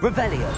Revelio.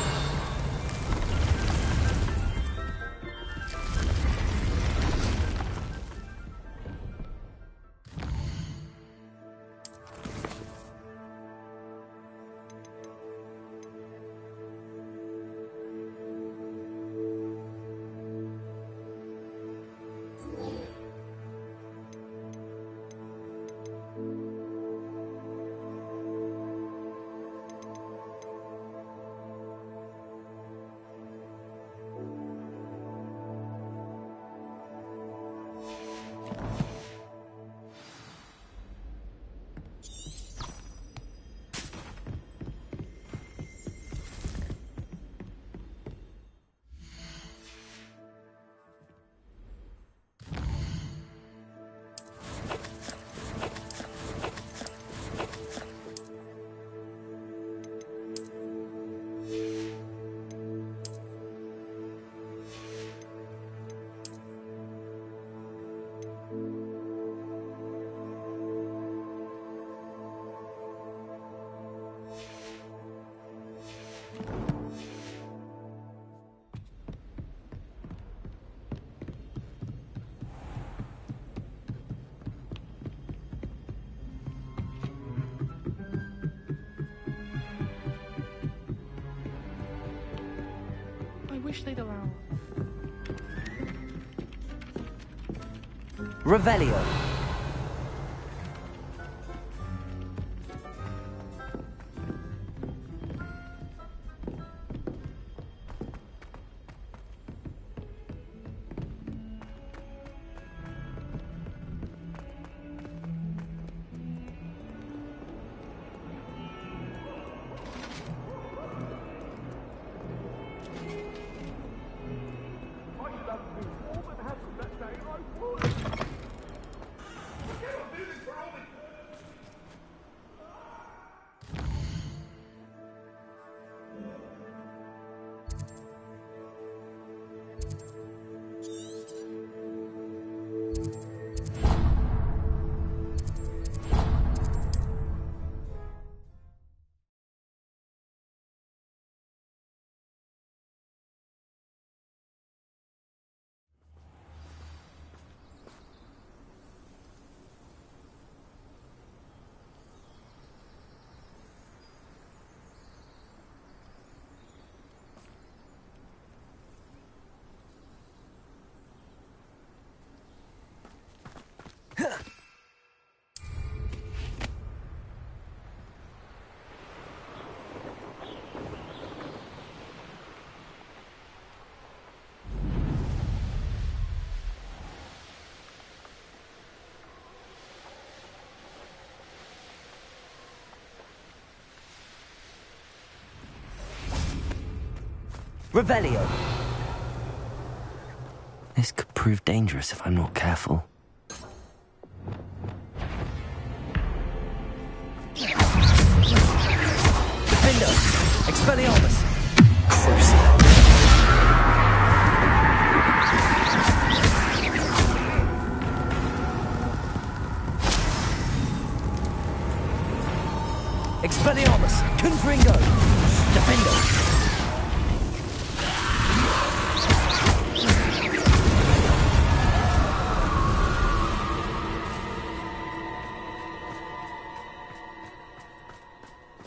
I wish they'd allow. Revelio. Revelio. This could prove dangerous if I'm not careful. Defendo. Expelliarmus. Crucible. Expelliarmus. Confringo. Defendo.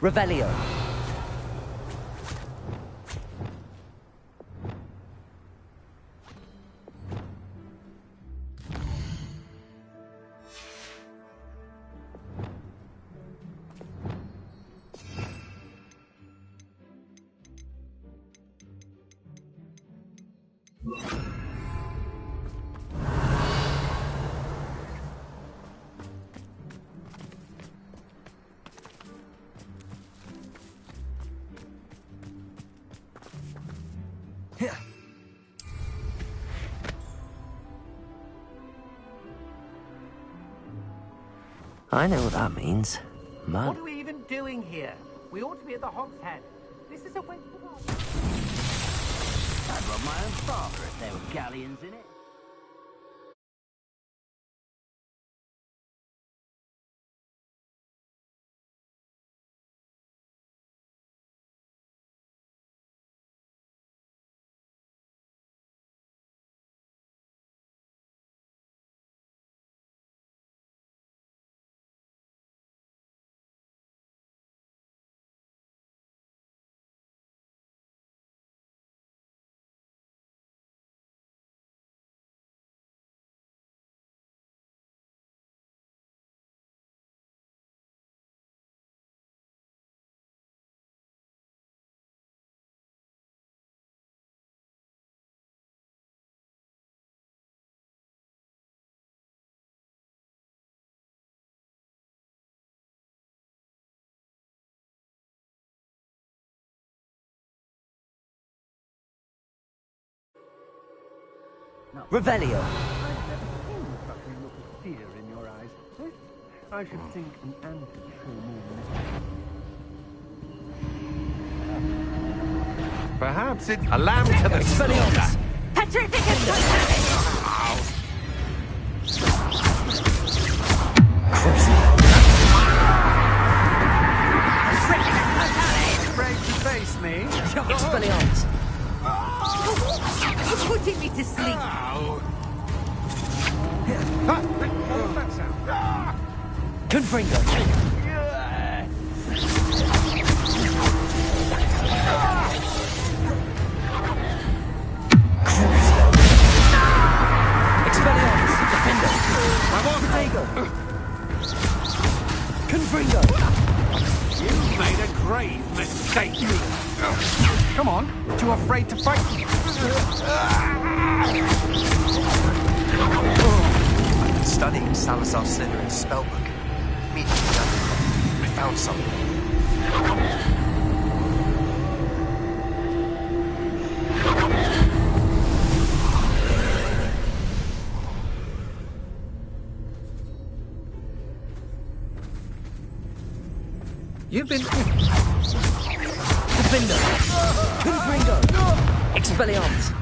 Revelio. I know what that means. Mud. What are we even doing here? We ought to be at the Hog's Head. This is a waste of our... I'd rob my own father if there were galleons in it. Revelio. I've never seen such a look of fear in your eyes. This, I should think, an antique show more than Perhaps it's a lamb to the Expelliarmus. afraid to face me. Expelliarmus. You're putting me to sleep. What was that sound? Confringo. Expelliarmus. Defender. Protego. Confringo. You made a grave mistake. Come on, too afraid to fight? I've been studying Salazar Slytherin's spellbook. Immediately I found something. You've been... Defender. Confringo. Expelliarmus.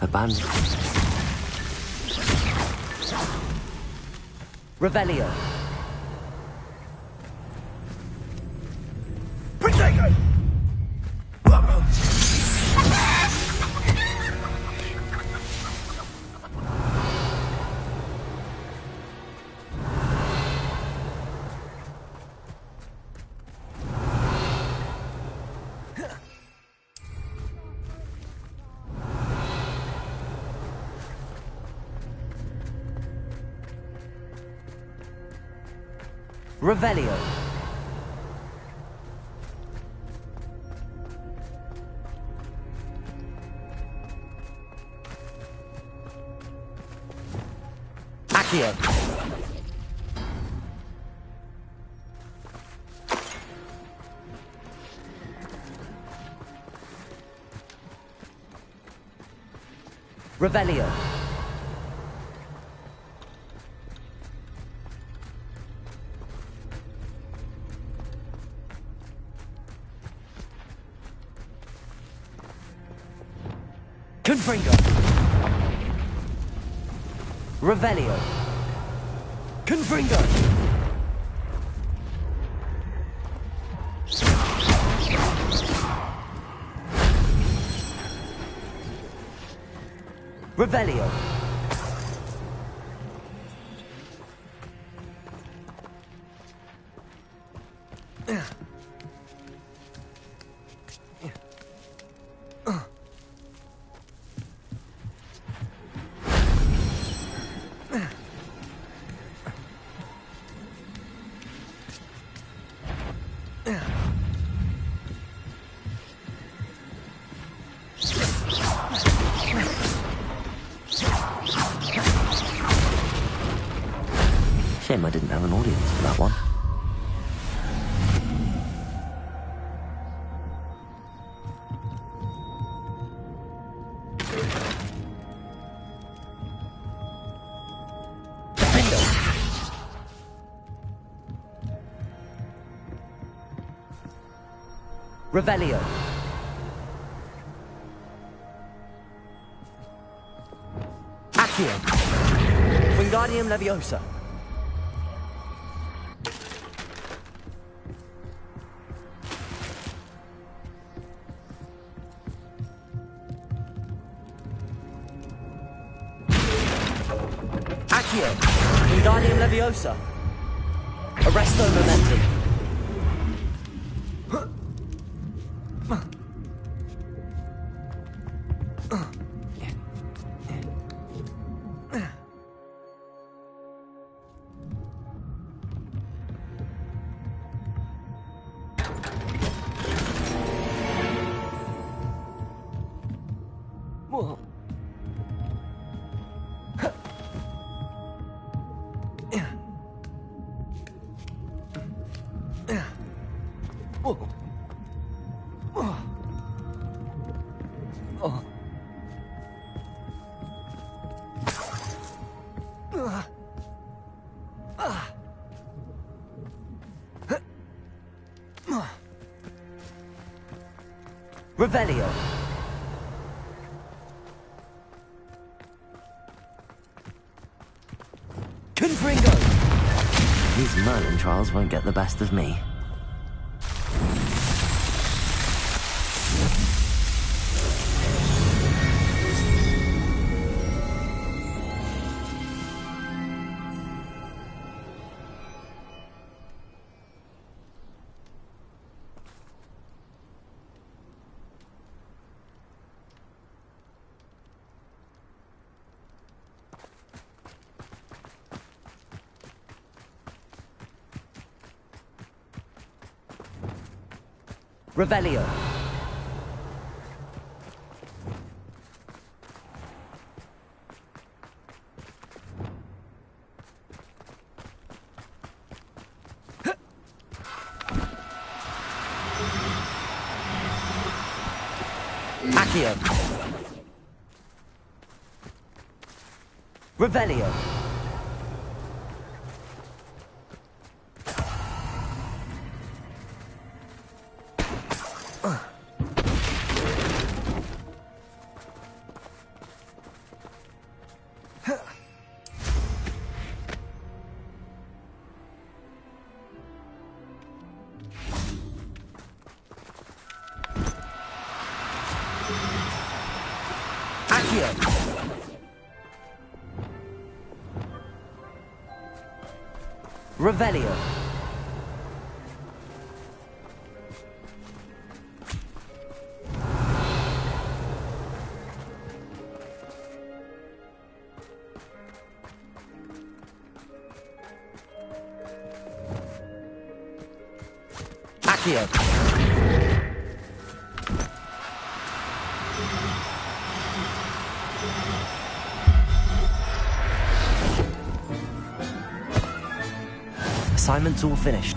Abandoned. Revelio. Protego! Revelio. Accio. Revelio. Confringo. Revelio. Confringo. Revelio. Shame I didn't have an audience for that one. Revelio. Accio. Wingardium Leviosa. Accio. Wingardium Leviosa. Arresto Momentum. Revelio. Confringo. These Merlin trials won't get the best of me. Revelio. Accio. Revelio. Revelio. Accio. Assignment's all finished.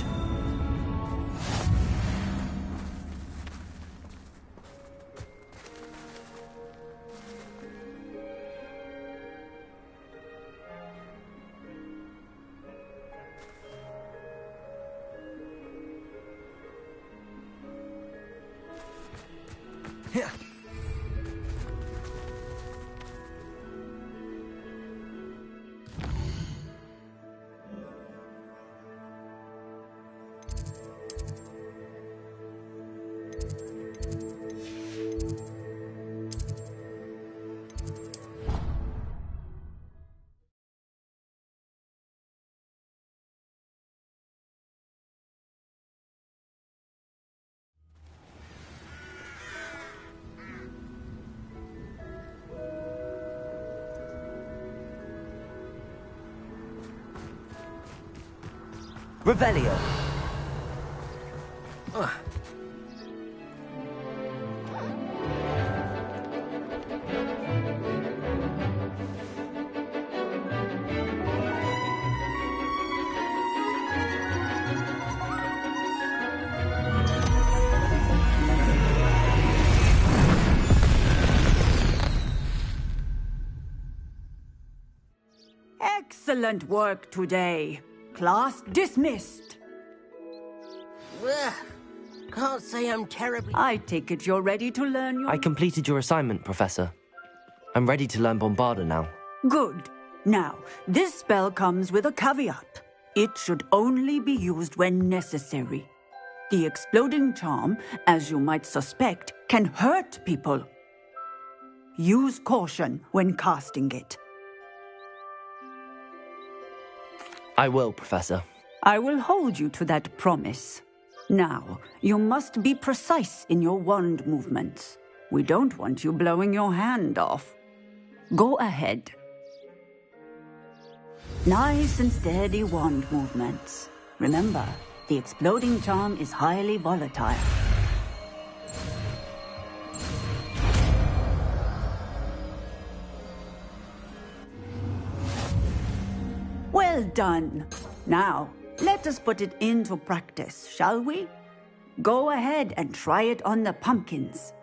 Revelio. Excellent work today. Class dismissed. Ugh. Can't say I'm terribly... I take it you're ready to learn your... I completed your assignment, Professor. I'm ready to learn Bombarda now. Good. Now, this spell comes with a caveat. It should only be used when necessary. The exploding charm, as you might suspect, can hurt people. Use caution when casting it. I will, Professor. I will hold you to that promise. Now, you must be precise in your wand movements. We don't want you blowing your hand off. Go ahead. Nice and steady wand movements. Remember, the exploding charm is highly volatile. Well done. Now, let us put it into practice, shall we? Go ahead and try it on the pumpkins.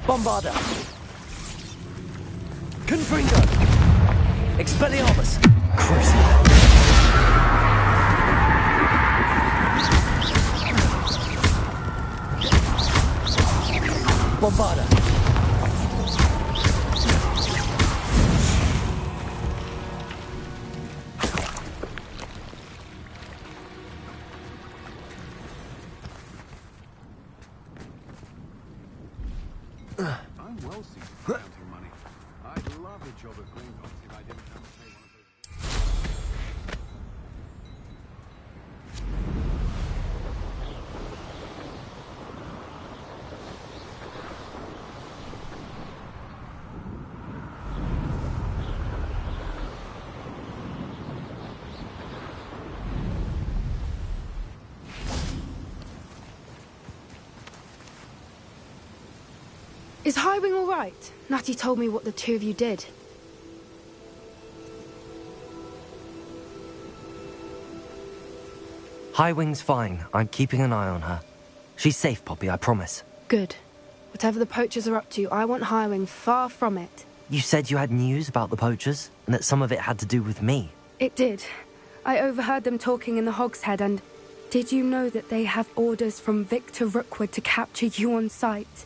Bombarda! Confringo! Expelliarmus! Crucible! Bombarda! I'm well suited to counting money. I'd love a job at Gringotts if I didn't have to pay one of those. Is Highwing all right? Natty told me what the two of you did. Highwing's fine. I'm keeping an eye on her. She's safe, Poppy, I promise. Good. Whatever the poachers are up to, I want Highwing far from it. You said you had news about the poachers, and that some of it had to do with me. It did. I overheard them talking in the Hogshead, and did you know that they have orders from Victor Rookwood to capture you on sight?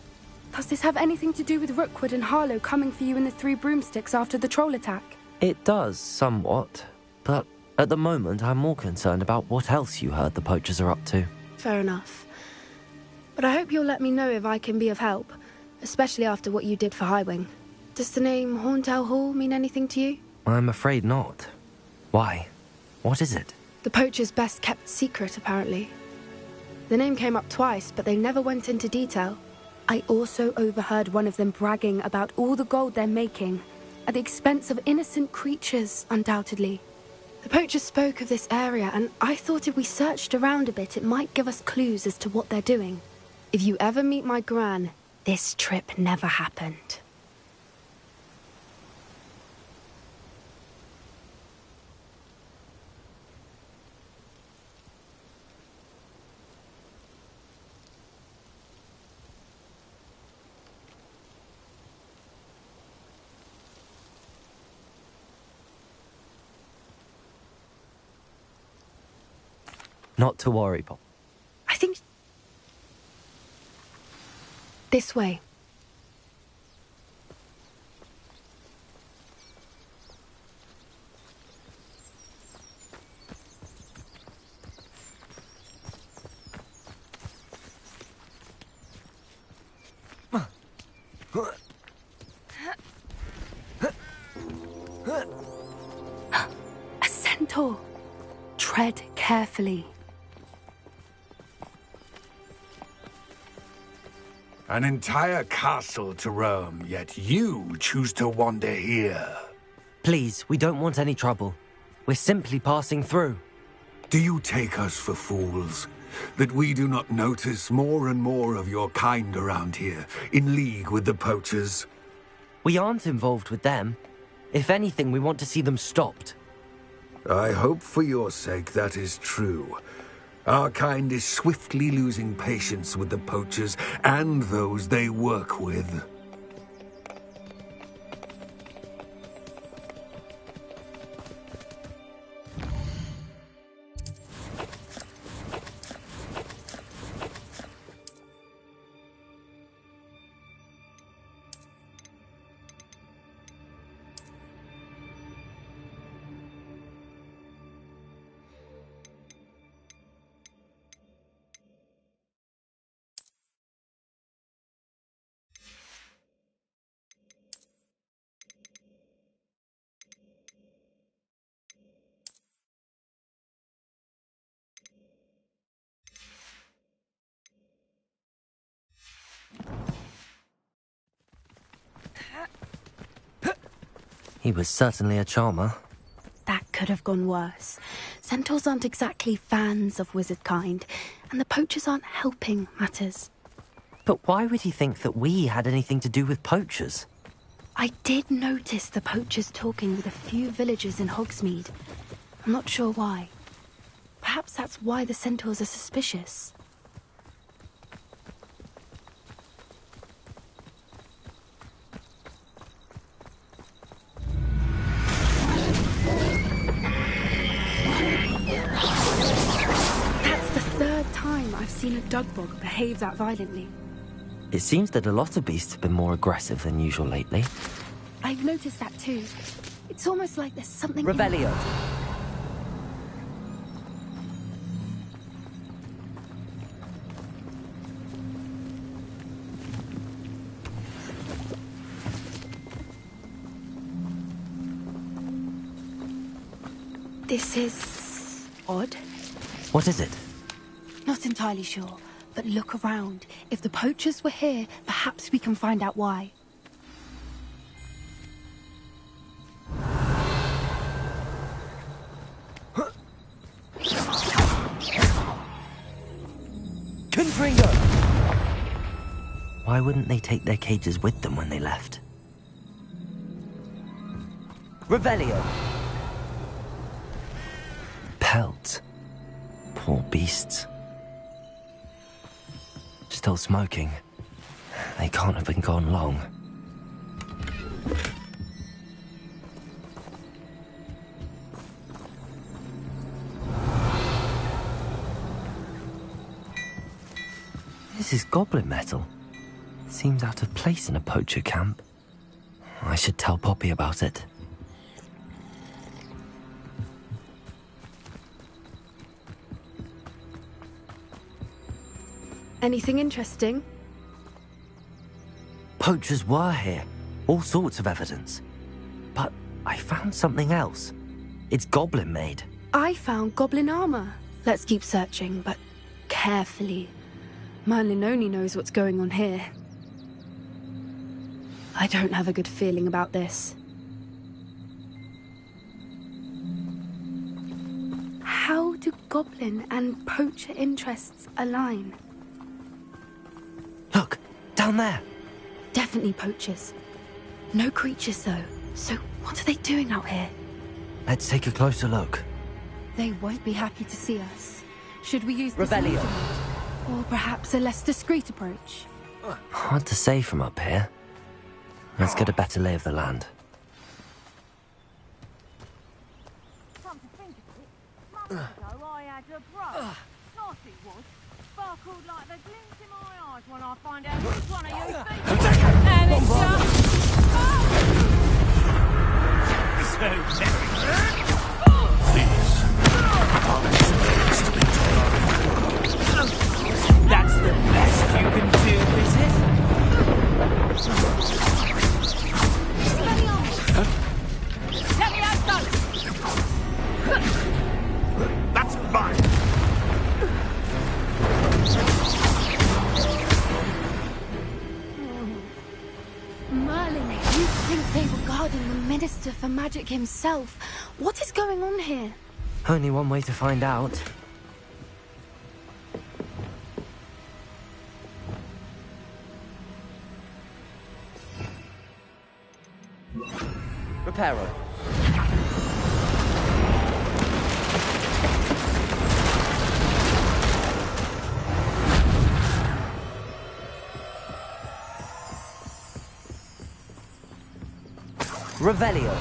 Does this have anything to do with Rookwood and Harlow coming for you in the Three Broomsticks after the troll attack? It does, somewhat. But at the moment, I'm more concerned about what else you heard the poachers are up to. Fair enough. But I hope you'll let me know if I can be of help, especially after what you did for Highwing. Does the name Horntail Hall mean anything to you? I'm afraid not. Why? What is it? The poachers' best kept secret, apparently. The name came up twice, but they never went into detail. I also overheard one of them bragging about all the gold they're making, at the expense of innocent creatures, undoubtedly. The poachers spoke of this area, and I thought if we searched around a bit, it might give us clues as to what they're doing. If you ever meet my gran, this trip never happened. Not to worry, Pop. I think... this way. A centaur. Tread carefully. An entire castle to roam, yet you choose to wander here. Please, we don't want any trouble. We're simply passing through. Do you take us for fools? That we do not notice more and more of your kind around here, in league with the poachers? We aren't involved with them. If anything, we want to see them stopped. I hope for your sake that is true. Our kind is swiftly losing patience with the poachers and those they work with. He was certainly a charmer. That could have gone worse. Centaurs aren't exactly fans of wizard kind, and the poachers aren't helping matters. But why would he think that we had anything to do with poachers? I did notice the poachers talking with a few villagers in Hogsmeade. I'm not sure why. Perhaps that's why the centaurs are suspicious. That's the third time I've seen a dugbog behave that violently. It seems that a lot of beasts have been more aggressive than usual lately. I've noticed that too. It's almost like there's something... Revelio. This is... odd. What is it? Not entirely sure, but look around. If the poachers were here, perhaps we can find out why. Confringo! Why wouldn't they take their cages with them when they left? Revelio. Pelts. Poor beasts. Still smoking. They can't have been gone long. This is goblin metal. Seems out of place in a poacher camp. I should tell Poppy about it. Anything interesting? Poachers were here. All sorts of evidence. But I found something else. It's goblin made. I found goblin armor. Let's keep searching, but carefully. Merlin only knows what's going on here. I don't have a good feeling about this. How do goblin and poacher interests align? Look, down there. Definitely poachers. No creatures, though. So what are they doing out here? Let's take a closer look. They won't be happy to see us. Should we use this Revelio. method? Or perhaps a less discreet approach? Hard to say from up here. Let's get a better lay of the land. Come to think of it, months ago I had a bro. Nice it was. Sparkled like the glint in my eyes when I find out which one of you beat. And it's That's the best you can do, is it? Tell me how it's done. That's mine! Merlin, you think they were guarding the Minister for Magic himself? What is going on here? Only one way to find out. Reparo. Revelio.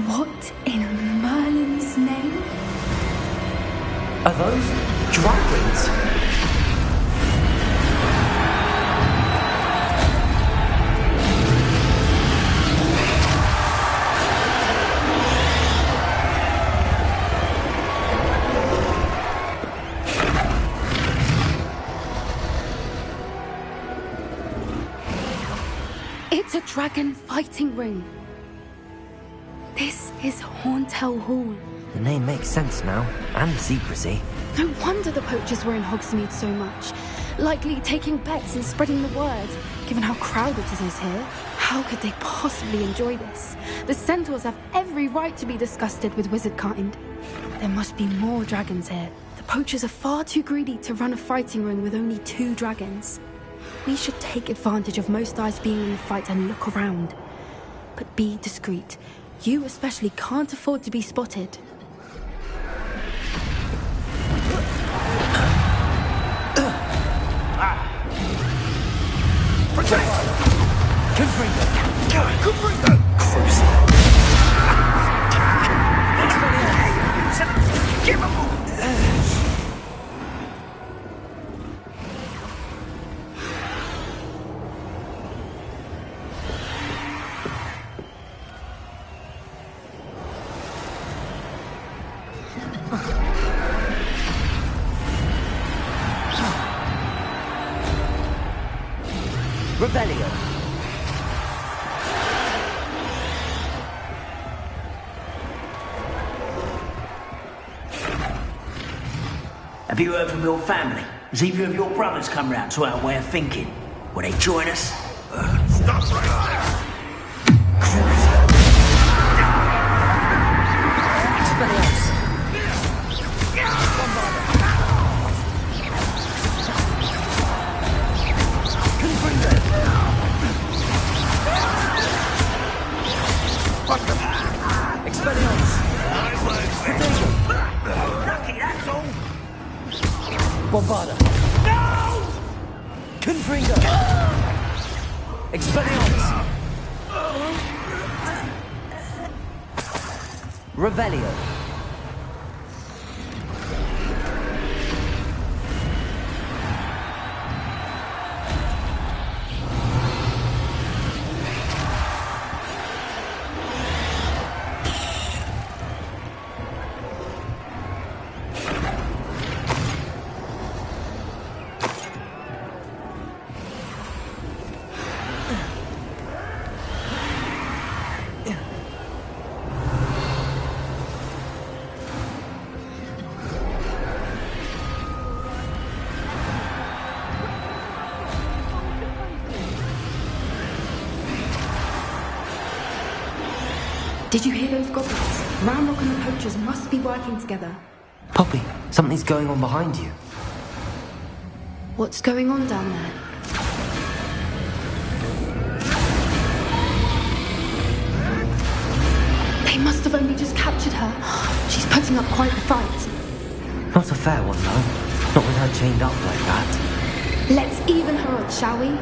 What in Merlin's name? Are those dragons? It's a dragon fighting ring. This is Hauntel Hall. The name makes sense now, and the secrecy. No wonder the poachers were in Hogsmeade so much. Likely taking bets and spreading the word, given how crowded it is here. How could they possibly enjoy this? The centaurs have every right to be disgusted with wizard kind. There must be more dragons here. The poachers are far too greedy to run a fighting ring with only 2 dragons. We should take advantage of most eyes being in the fight and look around. But be discreet. You especially can't afford to be spotted. Rebellion. Have you heard from your family? Has either of your brothers come round to our way of thinking? Will they join us? Stop right there! Lucky, that's all. Bombarda. No! Confringo. Expelliarmus. Revelio. Did you hear those goblins? Ramrock and the poachers must be working together. Poppy, something's going on behind you. What's going on down there? They must have only just captured her. She's putting up quite the fight. Not a fair one, though. Not with her chained up like that. Let's even her odds, shall we?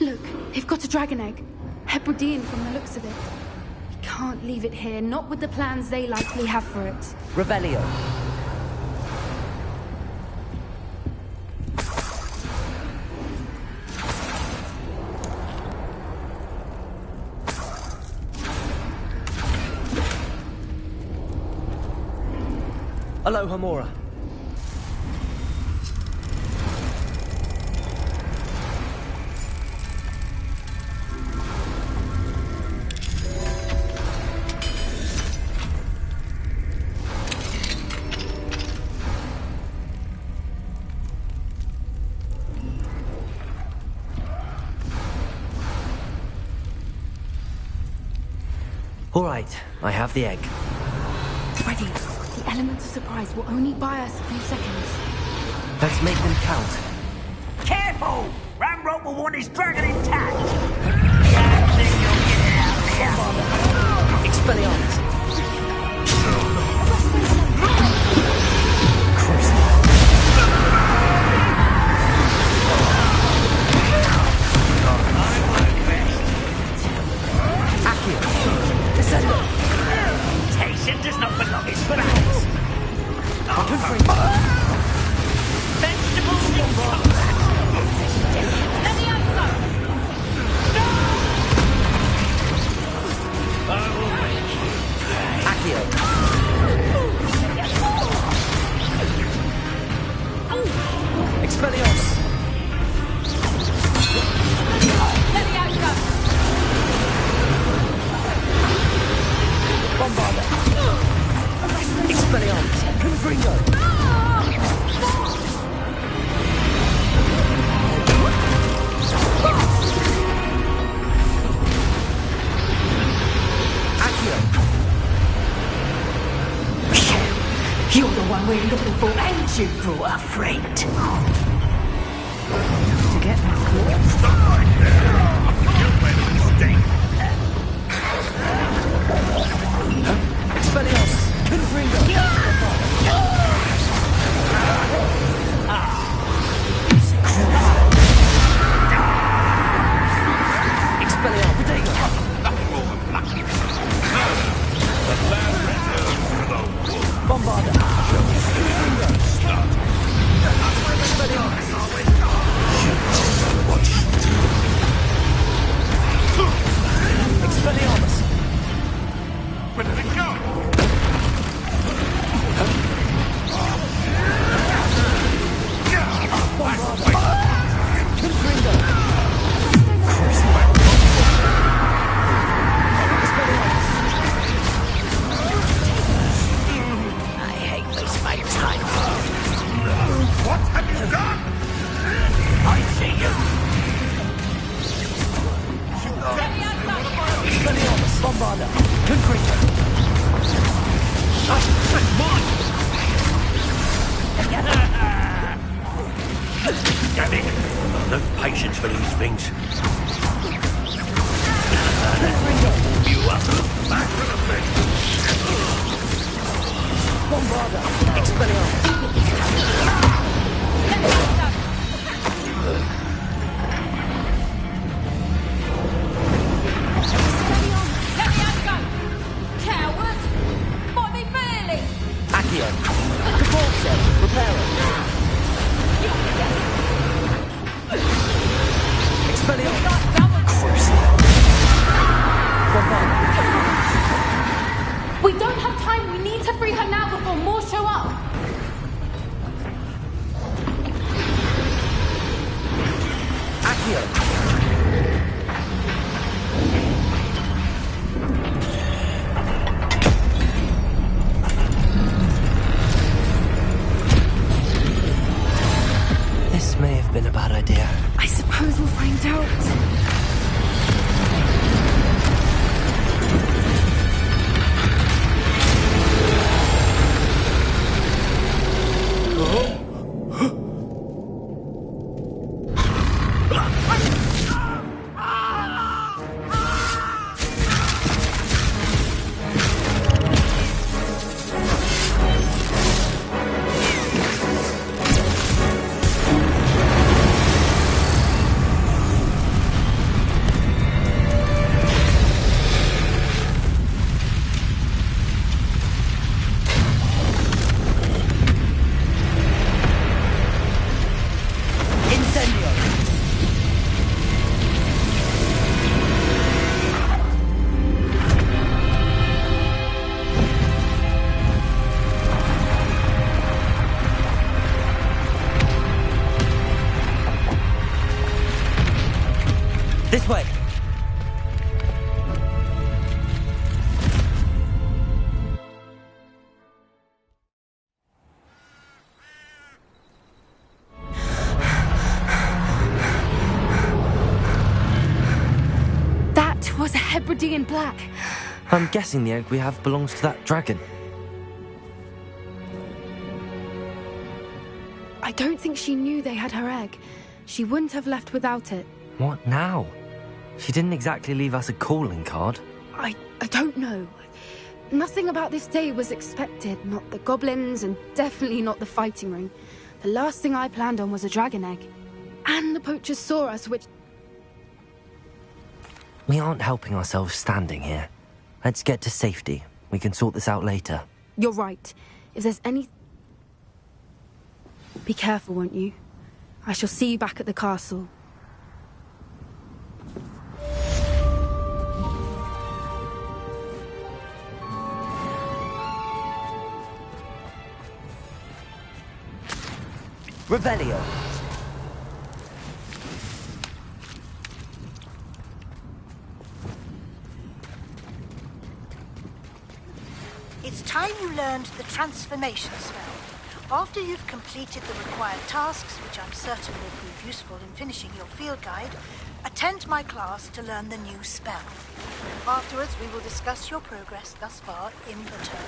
Look, they've got a dragon egg. Hebridean from the looks of it. We can't leave it here, not with the plans they likely have for it. Revelio. Aloha Mora. All right, I have the egg. Ready. The element of surprise will only buy us a few seconds. Let's make them count. Careful! Ramrock will want his dragon intact. Don't think you'll get it out here. Expelliarmus. Temptation does not belong in France. Vegetables in combat. Let the others go. I will make you Expelliarmus! Confringo! You're the one we're looking for, and you brought a friend. To get my claws? Stop right there! You made a mistake! Expelliarmus! Confringo! Expelliarmus! Nothing more than lucky. The land returns to the wolf. Bombarda! Confringo! Start. Expelliarmus! Expelliarmus! Where did it go? Confringo! I hate wasting my time. What have you done? I see you. Expelliarmus! Bombarda! Confringo! That's mine! Damn it! No patience for these things. You up? Back to the bed. Bombarda! Expelliarmus! Coward! Fight me fairly! Accio! Defaulto! Reparo! Expelliarmus! We don't have time. We need to free her now before more show up. Accio! This may have been a bad idea. I suppose we'll find out. This way! That was a Hebridean black. I'm guessing the egg we have belongs to that dragon. I don't think she knew they had her egg. She wouldn't have left without it. What now? She didn't exactly leave us a calling card. I don't know. Nothing about this day was expected. Not the goblins, and definitely not the fighting ring. The last thing I planned on was a dragon egg. And the poachers saw us, which... We aren't helping ourselves standing here. Let's get to safety. We can sort this out later. You're right. If there's any... Be careful, won't you? I shall see you back at the castle. Revelio. It's time you learned the transformation spell. After you've completed the required tasks, which I'm certain will prove useful in finishing your field guide, attend my class to learn the new spell. Afterwards, we will discuss your progress thus far in the term.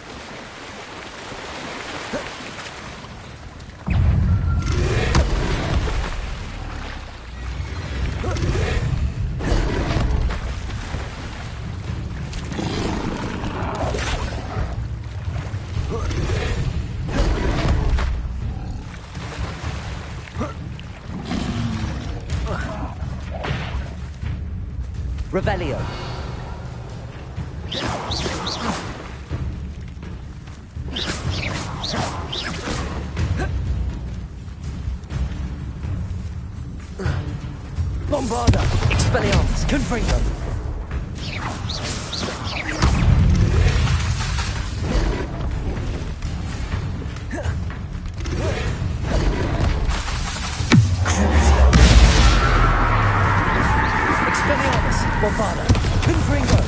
Revelio. Bombarda. Expelliarmus. Confringo. Bombarda. Confringo.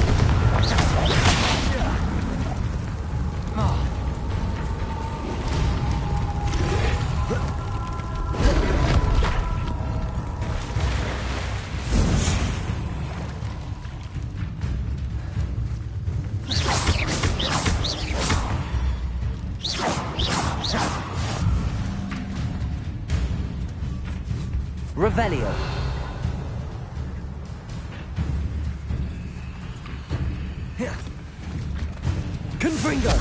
Revelio. Confringo!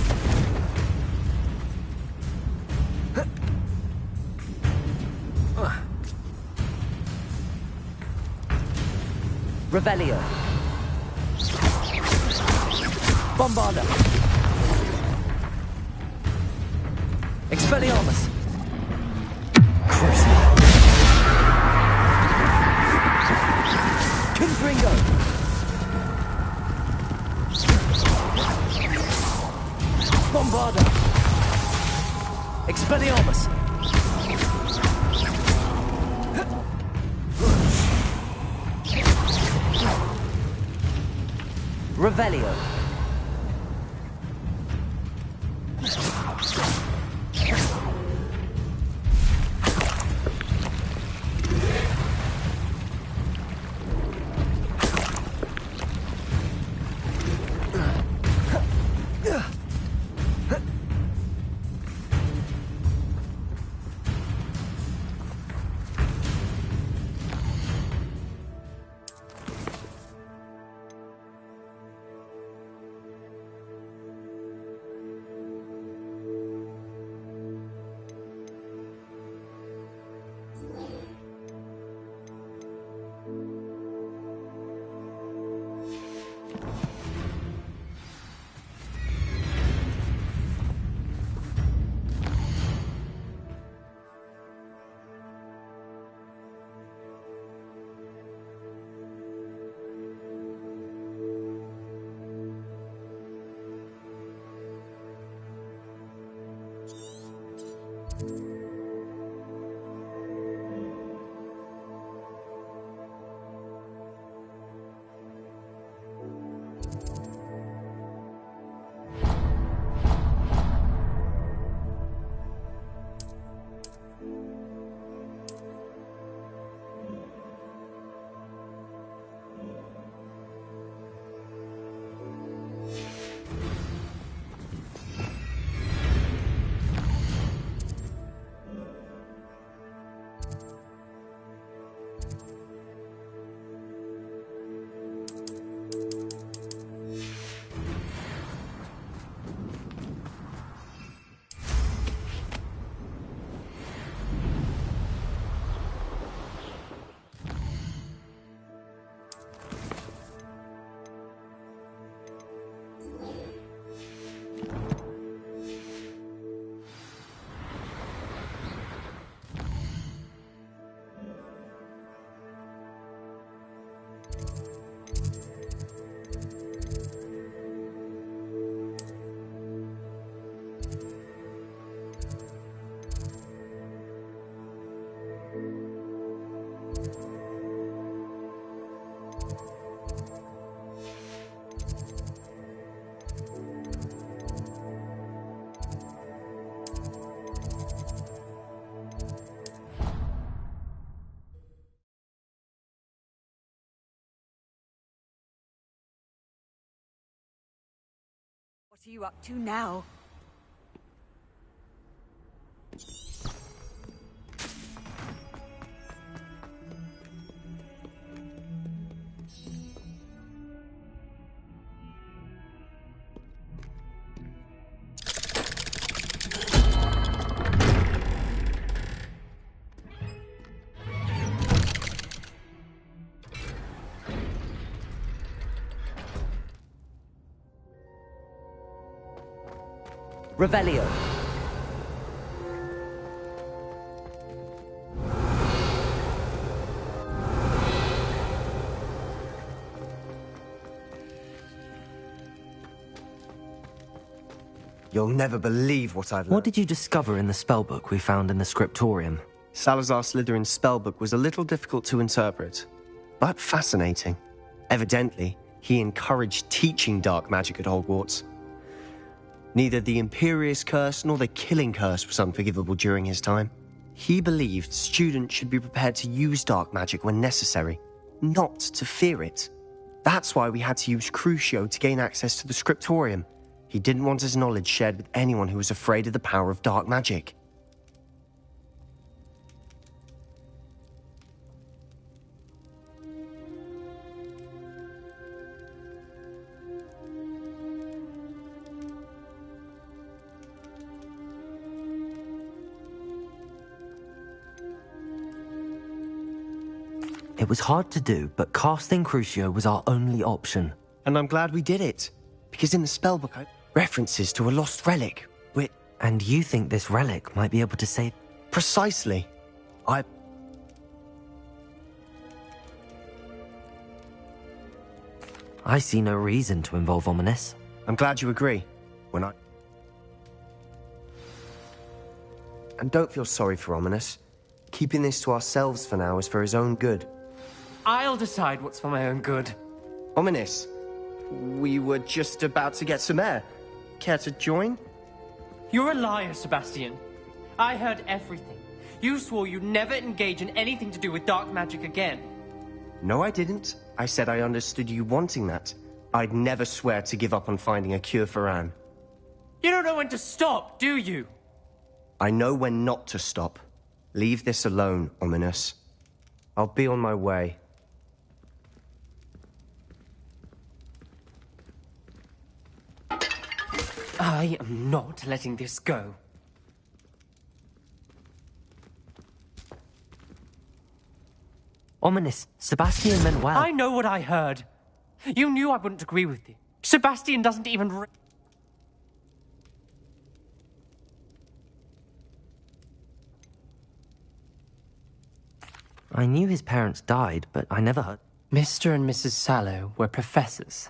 Revelio. Bombarda. Expelliarmus. Crucible. Confringo. Bombarda. Expelliarmus. Revelio. What are you up to now? Revelio. You'll never believe what I've learned. What did you discover in the spellbook we found in the scriptorium? Salazar Slytherin's spellbook was a little difficult to interpret, but fascinating. Evidently, he encouraged teaching dark magic at Hogwarts. Neither the Imperious Curse nor the Killing Curse was unforgivable during his time. He believed students should be prepared to use dark magic when necessary, not to fear it. That's why we had to use Crucio to gain access to the scriptorium. He didn't want his knowledge shared with anyone who was afraid of the power of dark magic. It was hard to do, but casting Crucio was our only option. And I'm glad we did it, because in the spellbook, references to a lost relic, which... And you think this relic might be able to save... Precisely. I see no reason to involve Ominous. I'm glad you agree. And don't feel sorry for Ominous. Keeping this to ourselves for now is for his own good. I'll decide what's for my own good. Ominous, we were just about to get some air. Care to join? You're a liar, Sebastian. I heard everything. You swore you'd never engage in anything to do with dark magic again. No, I didn't. I said I understood you wanting that. I'd never swear to give up on finding a cure for Anne. You don't know when to stop, do you? I know when not to stop. Leave this alone, Ominous. I'll be on my way. I am not letting this go. Ominous, Sebastian meant well. I know what I heard. You knew I wouldn't agree with you. Sebastian doesn't even... I knew his parents died, but I never heard... Mr. and Mrs. Sallow were professors.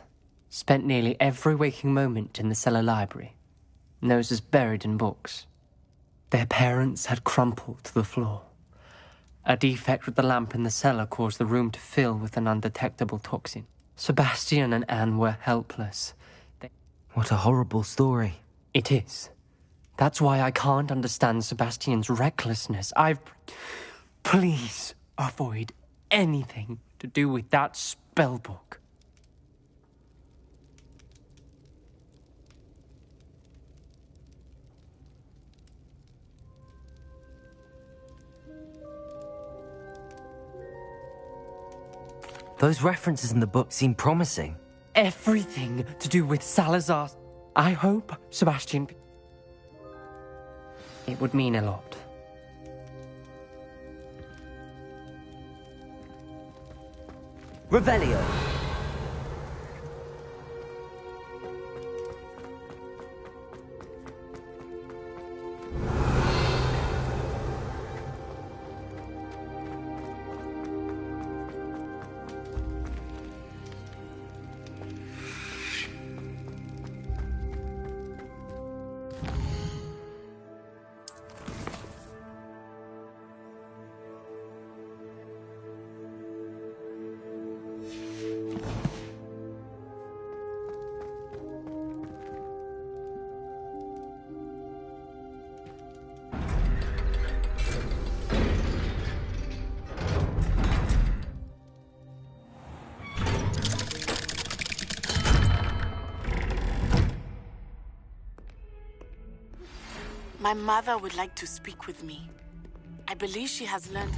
Spent nearly every waking moment in the cellar library. Noses buried in books. Their parents had crumpled to the floor. A defect with the lamp in the cellar caused the room to fill with an undetectable toxin. Sebastian and Anne were helpless. What a horrible story. It is. That's why I can't understand Sebastian's recklessness. Please avoid anything to do with that spellbook. Those references in the book seem promising. Everything to do with Salazar. I hope, Sebastian... It would mean a lot. Revelio. My mother would like to speak with me. I believe she has learned...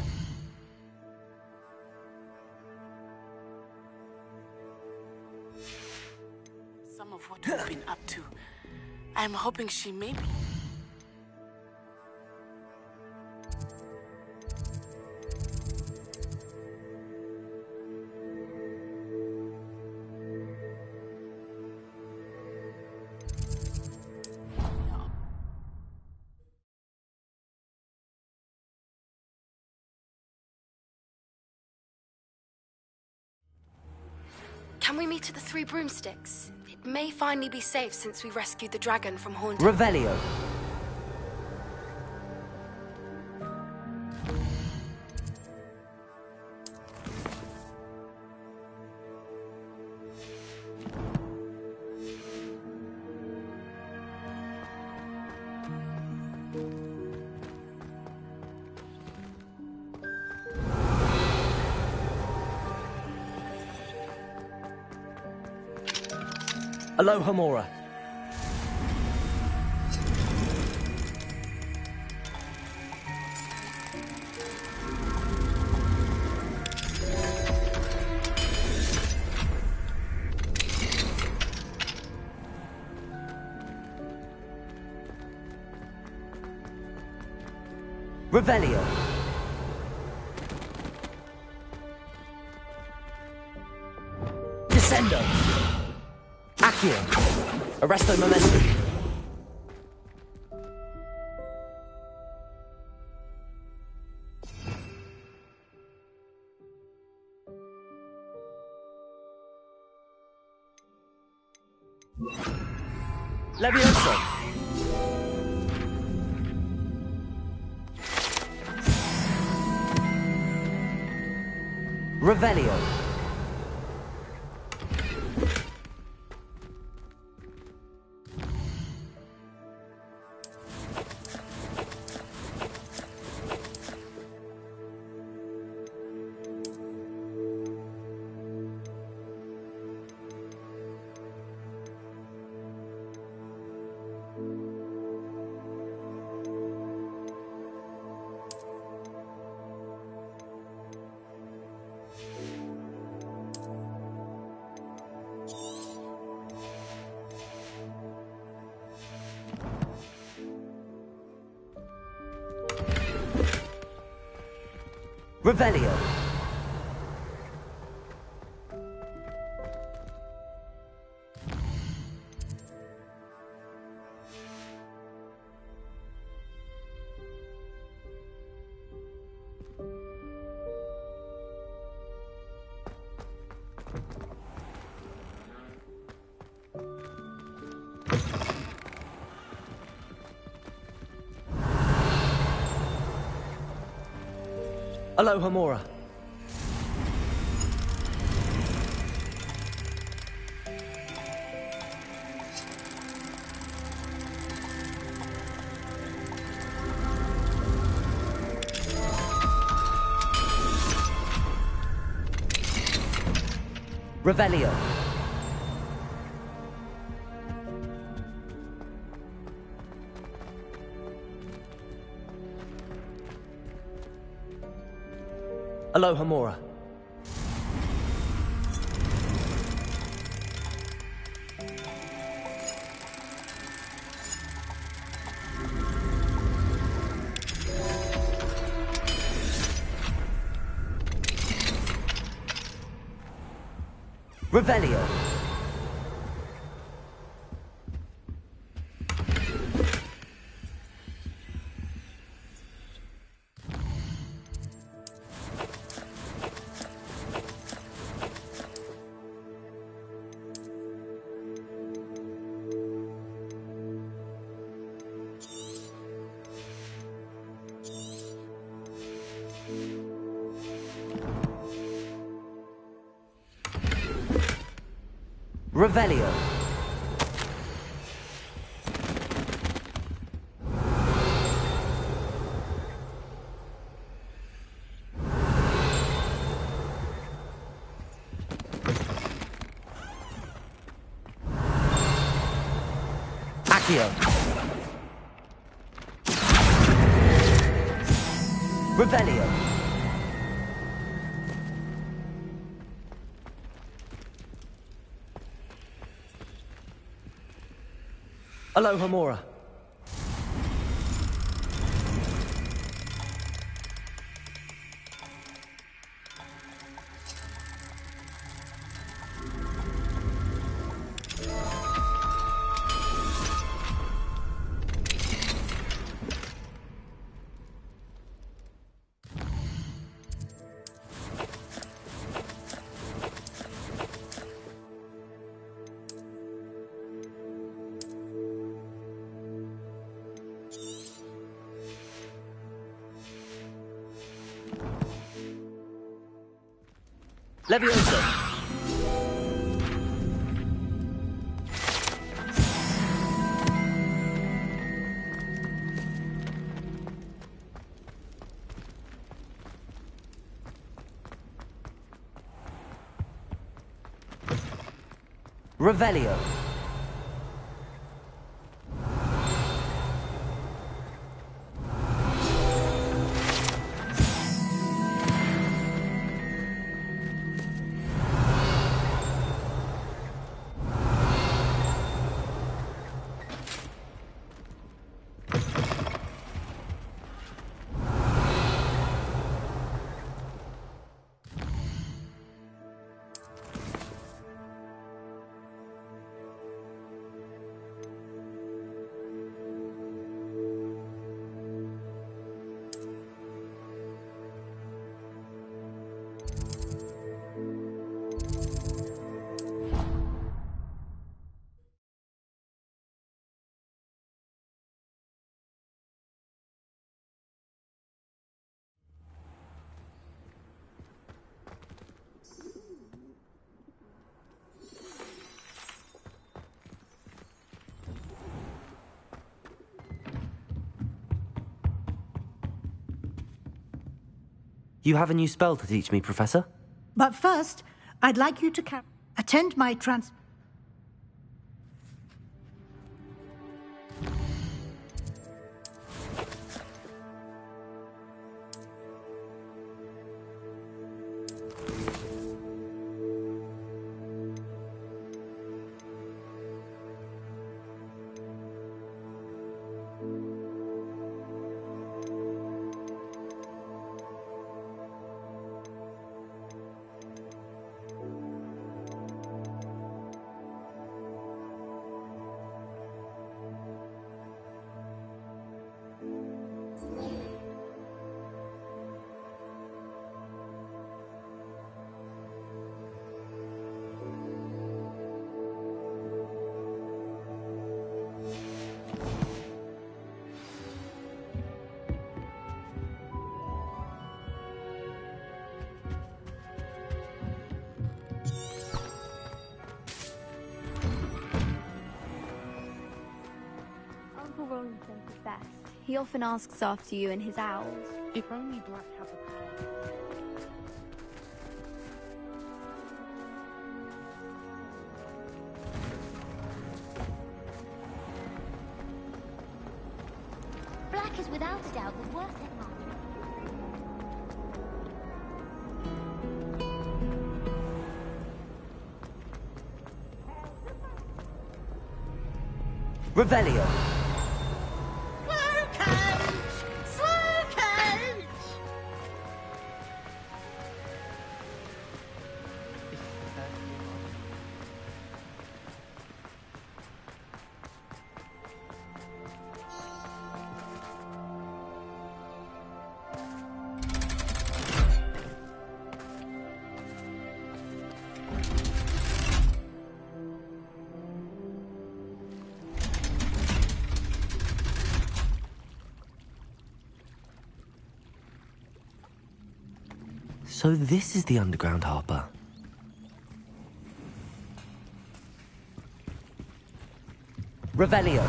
some of what we've been up to. I'm hoping she may be... Can we meet at the Three Broomsticks? It may finally be safe since we rescued the dragon from Haunted. Revelio. Aloha Mora. Revelio. Descendo. Accio. Arresto momentum. Levioso. Revelio. Revelio. Aloha Mora. Revelio. Aloha Mora. Revelio. Revelio. Accio. Revelio. Aloha Mora. Levioso. Revelio. You have a new spell to teach me, Professor? But first, I'd like you to attend my Uncle Rollington's the best. He often asks after you and his owls. If only Black had the power. Black is without a doubt the worst headmaster. Revelio. So this is the underground harbour. Revelio.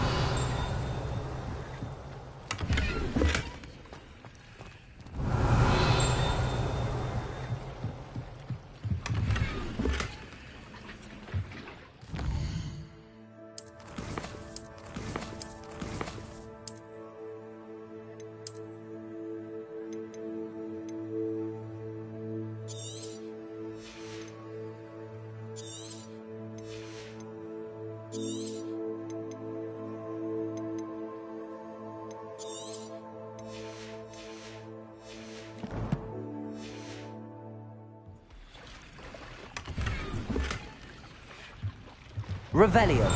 Revelio.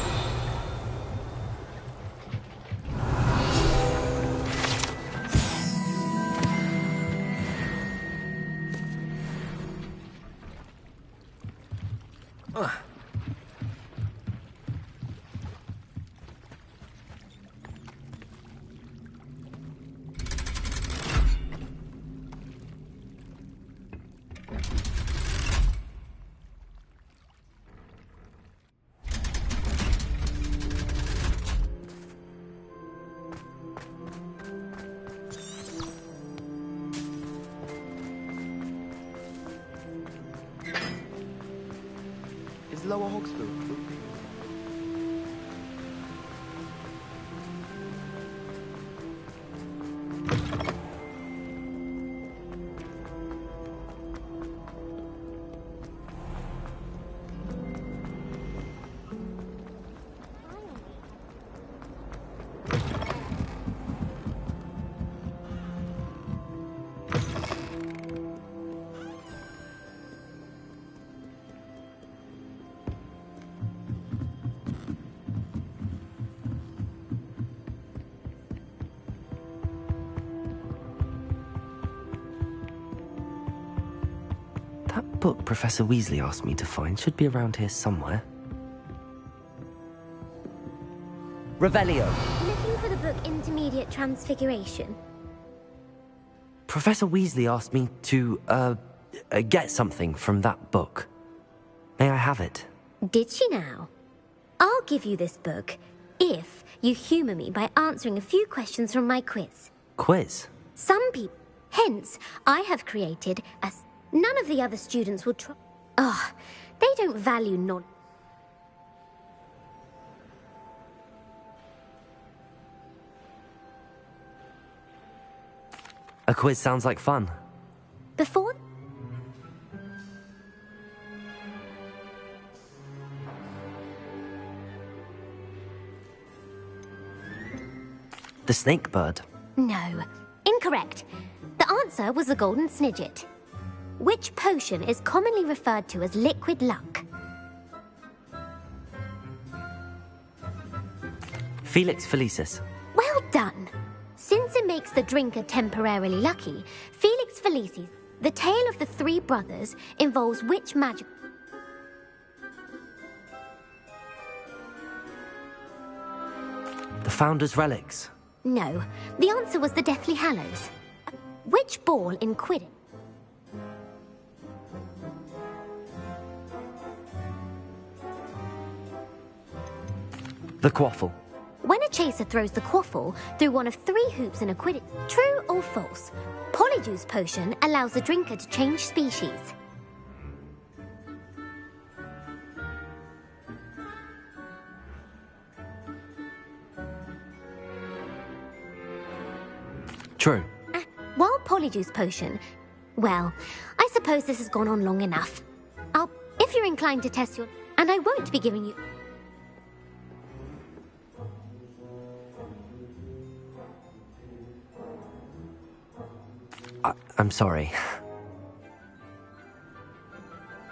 Is Lower Hogsville? That book Professor Weasley asked me to find should be around here somewhere. Revelio. Looking for the book Intermediate Transfiguration. Professor Weasley asked me to, get something from that book. May I have it? Did she now? I'll give you this book if you humour me by answering a few questions from my quiz. Quiz? Some people. Hence, I have created a... None of the other students will try... Oh, they don't value knowledge. A quiz sounds like fun. Before... The snake bird. No. Incorrect. The answer was the golden snidget. Which potion is commonly referred to as liquid luck? Felix Felicis. Well done. Since it makes the drinker temporarily lucky, Felix Felicis, the tale of the three brothers, involves which magic... The Founder's Relics. No. The answer was the Deathly Hallows. Which ball in Quidditch? The Quaffle. When a chaser throws the quaffle through one of 3 hoops in a Quidditch, true or false? Polyjuice potion allows the drinker to change species. True. While Polyjuice potion... Well, I suppose this has gone on long enough. If you're inclined to test your... And I won't be giving you... I'm sorry.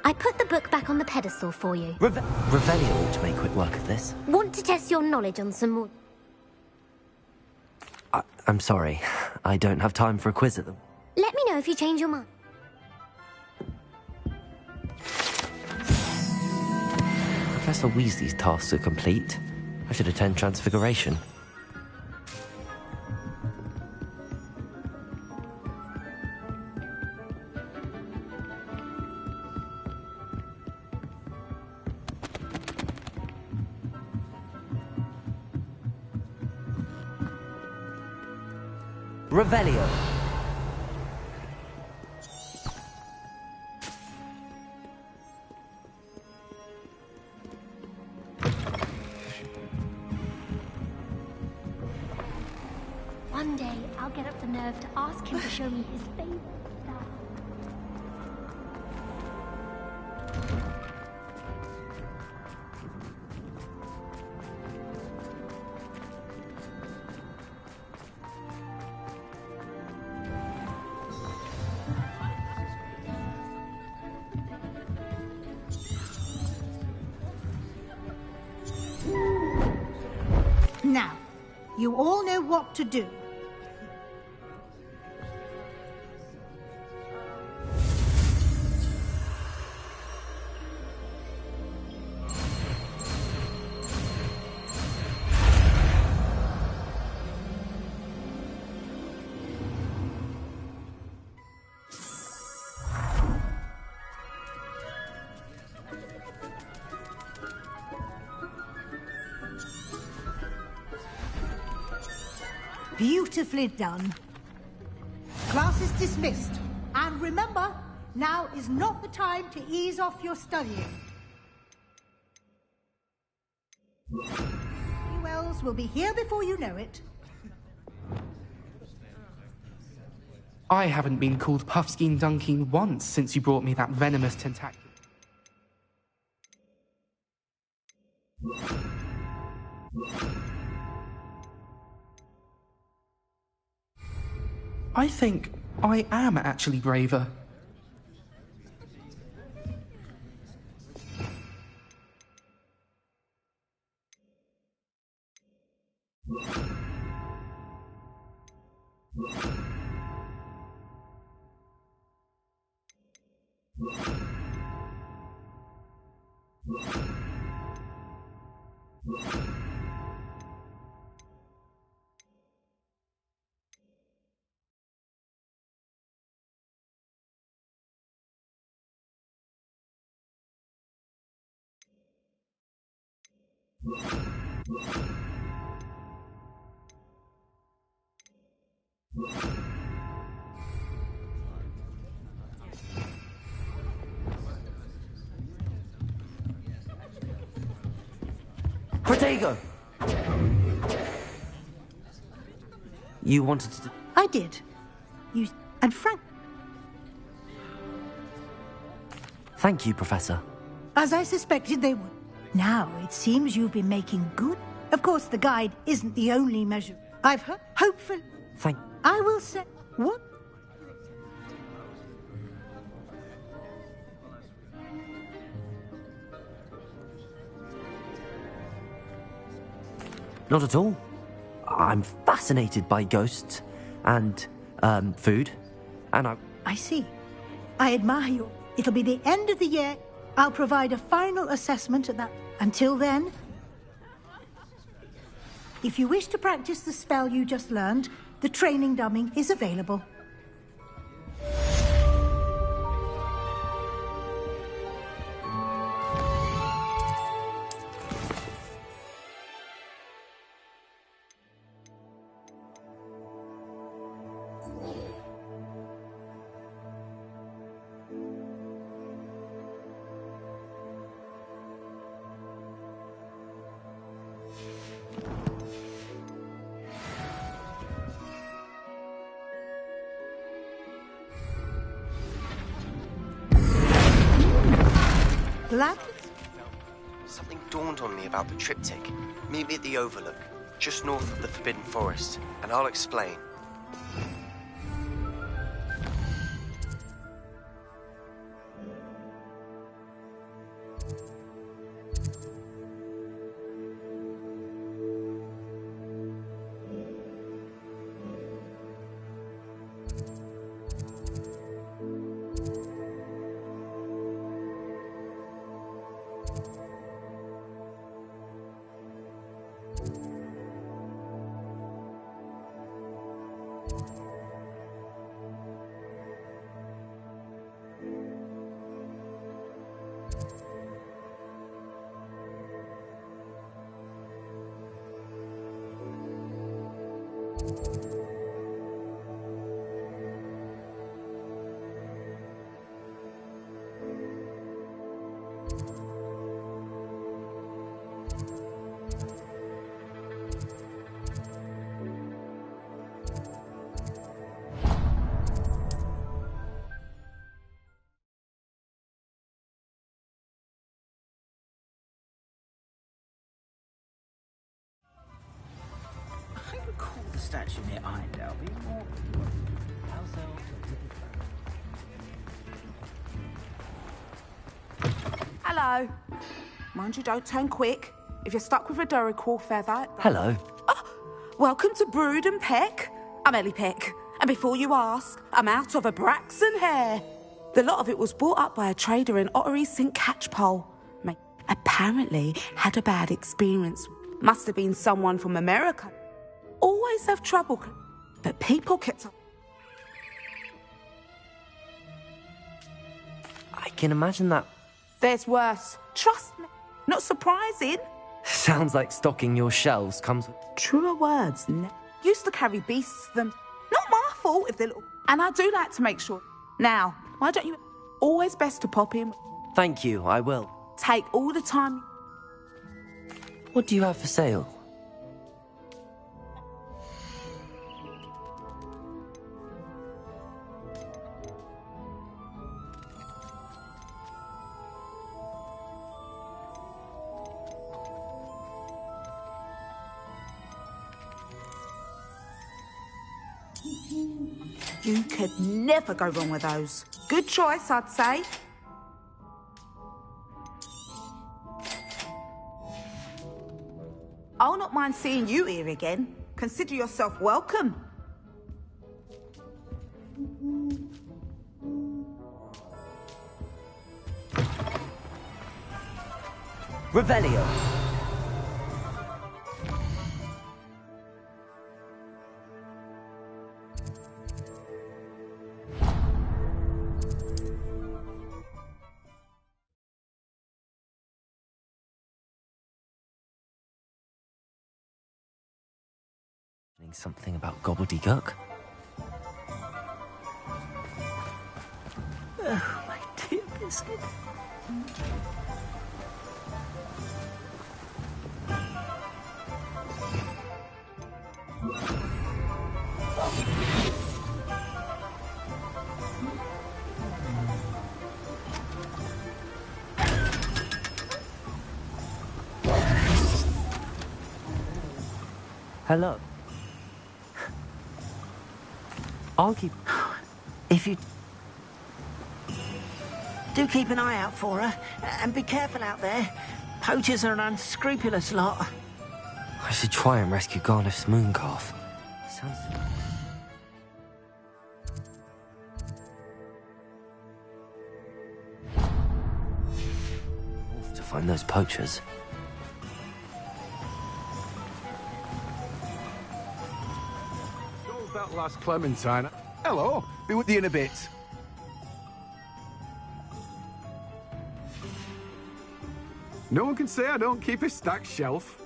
I put the book back on the pedestal for you. Revelio ought to make quick work of this. Want to test your knowledge on some more... I'm sorry. I don't have time for a quiz at them. Let me know if you change your mind. Professor Weasley's tasks are complete. I should attend Transfiguration. Revelio. One day, I'll get up the nerve to ask him to show me his favorite stuff. You all know what to do. Beautifully done. Class is dismissed. And remember, now is not the time to ease off your studying. Wells will be here before you know it. I haven't been called Puffskein Dunking once since you brought me that venomous tentacle. I think I am actually braver. Protego! You wanted to... I did. You... and Frank... Thank you, Professor. As I suspected they would. Now, it seems you've been making good. Of course, the guide isn't the only measure. I've heard... Hopefully... I will say... What? Not at all. I'm fascinated by ghosts and, food, and I see. I admire you. It'll be the end of the year. I'll provide a final assessment at that. Until then, if you wish to practice the spell you just learned, the training dummy is available. Something dawned on me about the triptych. Meet me at the Overlook, just north of the Forbidden Forest, and I'll explain. The statue near Irondale be more... Hello. Mind you, don't turn quick. If you're stuck with a Duracell feather... Hello. Welcome to Brood and Peck. I'm Ellie Peck, and before you ask, I'm out of a Braxton hair. The lot of it was bought up by a trader in Ottery St. Catchpole. Mate, apparently had a bad experience. Must have been someone from America. Always have trouble, but people kept on. I can imagine that. There's worse. Trust me. Not surprising. Sounds like stocking your shelves comes with... Truer words. Used to carry beasts them. Not my fault if they're little. And I do like to make sure. Now, why don't you... Always best to pop in. Thank you, I will. Take all the time. What do you have for sale? You could never go wrong with those. Good choice, I'd say. I'll not mind seeing you here again. Consider yourself welcome. Revelio. Something about gobbledygook. Oh, my dear biscuit. Hello. I'll keep... If you... Do keep an eye out for her, and be careful out there. Poachers are an unscrupulous lot. I should try and rescue Garniff's mooncalf. Sounds... to find those poachers. That last Clementine. Hello, be with you in a bit. No one can say I don't keep a stacked shelf.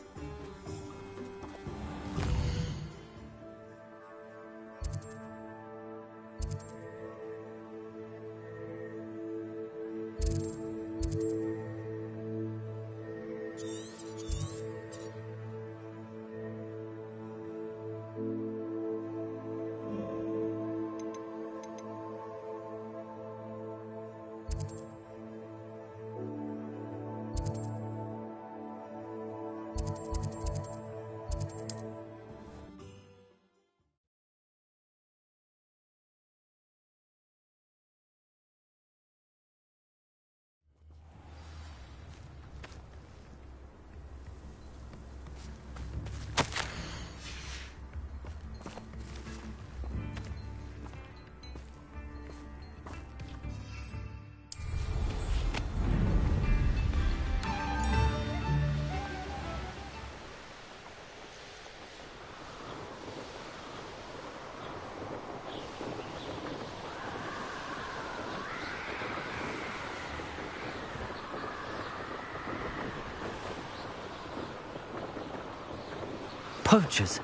Poachers?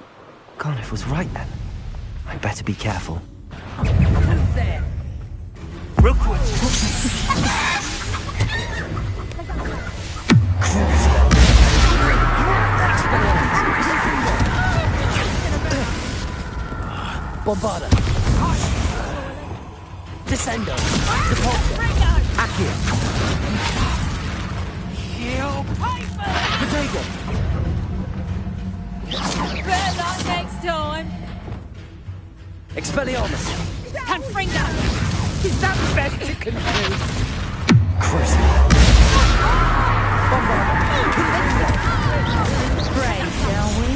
Garniff was right then. I'd better be careful. Who's there? Rookwood! Bombarda! Descendo! Depulso! Accio! You paper! Potato! Better luck next time. Expelliarmus! Confringo! Is that the best you can do? Crucible! Pray, shall we?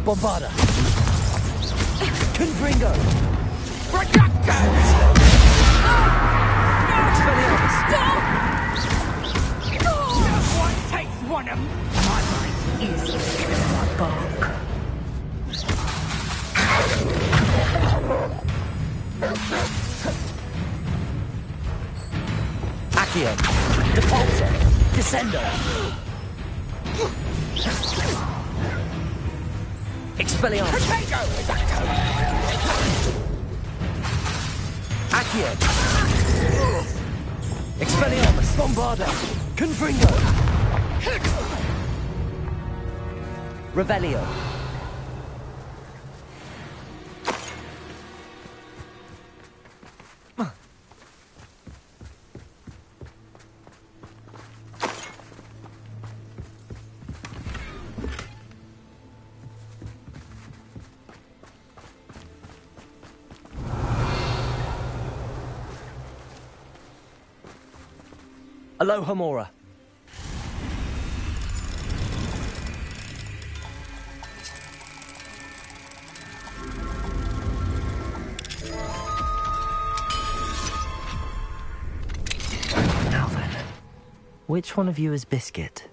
Bombarda! Confringo! What takes one of my mind is my bark. Accio! Depulsor! Descendo! Expelliarmus! Accio! Expelliarmus! Bombarda! Confringo! Revelio! Aloha Mora. Now then, which one of you is Biscuit?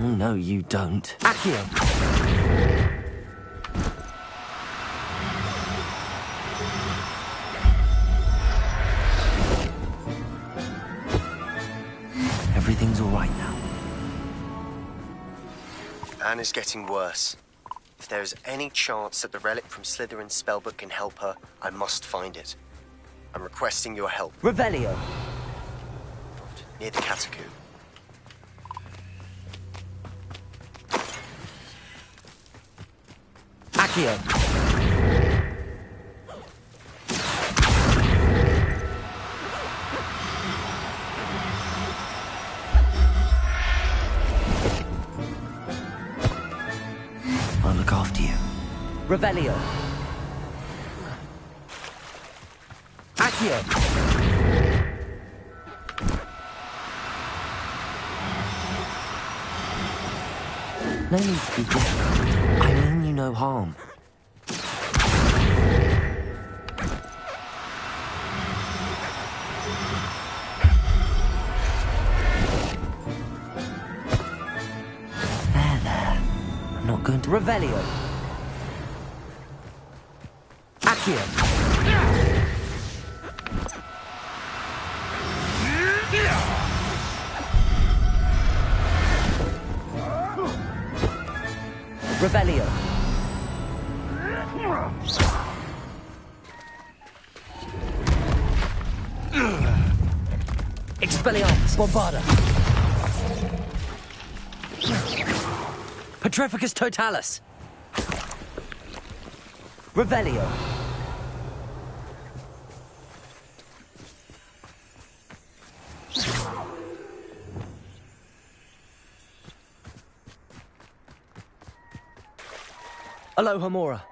No, you don't. Accio! Everything's all right now. Anna's getting worse. If there is any chance that the relic from Slytherin's spellbook can help her, I must find it. I'm requesting your help. Revelio! Near the catacomb. Accio! I'll look after you. Revelio! Accio! No need to be difficult. I mean you no harm. There. I'm not going to... Revelio! Accio! Revelio! Expelliarmus! Bombarda! Petrificus Totalis! Revelio! Aloha Mora.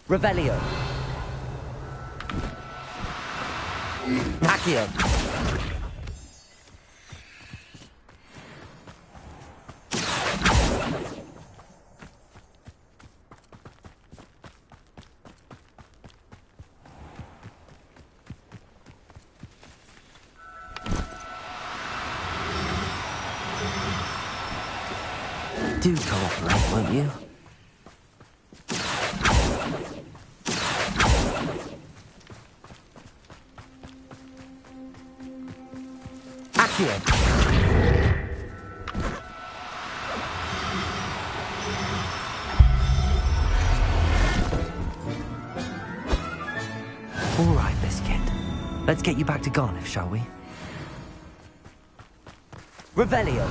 Revelio. Accio. Do cooperate, won't you? Accio. All right, Biscuit. Let's get you back to Garniff, shall we? Revelio!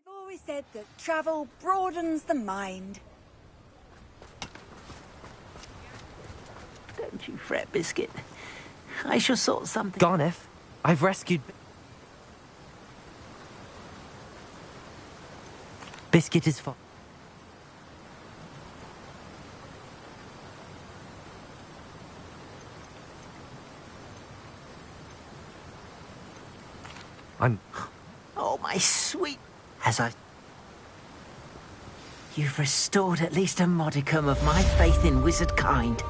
I've always said that travel broadens the mind. Don't you fret, Biscuit. I shall sort something. Garniff, I've rescued... Biscuit is fine. Oh, my sweet... You've restored at least a modicum of my faith in wizard kind.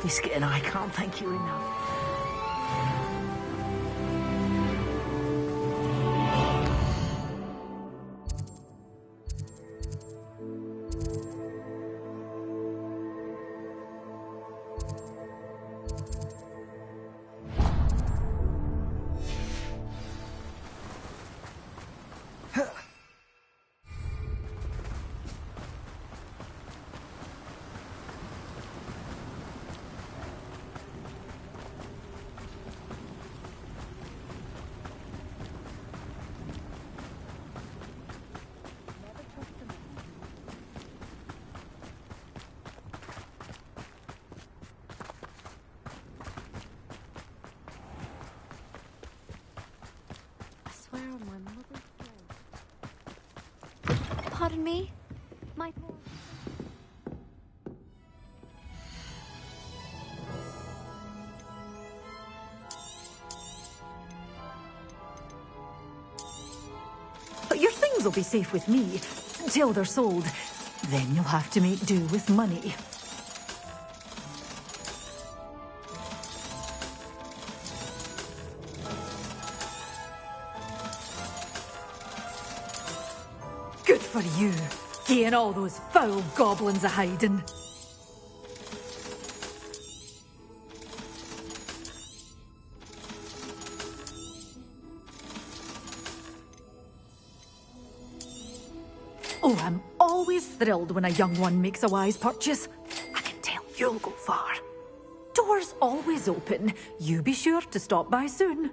Biscuit and I can't thank you enough. Pardon me? My... Your things will be safe with me until they're sold. Then you'll have to make do with money. Good for you, getting all those foul goblins a hiding. Oh, I'm always thrilled when a young one makes a wise purchase. I can tell you'll go far. Doors always open. You be sure to stop by soon.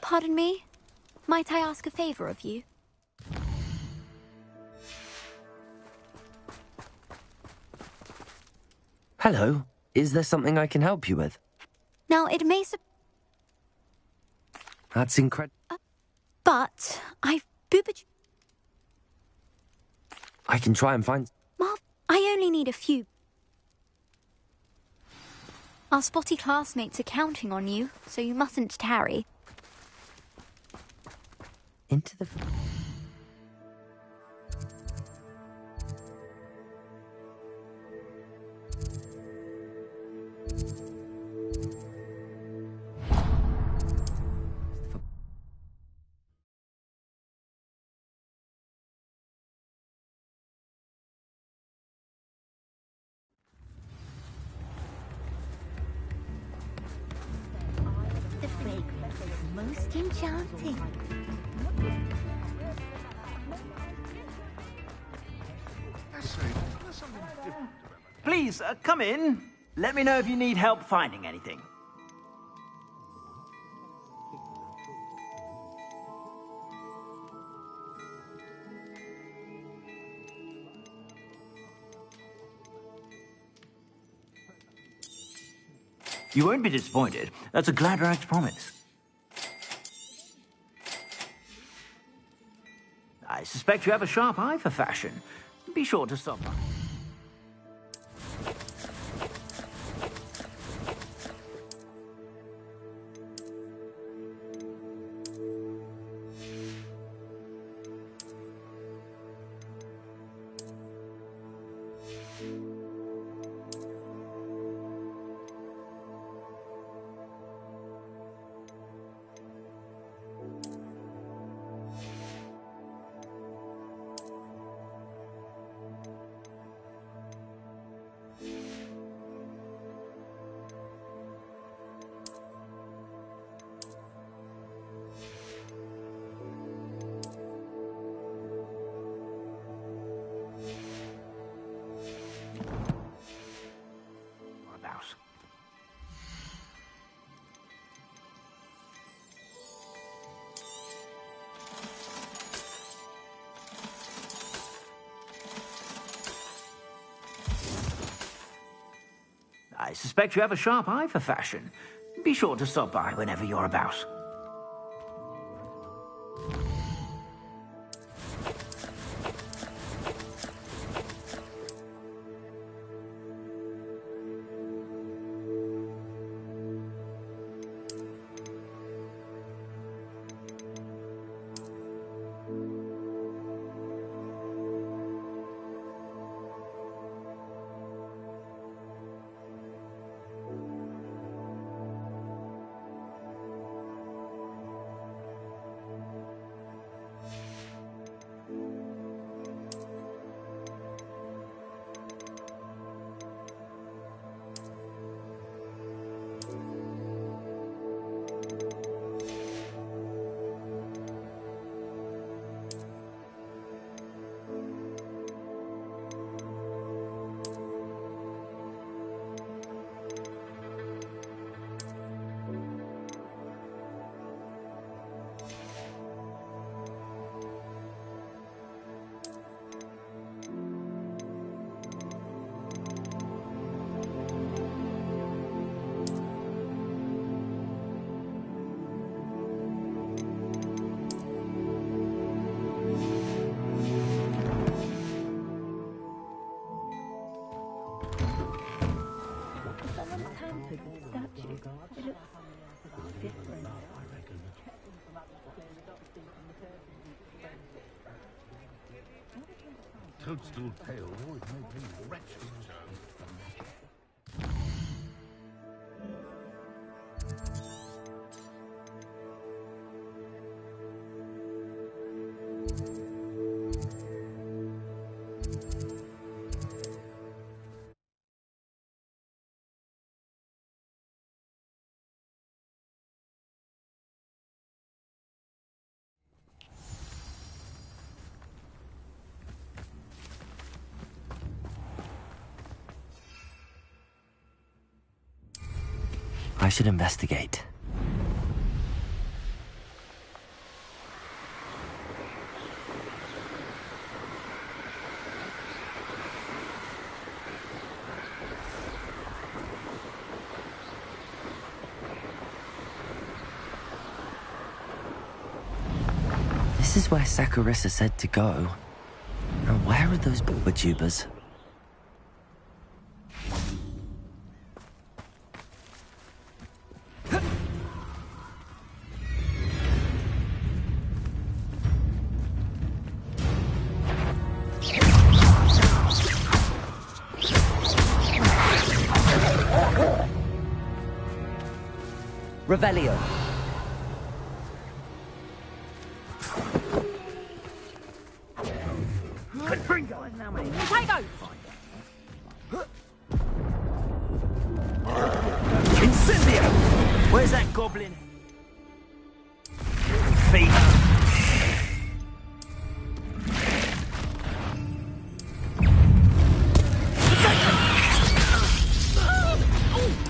Pardon me? Might I ask a favor of you? Hello. Is there something I can help you with? Now, it may That's incredible. but I've boobered... I can try and find... Marv, I only need a few. Our spotty classmates are counting on you, so you mustn't tarry. Into the... The fragrance is most enchanting. Please, come in. Let me know if you need help finding anything. You won't be disappointed. That's a Gladrag's promise. I suspect you have a sharp eye for fashion. Be sure to stop by. I suspect you have a sharp eye for fashion. Be sure to stop by whenever you're about. Toadstool tail always made me wretched, I should investigate. This is where Sakurissa said to go. Now where are those booba-tubers? Revelio. Potato! Incendio! Where's that goblin? Feet.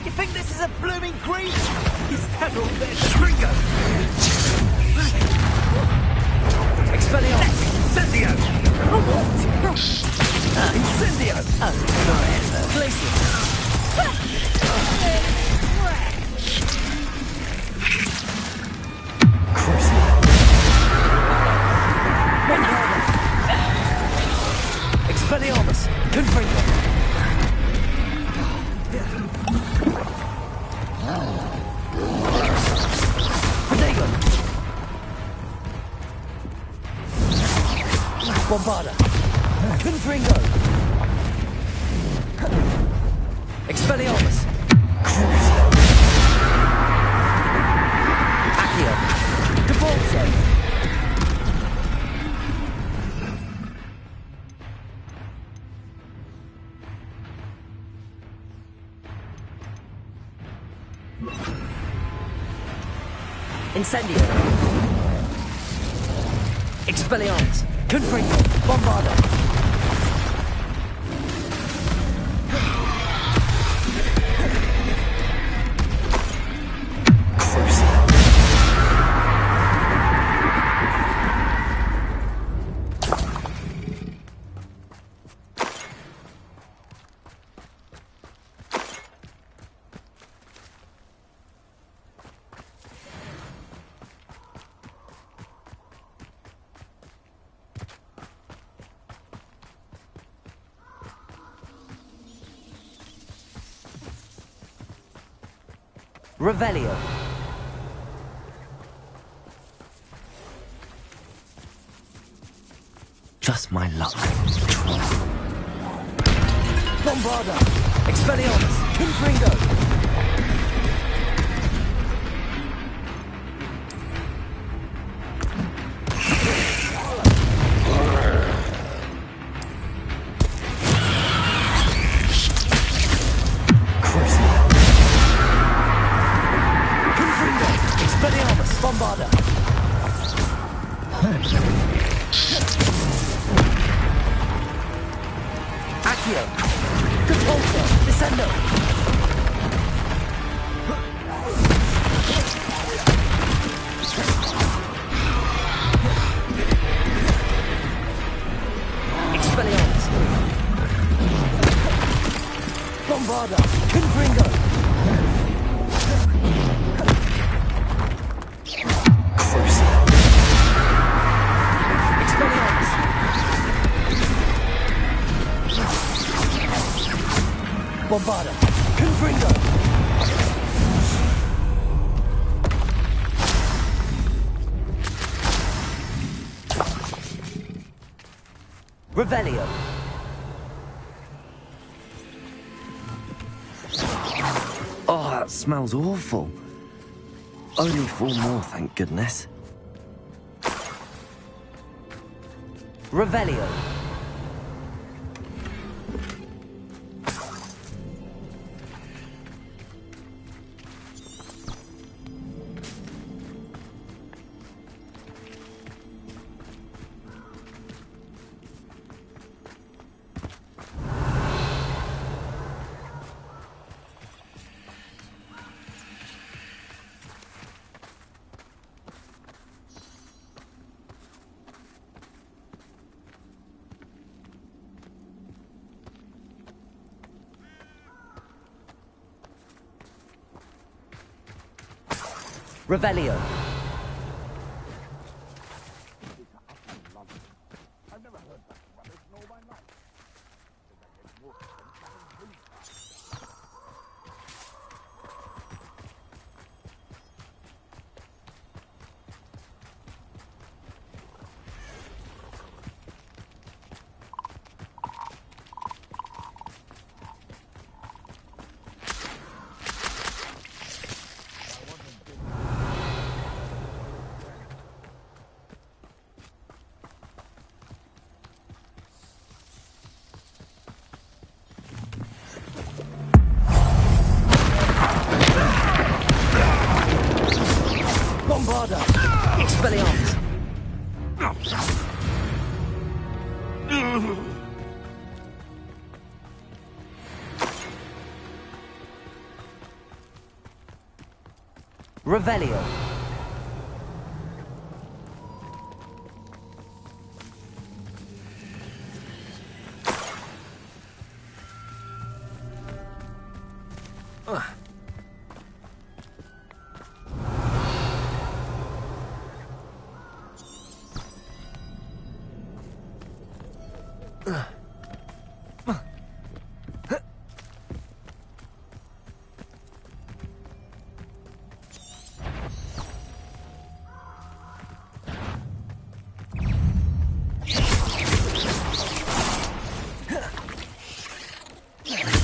You think this is a blooming creep? Is that all there? Trigger! Expelliarmus! Incendio! Incendio! Oh, Glacier! Expelliarmus! Confringo! Potato! Bombarda! Confringo! Expelliarmus! Accio! Cabalso! Incendio! Expelliarmus! Confringo! Bombarda! Revelio. Just my luck. Bombarda. Expelliarmus. Confringo. Bombarda. Accio. Capulso. Descendo. Expelliarmus. Bombarda. Confringo. Bombarda. Confringo. Revelio. Oh, that smells awful. Only 4 more, thank goodness. Revelio. Revelio. Bombarda. Expelliarmus. Revelio.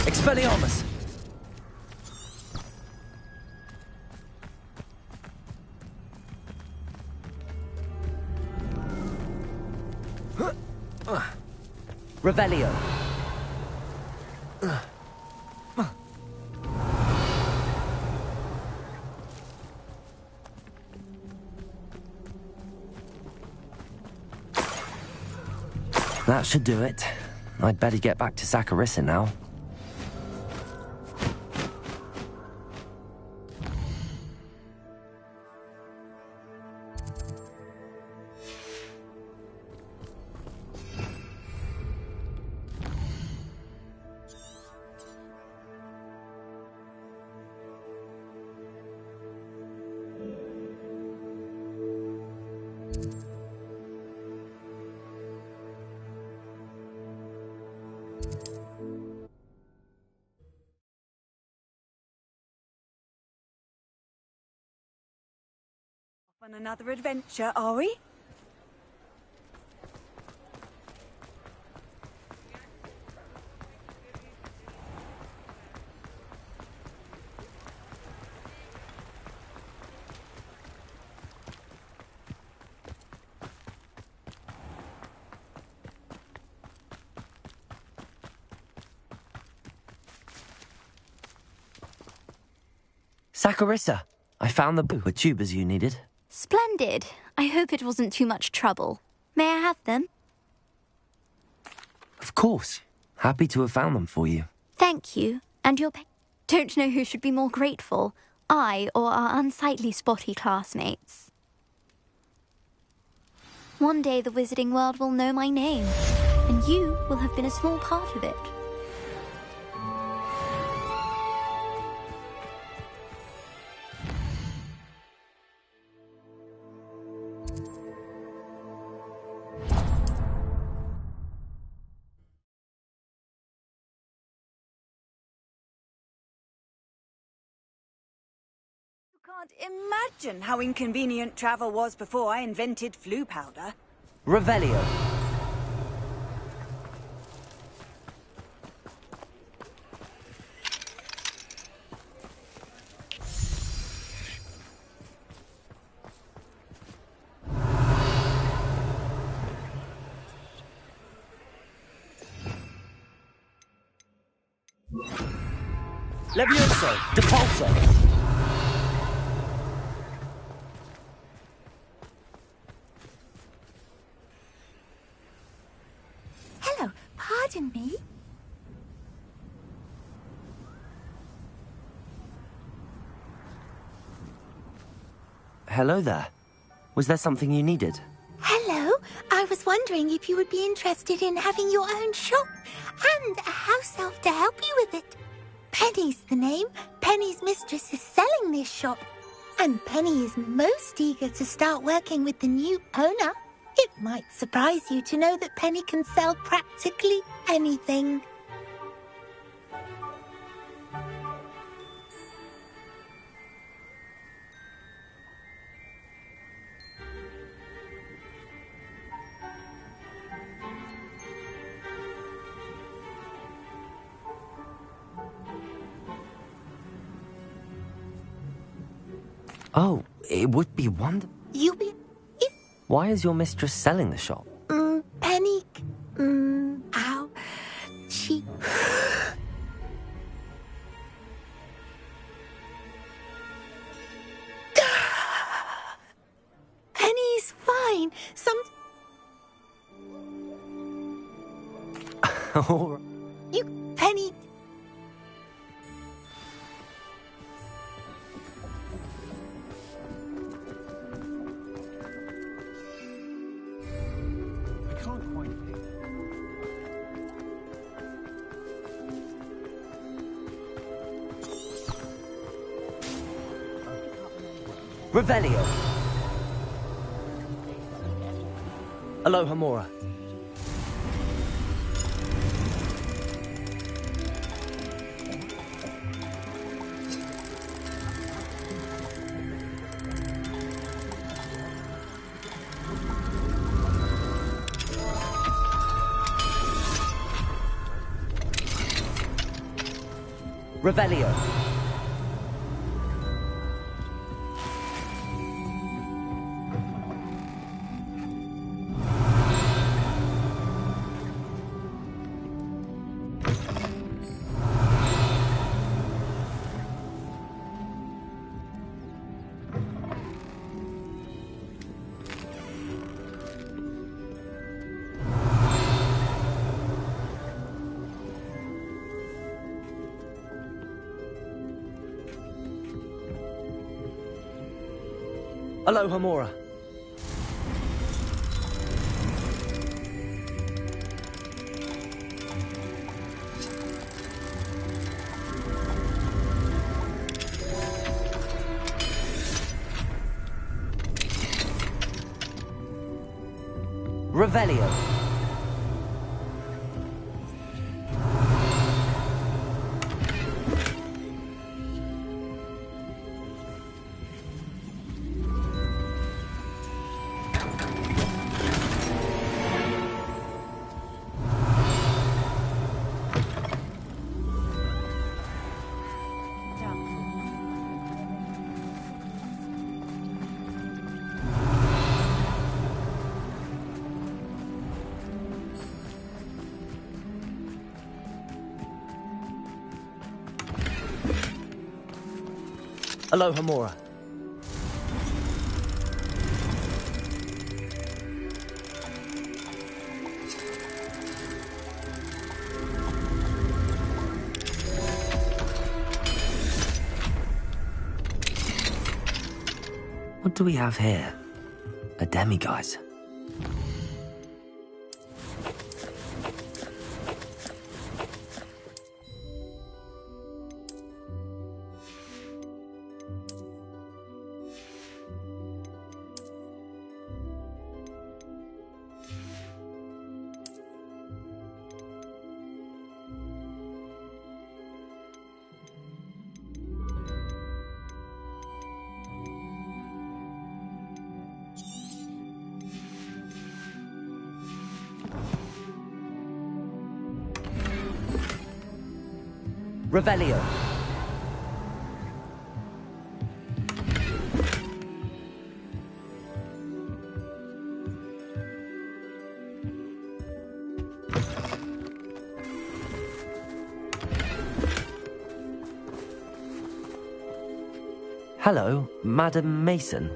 Expelliarmus. Revelio. That should do it. I'd better get back to Saccharissa now. On another adventure, are we? Saccharissa, I found the tubers you needed. Splendid. I hope it wasn't too much trouble. May I have them? Of course. Happy to have found them for you. Thank you. And your don't know who should be more grateful, I or our unsightly spotty classmates. One day the wizarding world will know my name, and you will have been a small part of it. Can't imagine how inconvenient travel was before I invented flu powder. Revelio. Levioso, Depulso. Pardon me? Hello there. Was there something you needed? Hello. I was wondering if you would be interested in having your own shop and a house elf to help you with it. Penny's the name. Penny's mistress is selling this shop. And Penny is most eager to start working with the new owner. It might surprise you to know that Penny can sell practically anything. Oh, it would be wonderful. You be... Why is your mistress selling the shop? Penny... ow. She... Penny's fine. You... Penny... Revelio. Aloha Mora. Revelio. Aloha Mora. Revelio. Aloha Mora. What do we have here? A demiguise. Revelio. Hello, Madam Mason.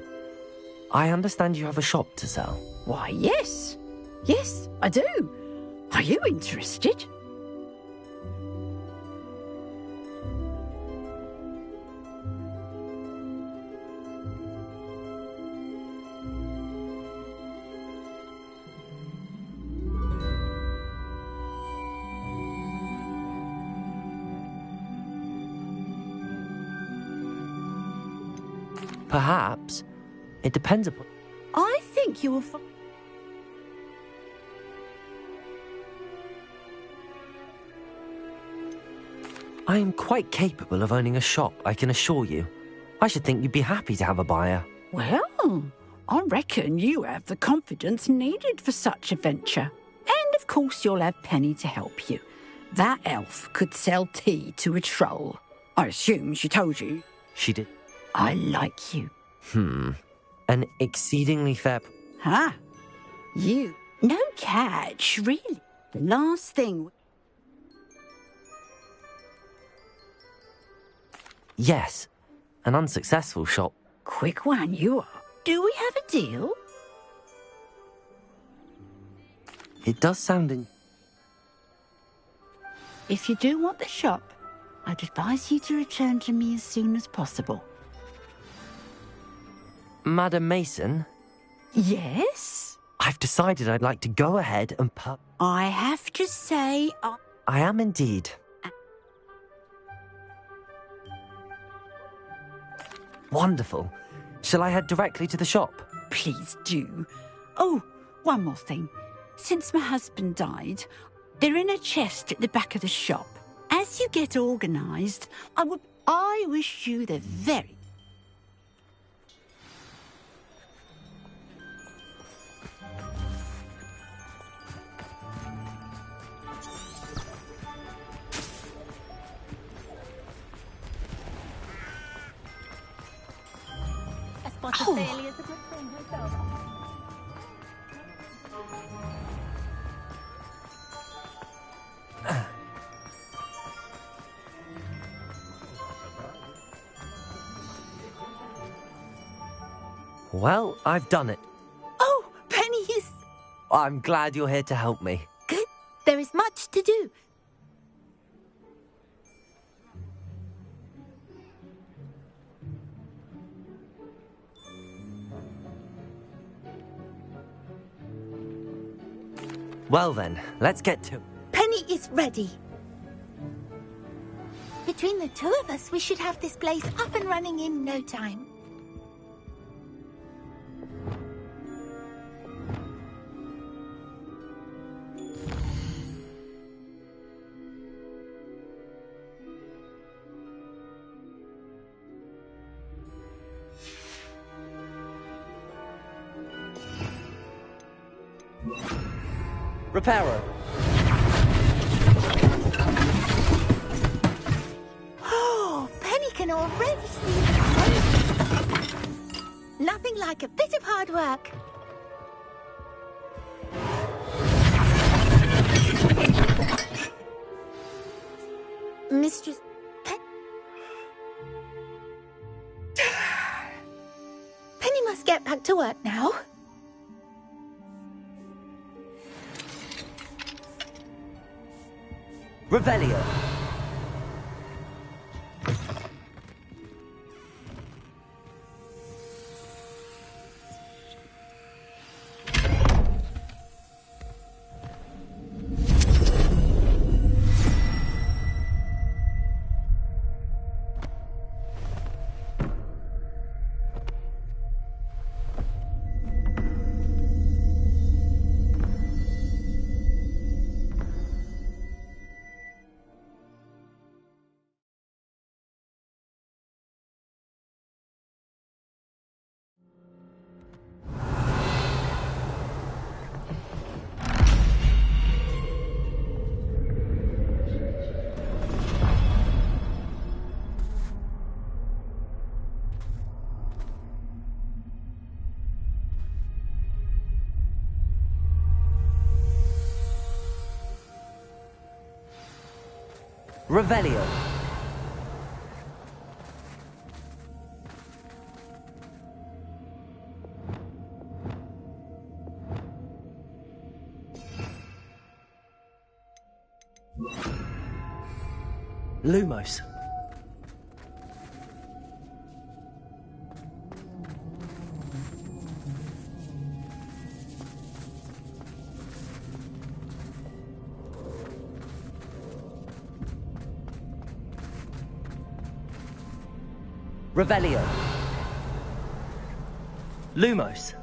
I understand you have a shop to sell. Why, yes. Yes, I do. Are you interested? Perhaps. It depends upon... I think you will find... I am quite capable of owning a shop, I can assure you. I should think you'd be happy to have a buyer. Well, I reckon you have the confidence needed for such a venture. And of course you'll have Penny to help you. That elf could sell tea to a troll. I assume she told you. She did. I like you. An exceedingly fair... Huh? You? No catch, really. The last thing... Yes, an unsuccessful shop. Quick one, you are. Do we have a deal? It does sound in... If you do want the shop, I'd advise you to return to me as soon as possible. Madam Mason? Yes? I've decided I'd like to go ahead and I have to say... I am indeed. Wonderful. Shall I head directly to the shop? Please do. Oh, one more thing. Since my husband died, they're in a chest at the back of the shop. As you get organised, I wish you the very... Well, I've done it. Oh, Penny is... I'm glad you're here to help me. Good. There is much to do. Well then, let's get to... Penny is ready. Between the two of us, we should have this place up and running in no time. Reparo. Oh, Penny can already see the Nothing like a bit of hard work. Mistress... must get back to work now. Revelio. Revelio. Lumos. Revelio. Lumos.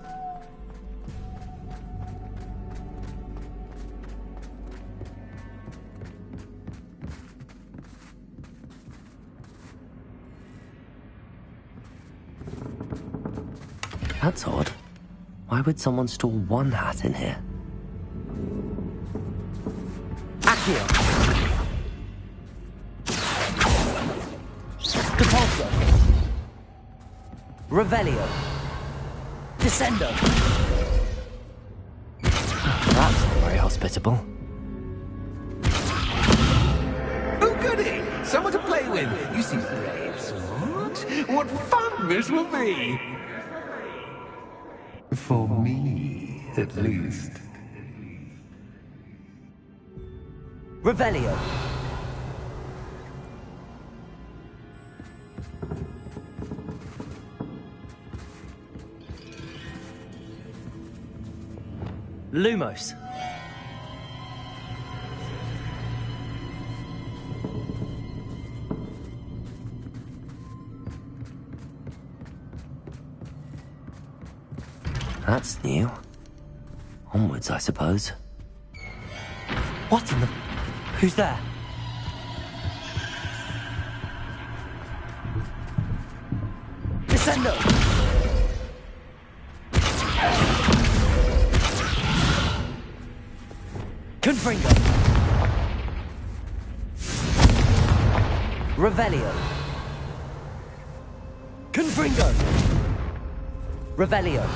That's odd. Why would someone store one hat in here? Accio. Depulso. Revelio. Descendo. That's not very hospitable. Oh, goody! Someone to play with. You seem brave, Sword. What fun this will be! For me, at least. Revelio. Lumos. That's new. Onwards, I suppose. What in the... Who's there? Descendo! Confringo! Revelio! Confringo! Revelio!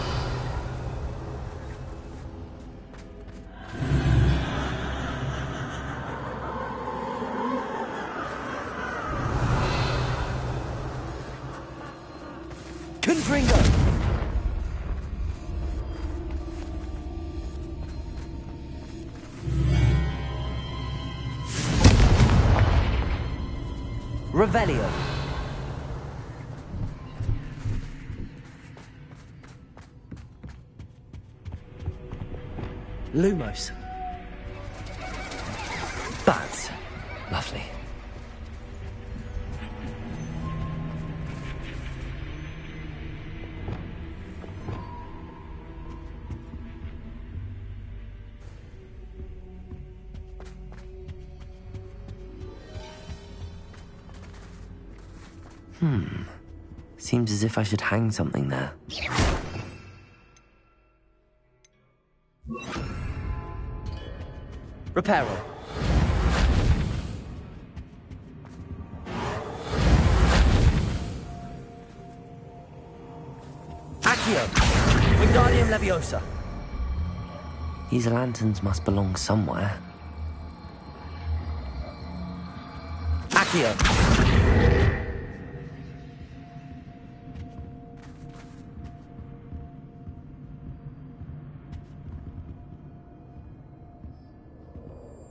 Confringo! Revelio. Lumos. Bats. Lovely. Seems as if I should hang something there. Reparo. Accio. Wingardium Leviosa. These lanterns must belong somewhere. Accio.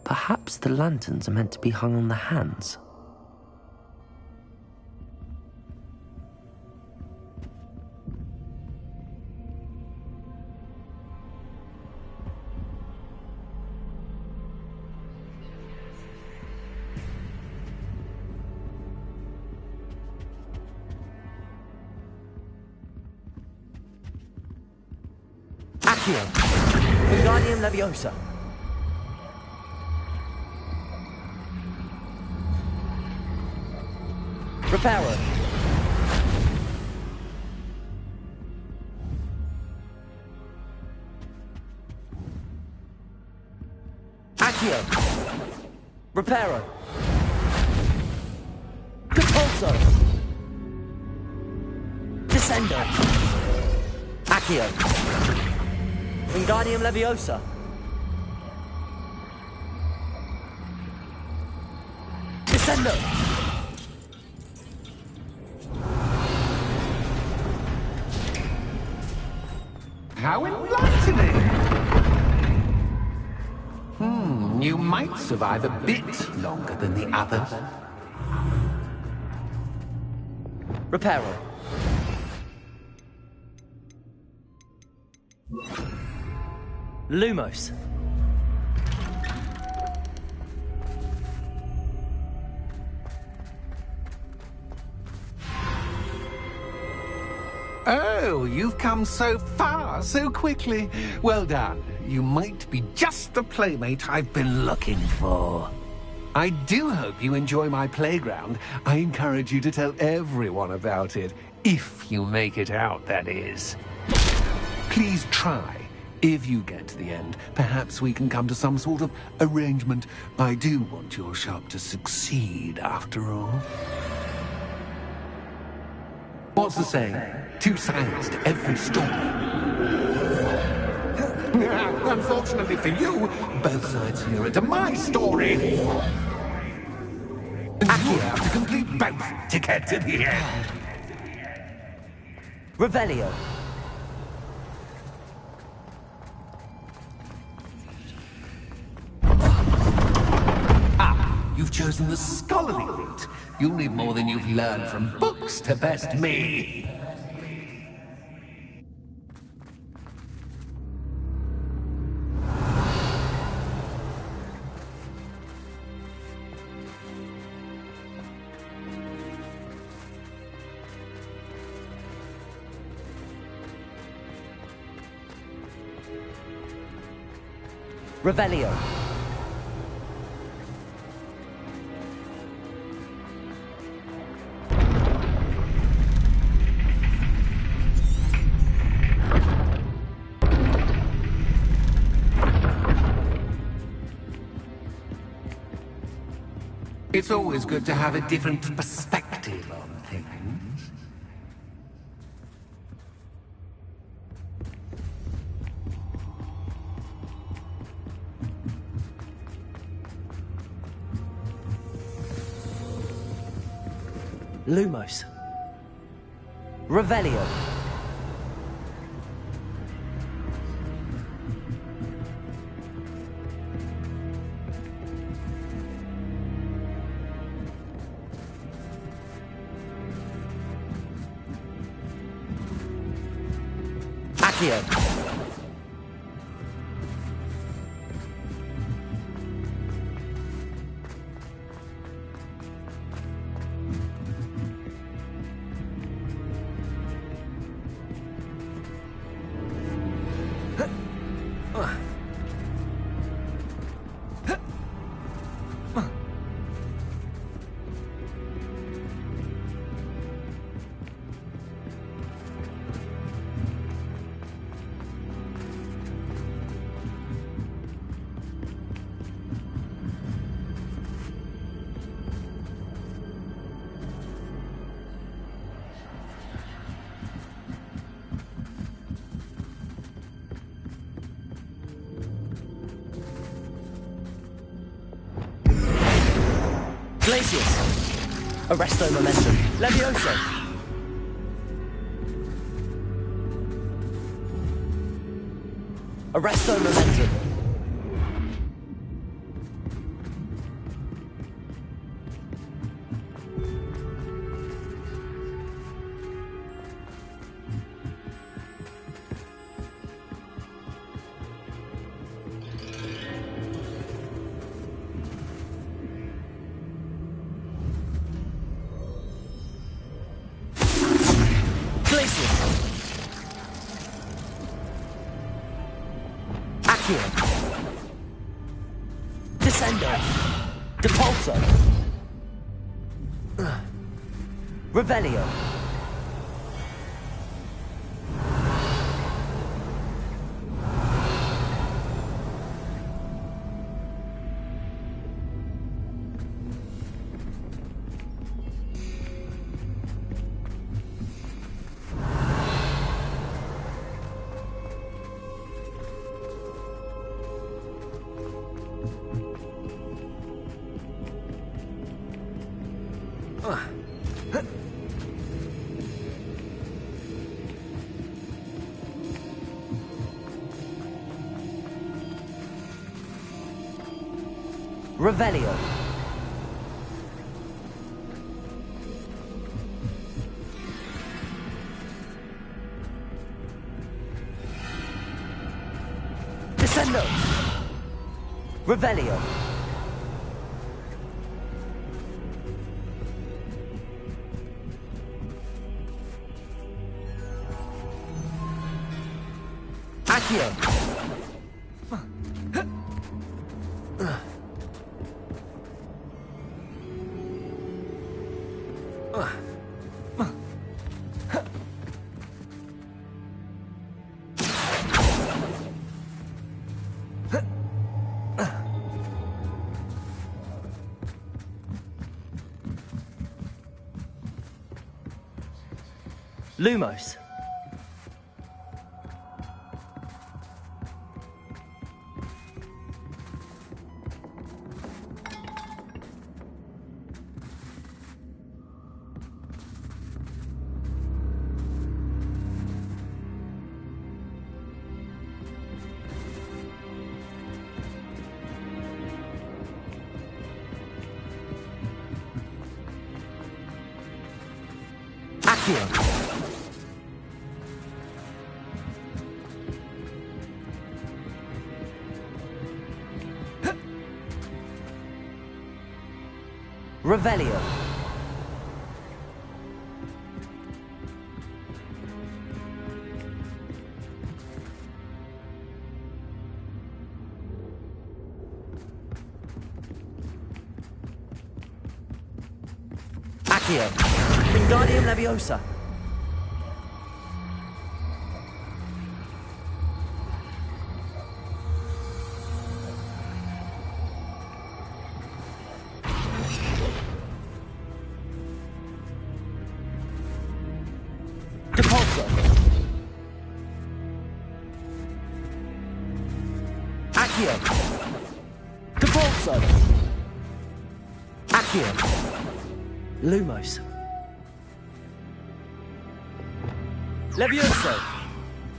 Perhaps the lanterns are meant to be hung on the hands. Accio! Wingardium Leviosa! Reparo! Accio! Reparo! Compulso! Descendo! Accio! Wingardium Leviosa! Descendo! How enlightening! You might survive a bit longer than the others. Reparo. Lumos. Oh, you've come so far, so quickly. Well done. You might be just the playmate I've been looking for. I do hope you enjoy my playground. I encourage you to tell everyone about it. If you make it out, that is. Please try. If you get to the end, perhaps we can come to some sort of arrangement. I do want your shop to succeed, after all. What's the saying? Two sides to every story. Unfortunately for you, both sides here are to my story. And you have to complete both to get to the end. Revelio. You've chosen the scholarly route. You'll need more than you've learned from books to best me. Revelio. It's always good to have a different perspective on things. Lumos. Revelio. Accio. Glacius. Arresto Momentum. Levioso. Arresto Momentum. Glacius! Accio! Descendo! Depulso! Revelio! Revelio. Descendo. Revelio. Accio. Lumos. Accio. Revelio. Accio. Wingardium Leviosa. Depulso. Accio. Depulso. Accio. Lumos. Levioso.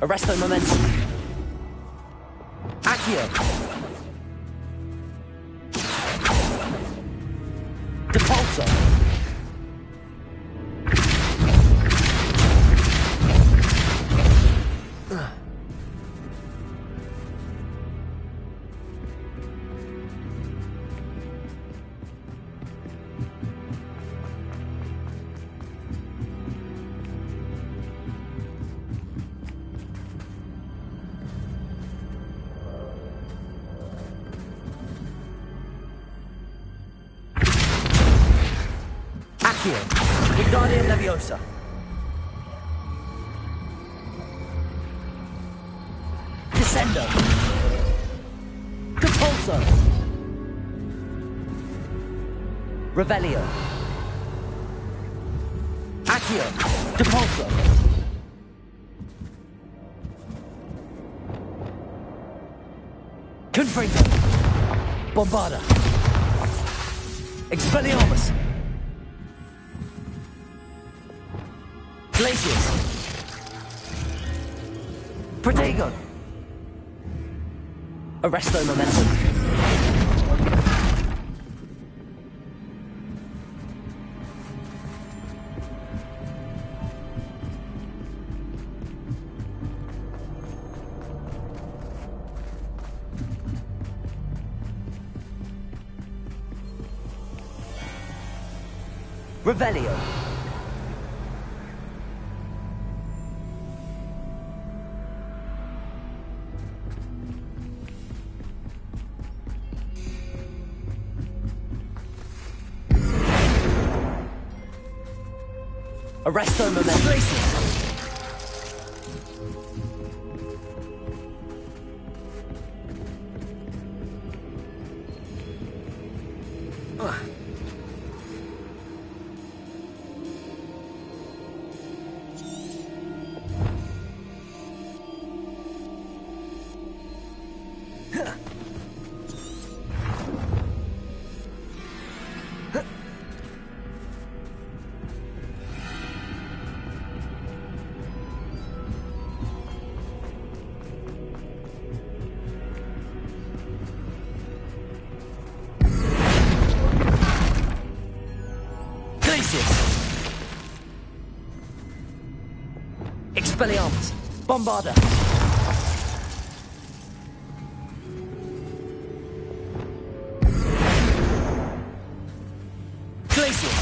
Arresto Momentum. Accio. Depulso. Accio. Wingardium Leviosa. Descendo. Depulso. Revelio. Accio. Depulso. Confringo. Bombarda. Expelliarmus. Glacius. Protego. Arresto Momentum. Revelio. Arresto momentum. Expelliarmus! Bombarda! Glacius!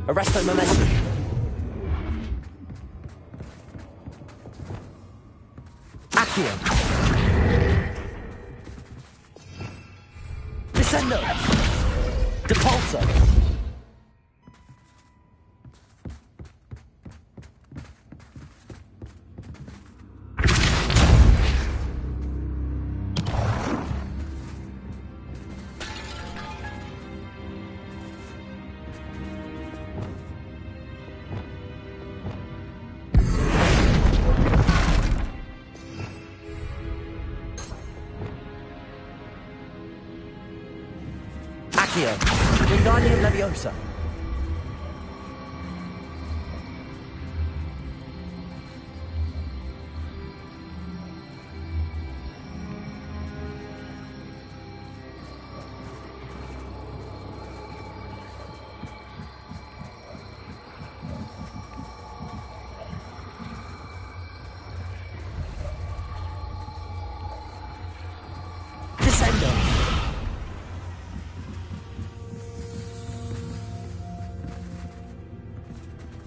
Arresto momentum! Accio! Descendo! Depulso! Accio! Wingardium Leviosa! Descendo!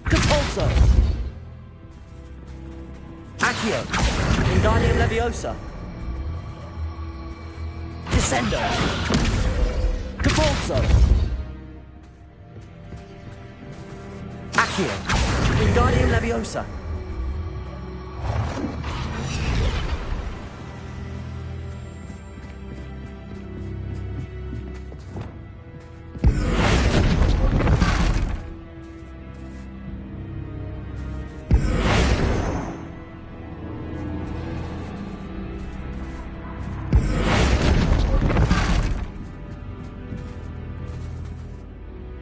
Depulso! Accio! Wingardium Leviosa! Descendo! Depulso! Accio! Wingardium Leviosa!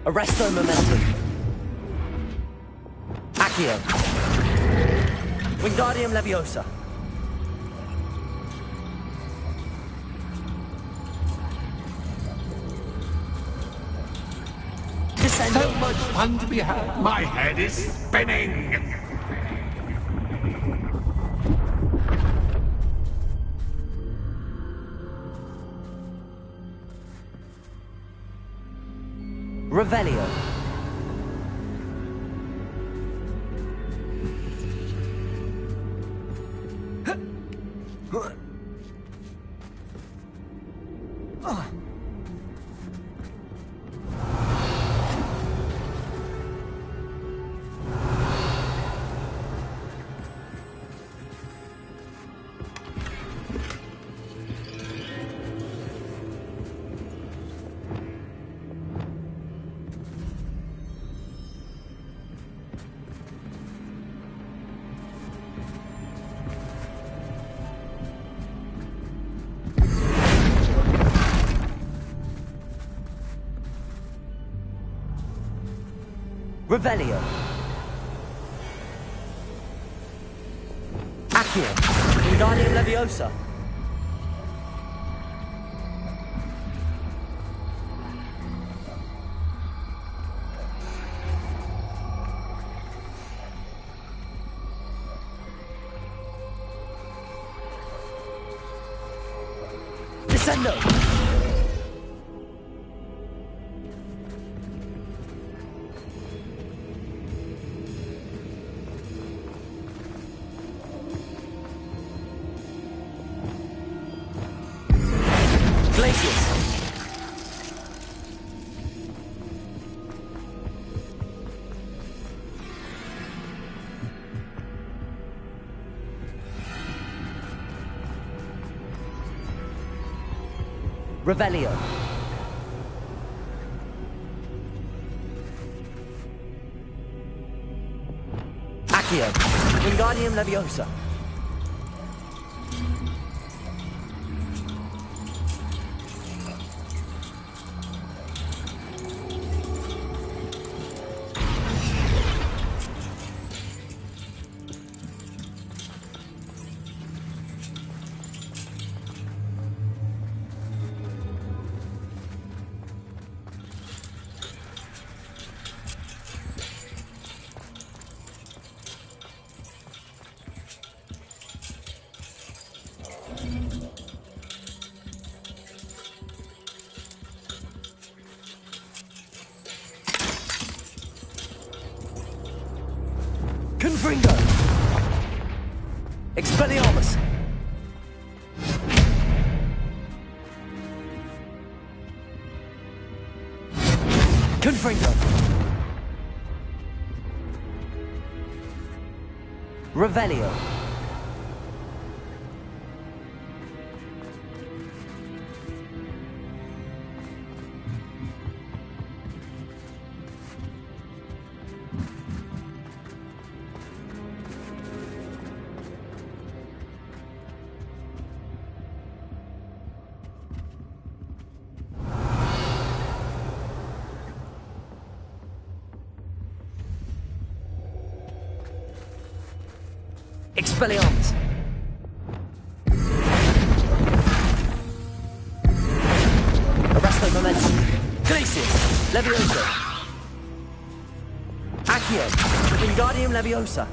Arresto momentum. Accio. Wingardium Leviosa. Descendo. So much fun to be had. My head is spinning. Revelio. Revelio. Accio. Wingardium Leviosa. Descendo. Glacius. Revelio. Accio. Wingardium Leviosa. Confringo! Expelliarmus! Confringo! Revelio! Expelliarmus! Arresto Momentum! Glacius! Leviosa! Accio! Wingardium Leviosa!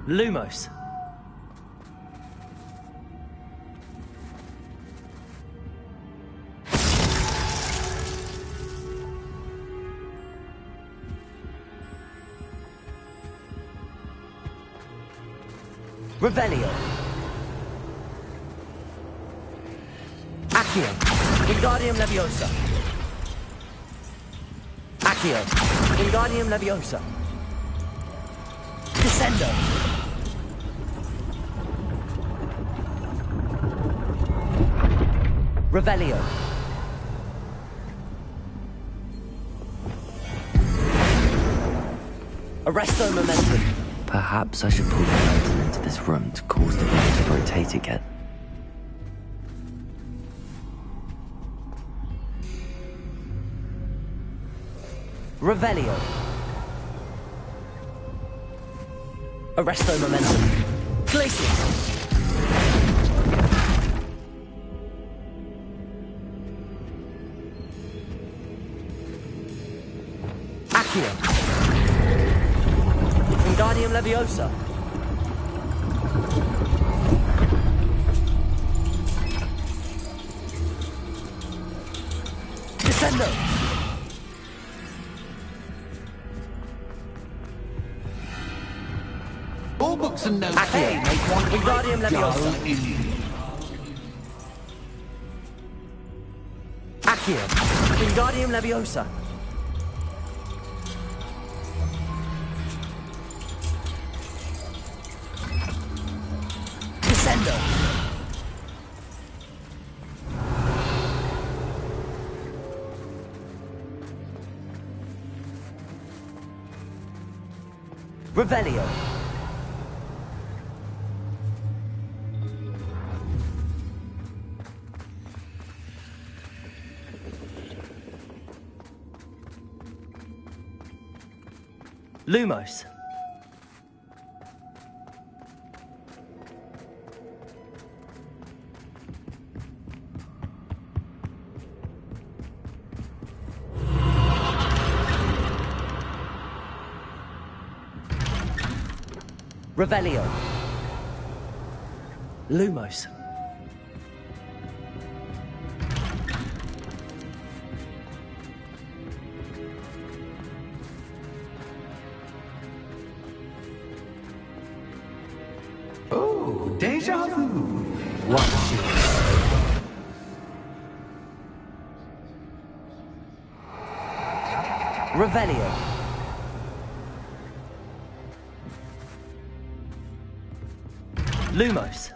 Lumos. Revelio. Accio. Wingardium Leviosa. Accio. Wingardium Leviosa. Descendo. Revelio. Arresto Momentum. Perhaps I should pull the momentum into this room to cause the room to rotate again. Revelio. Arresto Momentum. Glacius. Accio. Wingardium Leviosa. Descendo. All books and notes Accio. make one Wingardium Leviosa. Accio. Wingardium Leviosa. Descendo. Revelio. Lumos. Revelio. Lumos. Oh, deja vu. What's yours? Revelio. Lumos.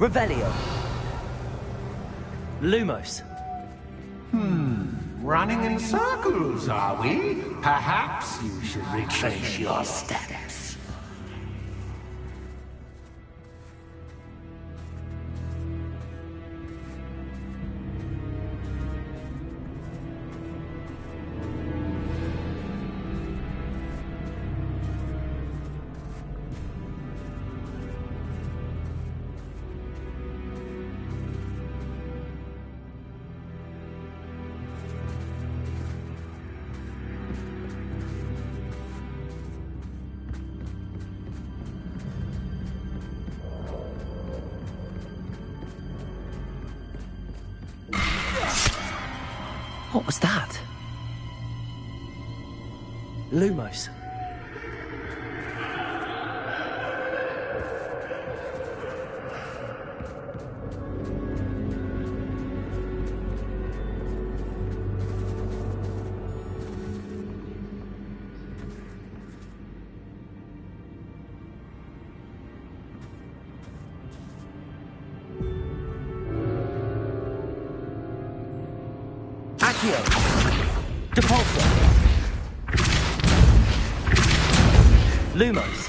Revelio. Lumos. Running in circles, are we? Perhaps you should retrace your steps. What was that? Lumos. Accio. Depulso. Lumos.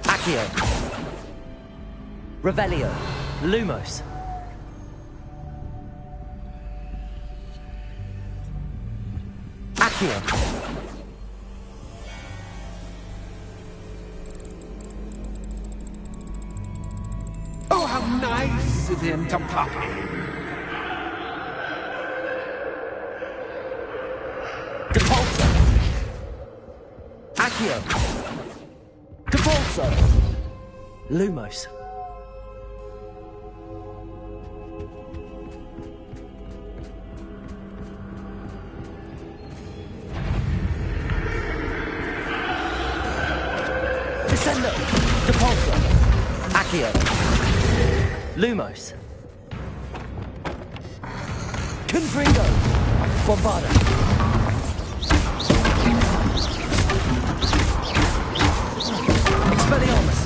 Accio. Revelio. Lumos. Accio. Oh, how nice of him to pop in. Depulso. Accio. Depulso. Lumos. Descendo. Depulso. Accio. Lumos. Confringo. Bombarda. Expelliarmus.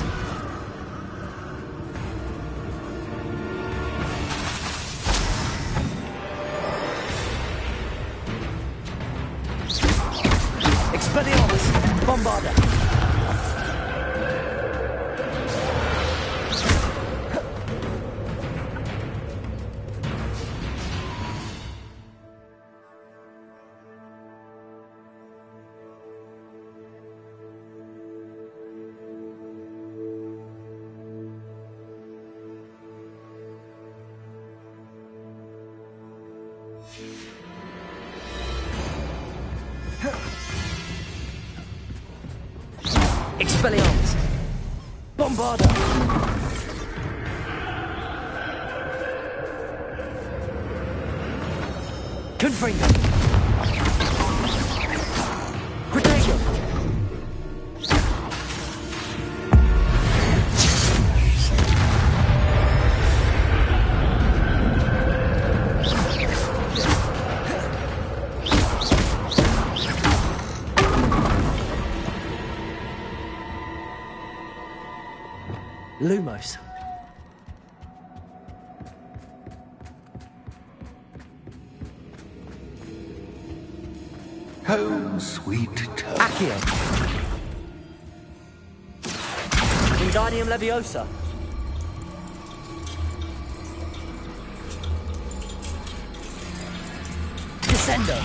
Expelliarmus. Bombarda. Expelliarmus. Bombarda. Confringo! Protego! Lumos. Home, sweet toe. Accio. Wingardium Leviosa. Descendo.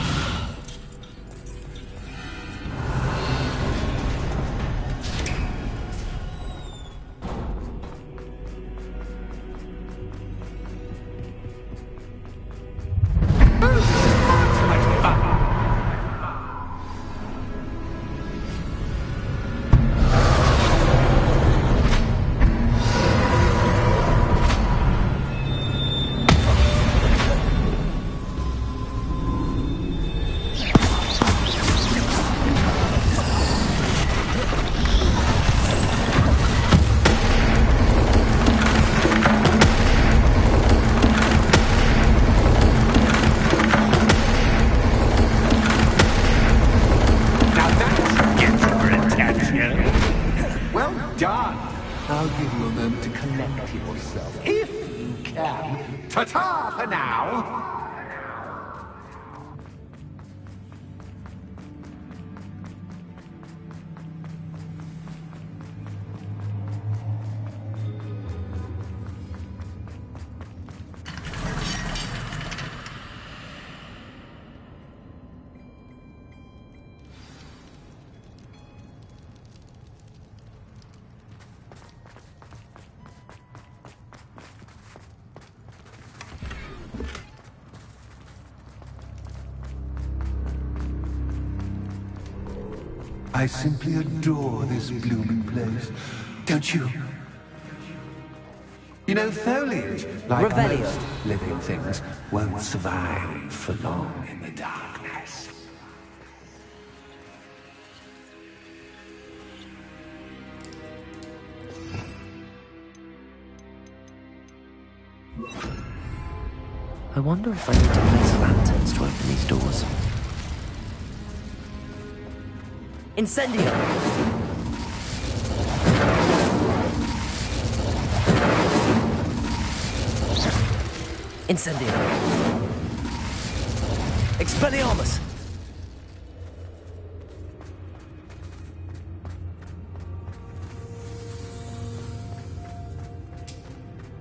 I'll give you a moment to collect yourself, if you can. Ta-ta for now! I simply adore this blooming place. Don't you? You know, foliage, like Revelio. most living things, won't survive for long in the darkness. I wonder if I need to place lanterns to open these doors. Incendio! Incendio! Expelliarmus!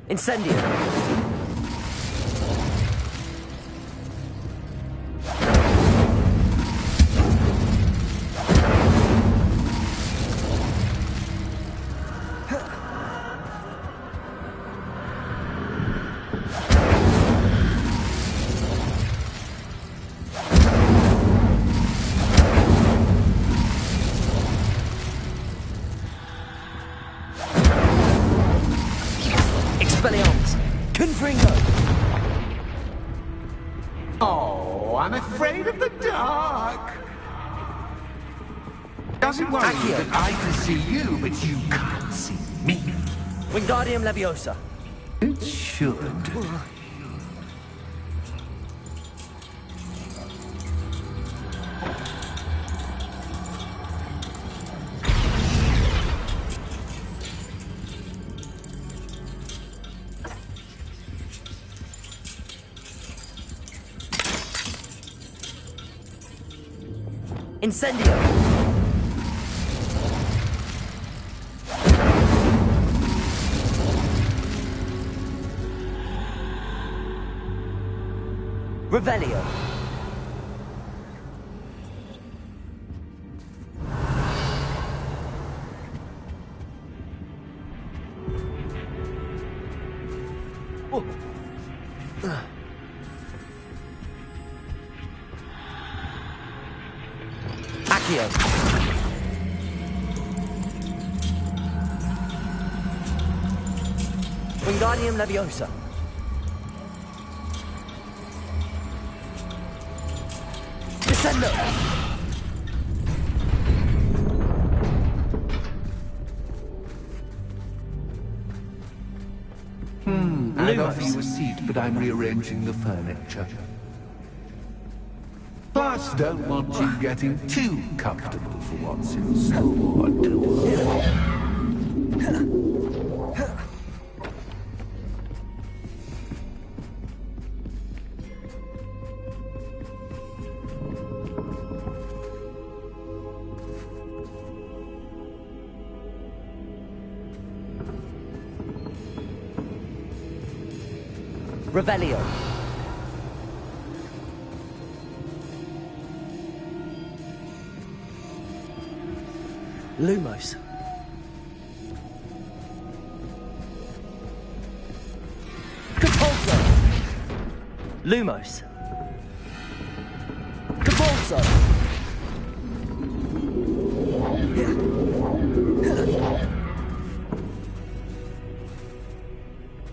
Incendio! Oh, I'm afraid of the dark. Doesn't worry you that I can see you, but you can't see me. Wingardium Leviosa. It should. Incendio! Revelio! Accio! Wingardium Leviosa! Descendo! I'd offer you a seat, but I'm rearranging the furniture. Plus, don't want you getting too comfortable for what's in store, do I? Revelio. Lumos. Capulso. Lumos. Capulso.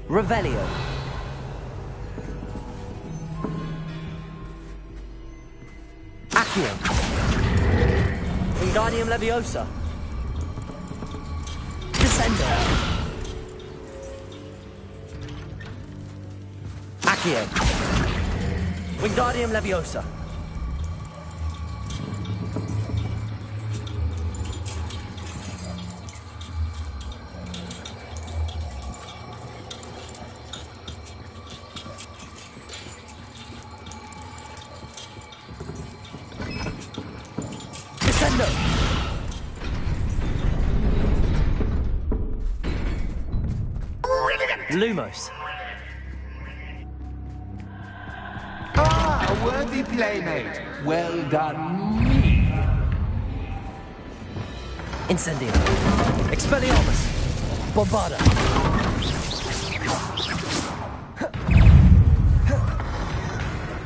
Revelio. Accio. Wingardium Leviosa. Descendo. Accio. Wingardium Leviosa. Descendo. Lumos. Ah, a worthy playmate. Well done, me. Incendio. Expelliarmus. Bombarda.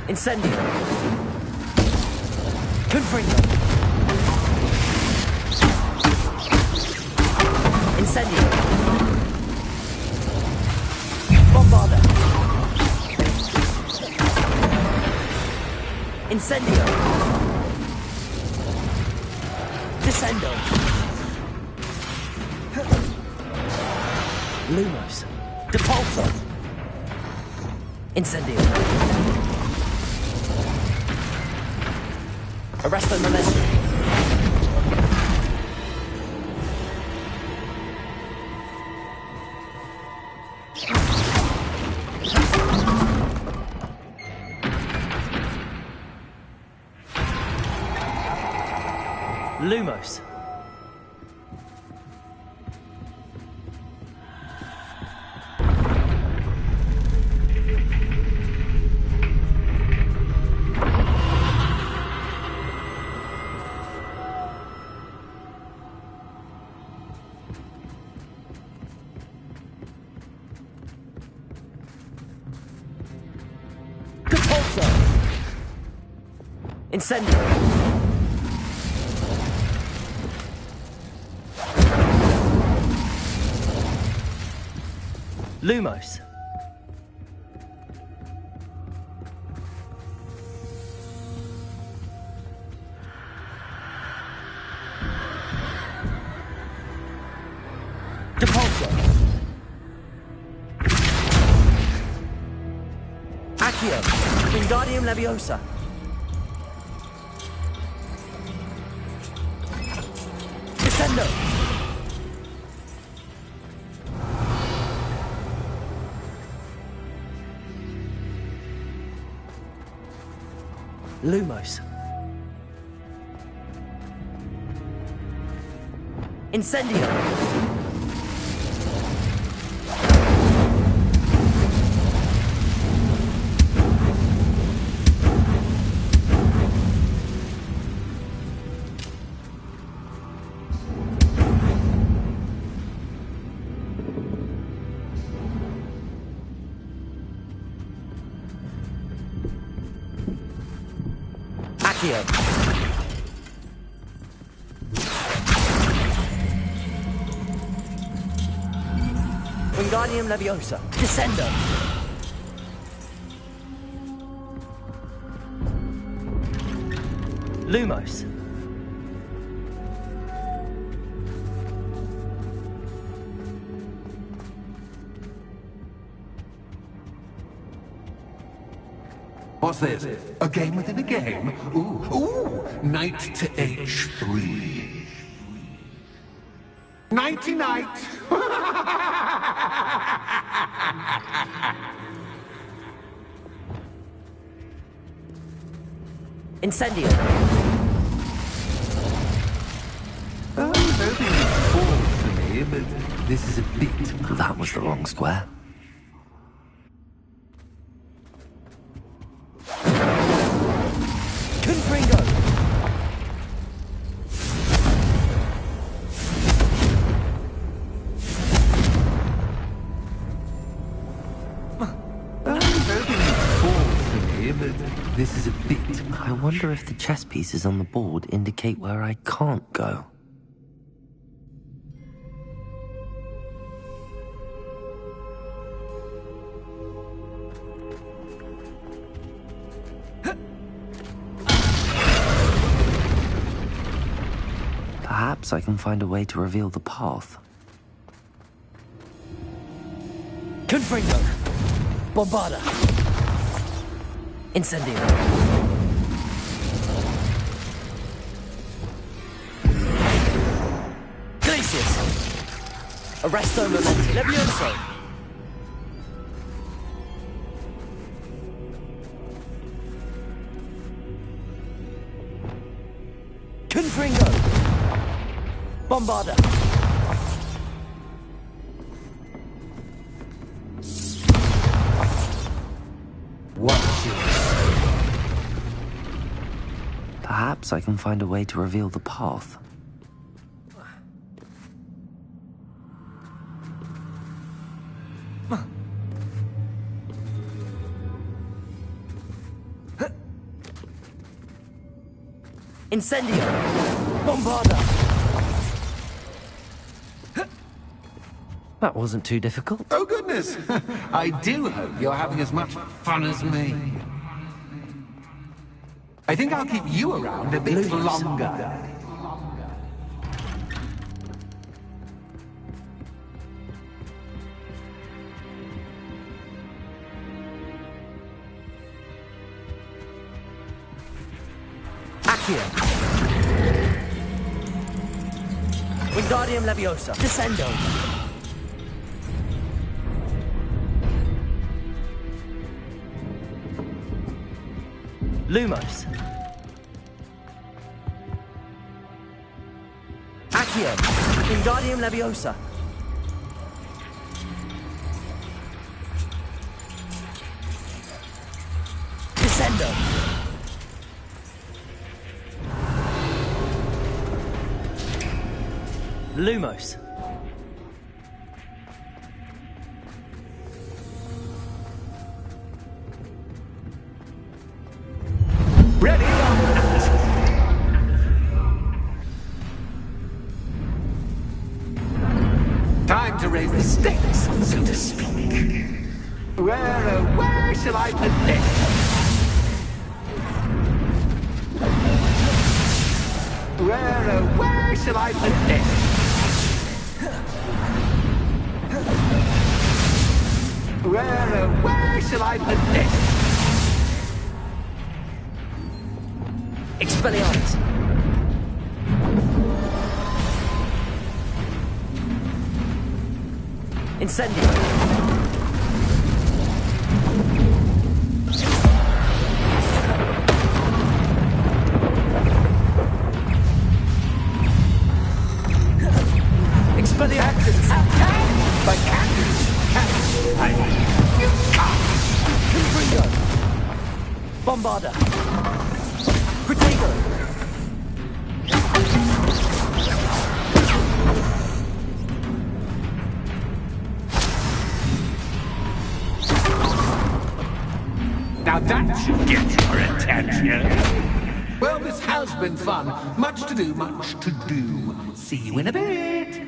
Incendio. Confringo. Incendio. Bombarda. Incendio. Descendo. Lumos. Depulso. Incendio. Arresto Momentum. Lumos. Capulso. Incendio. Lumos. Depulso. Accio. Wingardium Leviosa. Descendo. Lumos. Incendio. Accio. Wingardium Leviosa. Descendo. Lumos. What's this? A game within a game? Ooh, knight to H3. Nighty-night! Incendio. I'm hoping it's falls for me, but this is a bit... That was the wrong square. Confringo. I'm hoping it's falls for me, but this is a bit... I wonder if the chess pieces on the board indicate where I can't go. Perhaps I can find a way to reveal the path. Confringo! Bombarda! Incendio! Glacius! Arresto Momenti Levioso! Confringo! Bombarda! Perhaps I can find a way to reveal the path. Incendio! Bombarda! That wasn't too difficult. Oh, goodness! I do hope you're having as much fun as me. I think I'll keep you around a bit longer. Accio! Wingardium Leviosa! Descendo! Lumos. Accio. Wingardium Leviosa. Descendo. Lumos. Ready? Time to raise the stakes, so to speak. Where shall I put this? Where shall I put this? Where shall I put this? Expelliarmus! Incendio! Expelliarmus! By cactus! You can't! Confringo! Bombarda! Protego! Now that should get your attention. Well, this has been fun. Much to do, much to do. See you in a bit.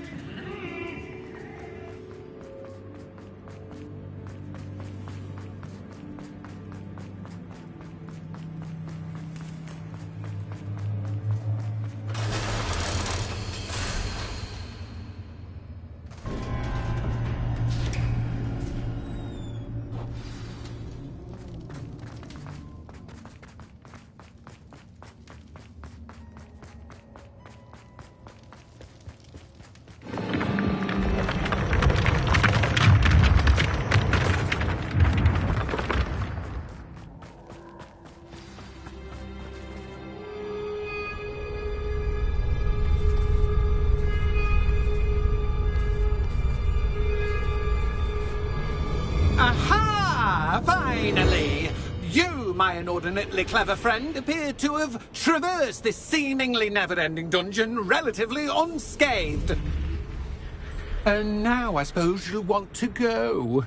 Finally! You, my inordinately clever friend, appear to have traversed this seemingly never-ending dungeon relatively unscathed. And now I suppose you'll want to go.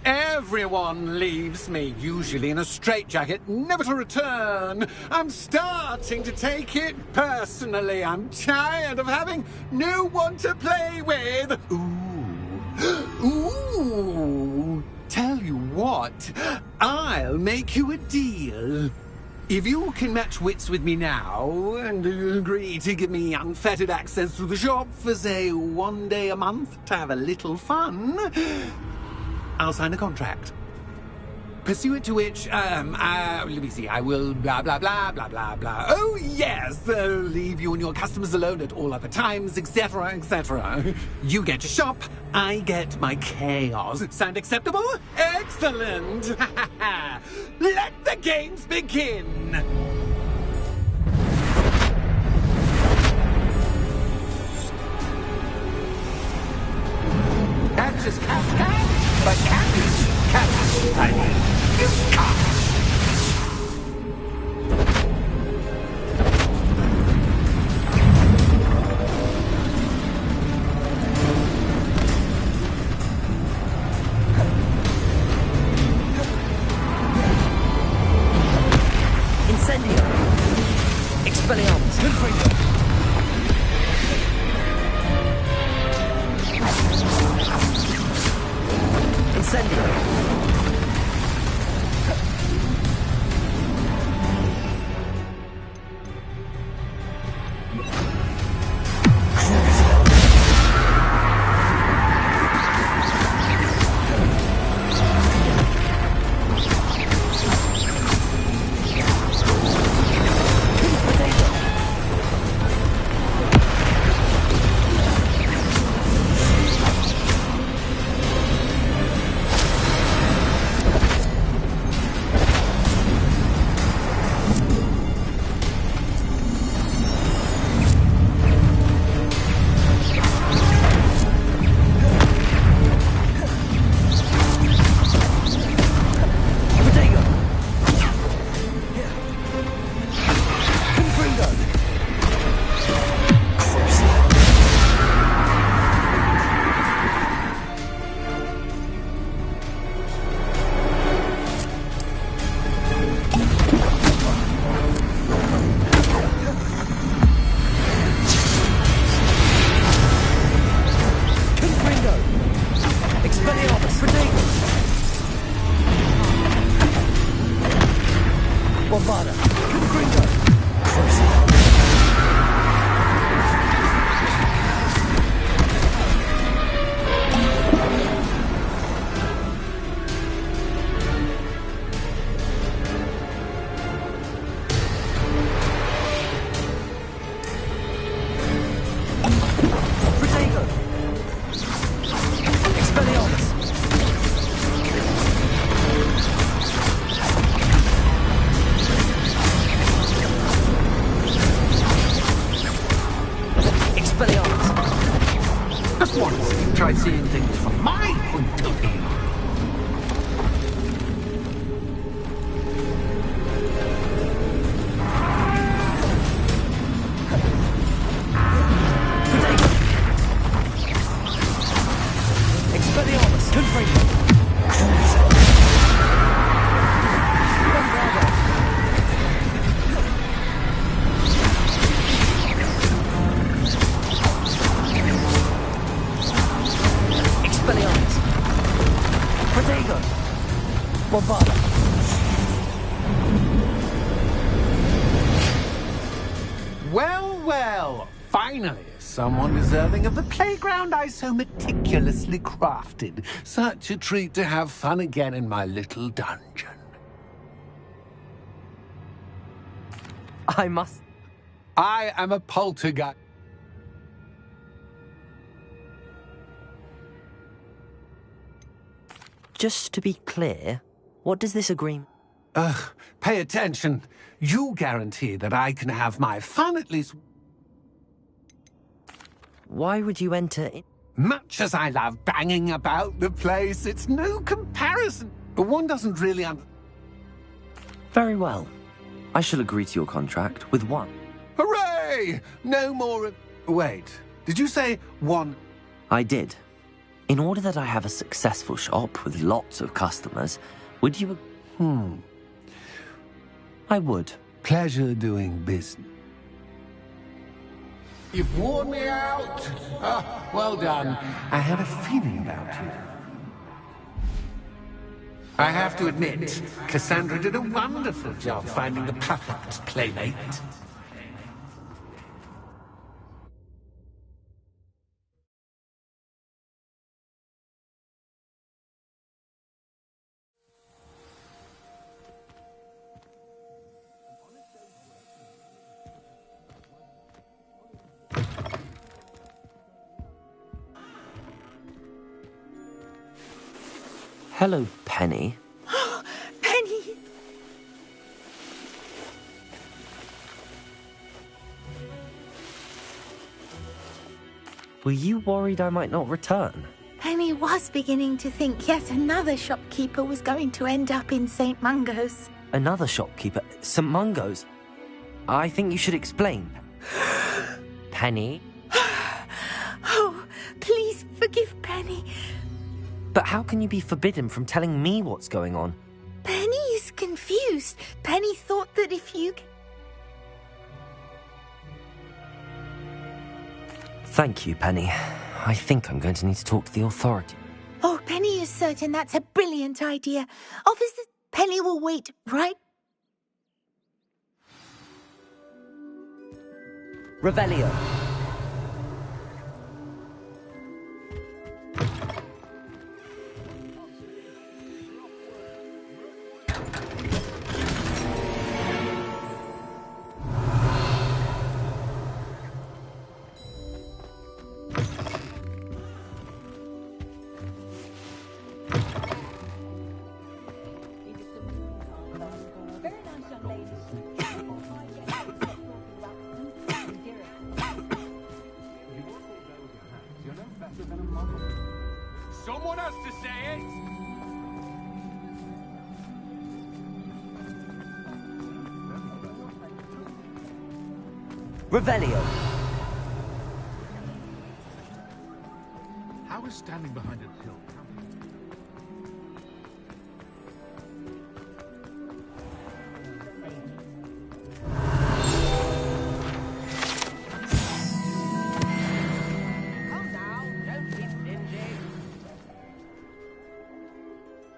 Everyone leaves me, usually in a straitjacket, never to return. I'm starting to take it personally. I'm tired of having no one to play with. Ooh. Tell you what, I'll make you a deal. If you can match wits with me now, and agree to give me unfettered access to the shop for, say, 1 day a month to have a little fun, I'll sign a contract. Pursuant to which, let me see, I will blah, blah, blah, blah, blah, blah. Oh, yes, leave you and your customers alone at all other times, etc., etc. You get your shop, I get my chaos. Sound acceptable? Excellent! Let the games begin! Catch is cat, but cat is cat. I mean, you can't. Incendio! Expelliarmus! Confringo! Incendio! Try seeing things from my point of view. Expelliarmus! Confringo! Well, finally, someone deserving of the playground I so meticulously crafted. Such a treat to have fun again in my little dungeon. I am a poltergeist. Just to be clear, what does this agreement... Pay attention. You guarantee that I can have my fun at least... Why would you enter... Much as I love banging about the place, it's no comparison. but one doesn't really Very well. I shall agree to your contract with one. Hooray! No more... Wait, did you say one? I did. In order that I have a successful shop with lots of customers, would you... I would. Pleasure doing business. You've worn me out. Ah, well done. I had a feeling about you. I have to admit, Cassandra did a wonderful job finding the perfect playmate. Hello, Penny. Penny! Were you worried I might not return? Penny was beginning to think yet another shopkeeper was going to end up in St. Mungo's. Another shopkeeper? St. Mungo's? I think you should explain. Penny? Oh, please forgive Penny. But how can you be forbidden from telling me what's going on? Penny is confused. Penny thought that if you... Thank you, Penny. I think I'm going to need to talk to the authority. Oh, Penny is certain that's a brilliant idea. Officer, Penny will wait right... Revelio. Someone has to say it! Revelio. How is standing behind a hill?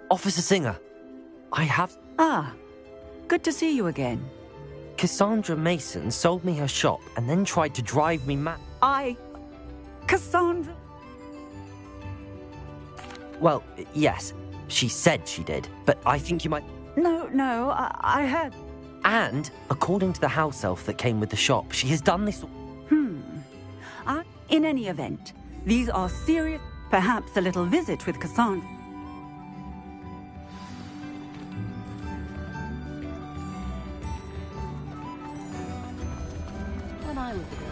Officer Singer, I have... Ah, good to see you again. Cassandra Mason sold me her shop and then tried to drive me mad. Cassandra? Well, yes, she said she did, but I think you might... No, I had... And, according to the house elf that came with the shop, she has done this... In any event, these are serious... Perhaps a little visit with Cassandra. When I was a girl.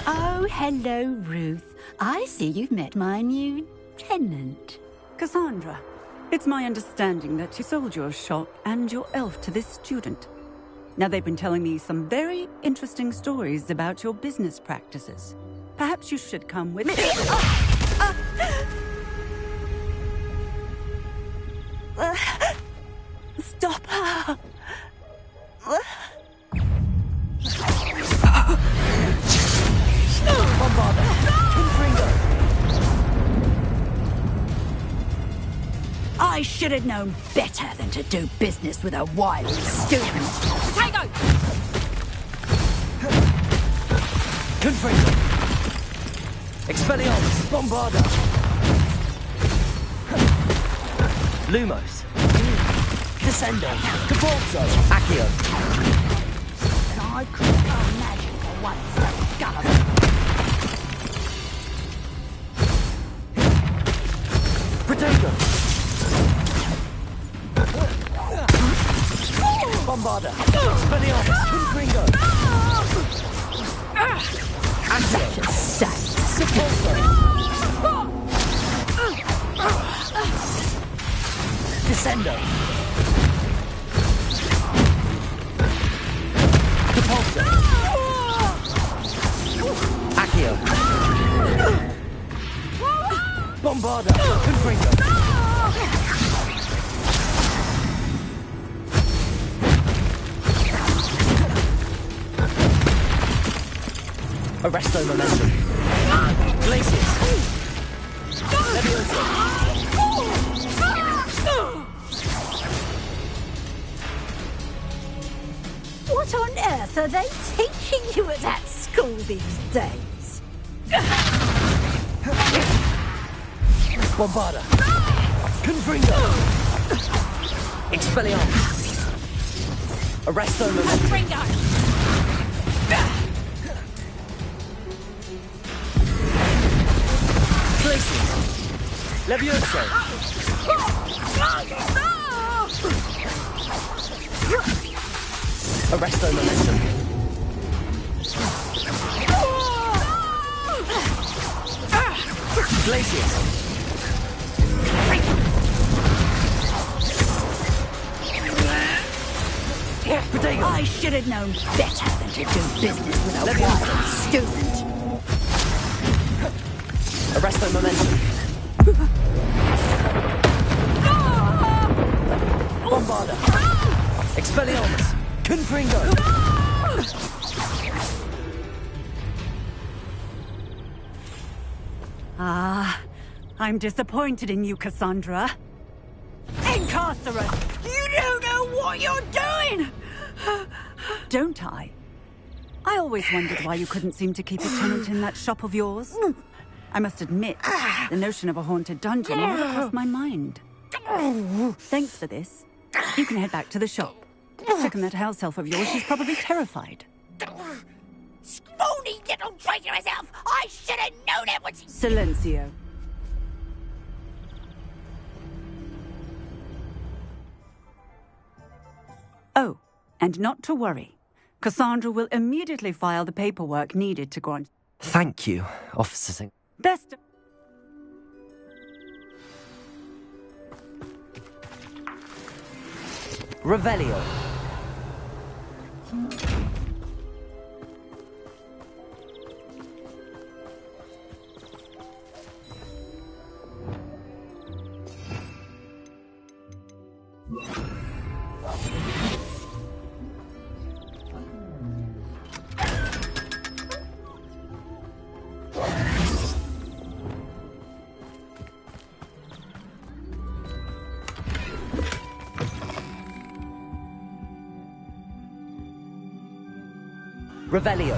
Oh, hello, Ruth. I see you've met my new tenant. Cassandra, it's my understanding that you sold your shop and your elf to this student. Now, they've been telling me some very interesting stories about your business practices. Perhaps you should come with me. Stop her! I should have known better than to do business with a wily student. Potato! Confringo! Expelliarmus! Bombarda! Lumos! Descendo! Caporzo! Accio! And I couldn't imagine for one so gullible. Protego! Bombarda! Expelliarmus! Confringo! Such a sight! Sepulso! Descendo! Depulso! Accio! Bombarda! Confringo! Arresto momentum. Glacius. Leviosa. What on earth are they teaching you at that school these days? Bombarda. Confringo. Expelliarmus. Arresto momentum. Confringo. Glacius. Leviosa. Arresto momentum. Glacius. Protego. I should have known better than to do business with a wild student. Arresto momentum. Bombarda. Expelliarmus. Confringo. Ah, I'm disappointed in you, Cassandra. Incarcerate! You don't know what you're doing! Don't I? I always wondered why you couldn't seem to keep a tenant in that shop of yours. I must admit, the notion of a haunted dungeon never crossed my mind. Thanks for this. You can head back to the shop. Check on that house elf of yours. She's probably terrified. Scrawny little traitorous elf! I should have known it was... Silencio. Oh, and not to worry. Cassandra will immediately file the paperwork needed to grant... Thank you, Officer Singh. Best... Revelio. Revelio.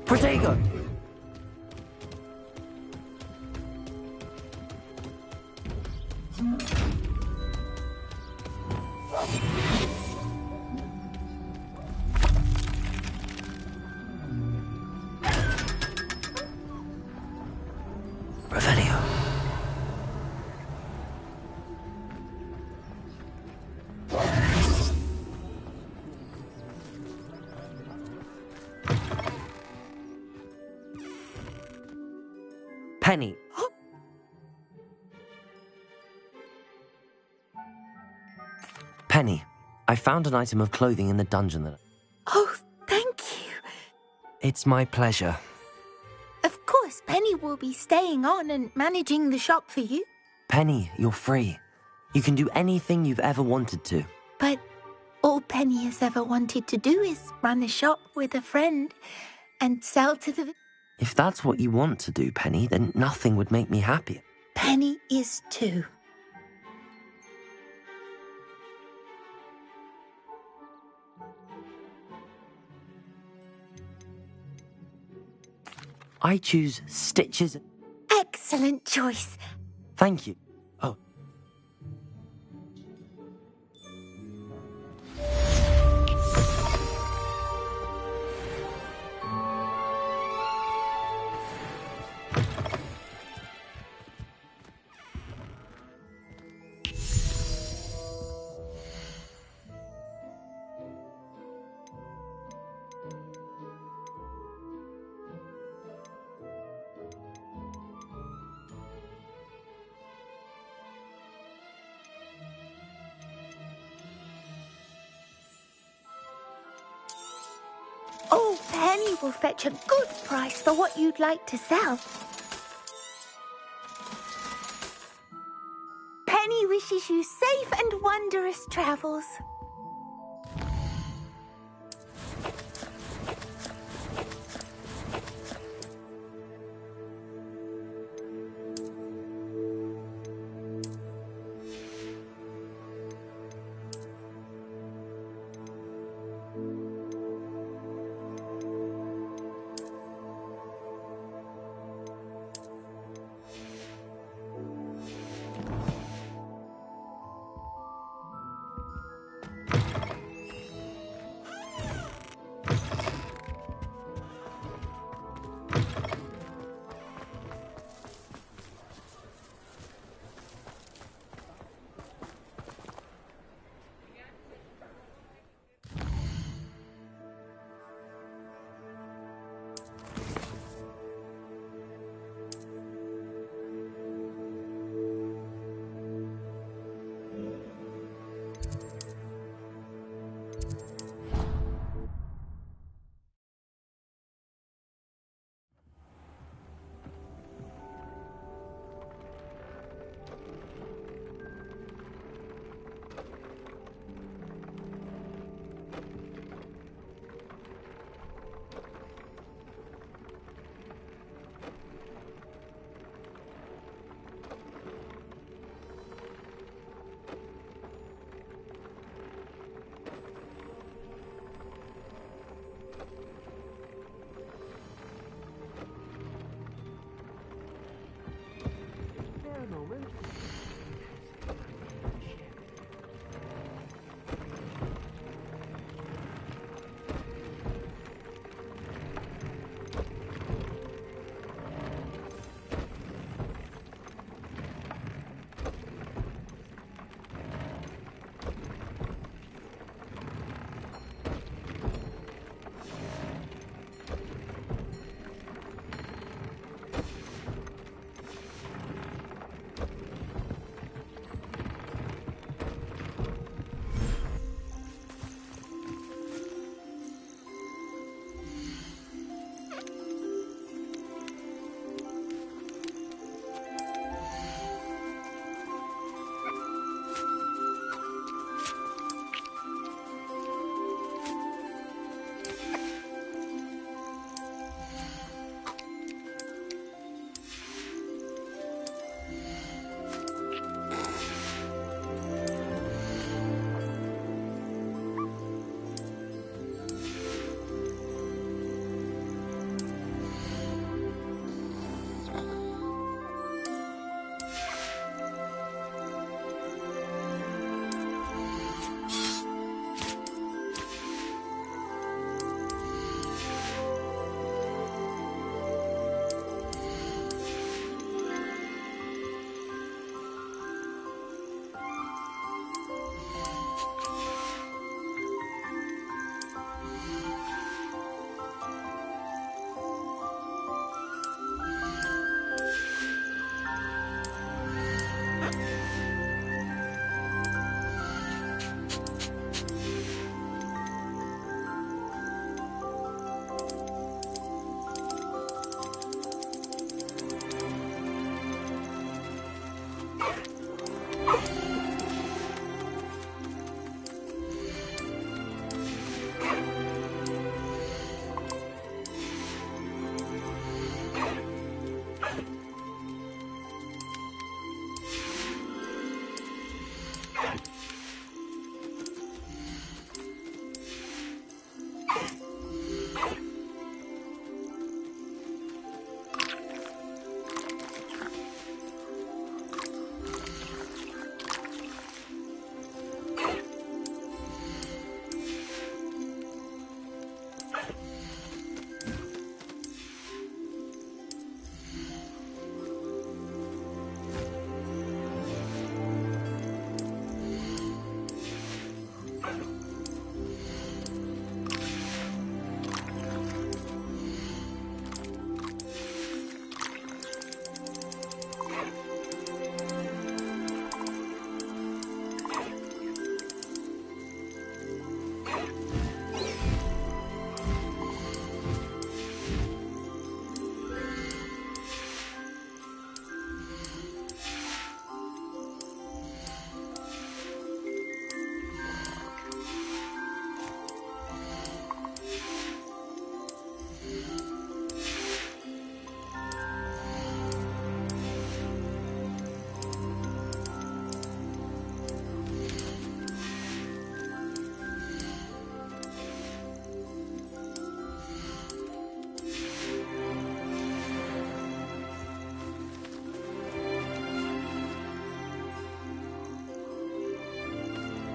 Protego! Revelio. Penny. Penny, I found an item of clothing in the dungeon that... Oh, thank you. It's my pleasure. Of course, Penny will be staying on and managing the shop for you. Penny, you're free. You can do anything you've ever wanted to. But all Penny has ever wanted to do is run a shop with a friend and sell to the... If that's what you want to do, Penny, then nothing would make me happier. Penny is too. I choose Stitches. Excellent choice. Thank you. Oh. Oh, Penny will fetch a good price for what you'd like to sell. Penny wishes you safe and wondrous travels.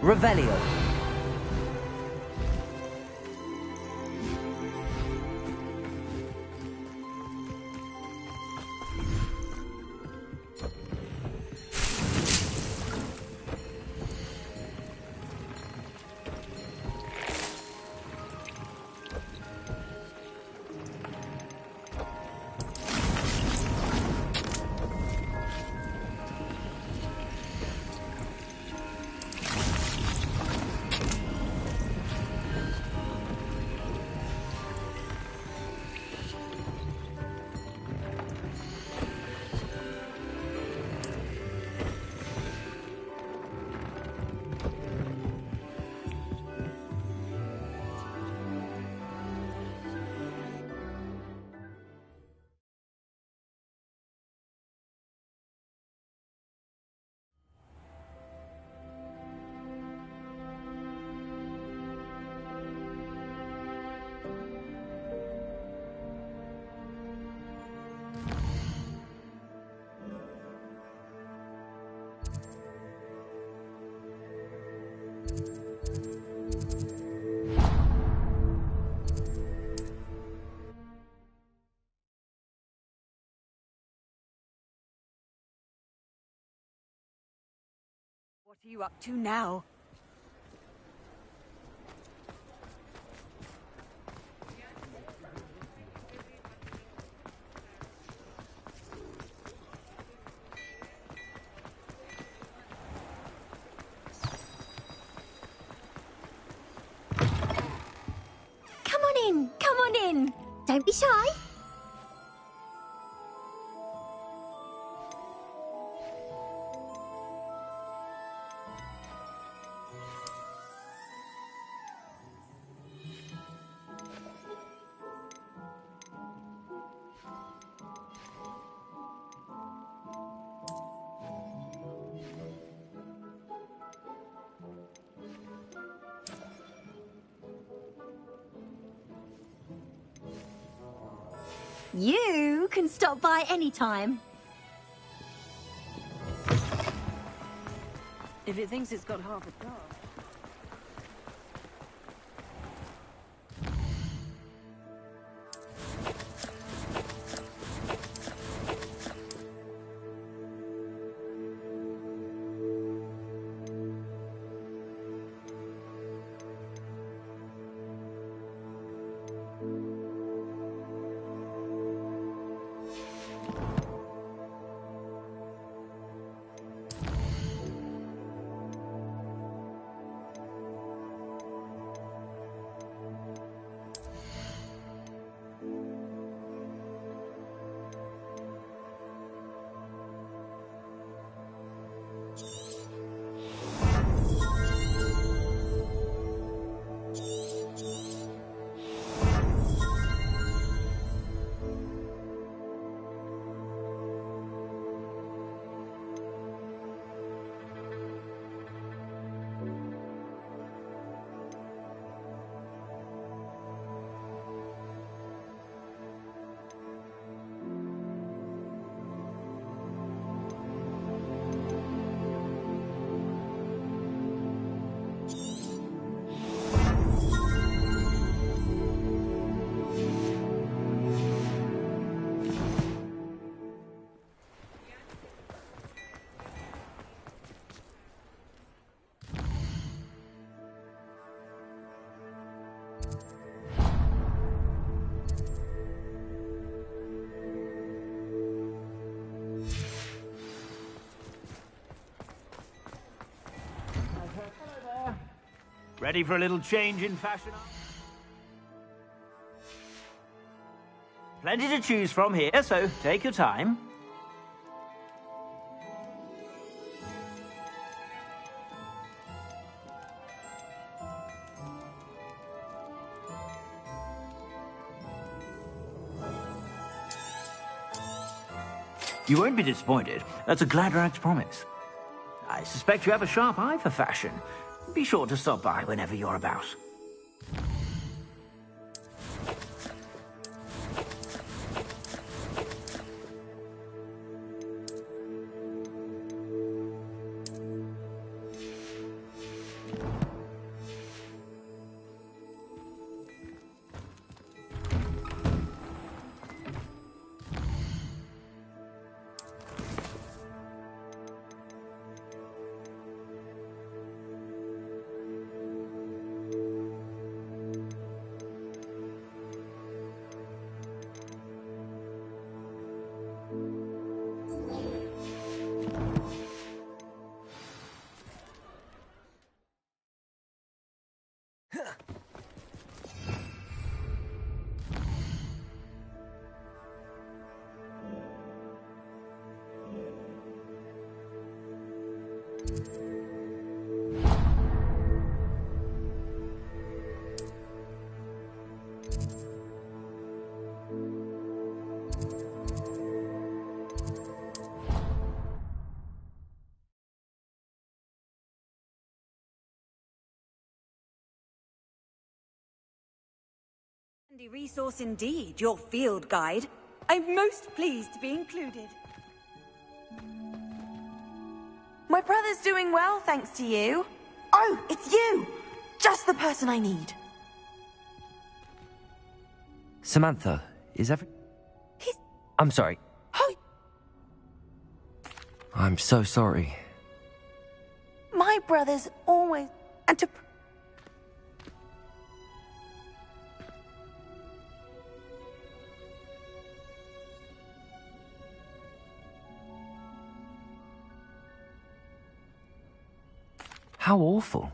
Revelio. What are you up to now? Come on in, come on in. Don't be shy. You can stop by any time. If it thinks it's got half a star. Ready for a little change in fashion? Plenty to choose from here, so take your time. You won't be disappointed. That's a Gladrak's promise. I suspect you have a sharp eye for fashion. Be sure to stop by whenever you're about. Handy resource indeed, your field guide. I'm most pleased to be included. My brother's doing well, thanks to you. Oh, it's you! Just the person I need. Samantha, is I'm sorry. I'm so sorry. My brother's always... And to... How awful.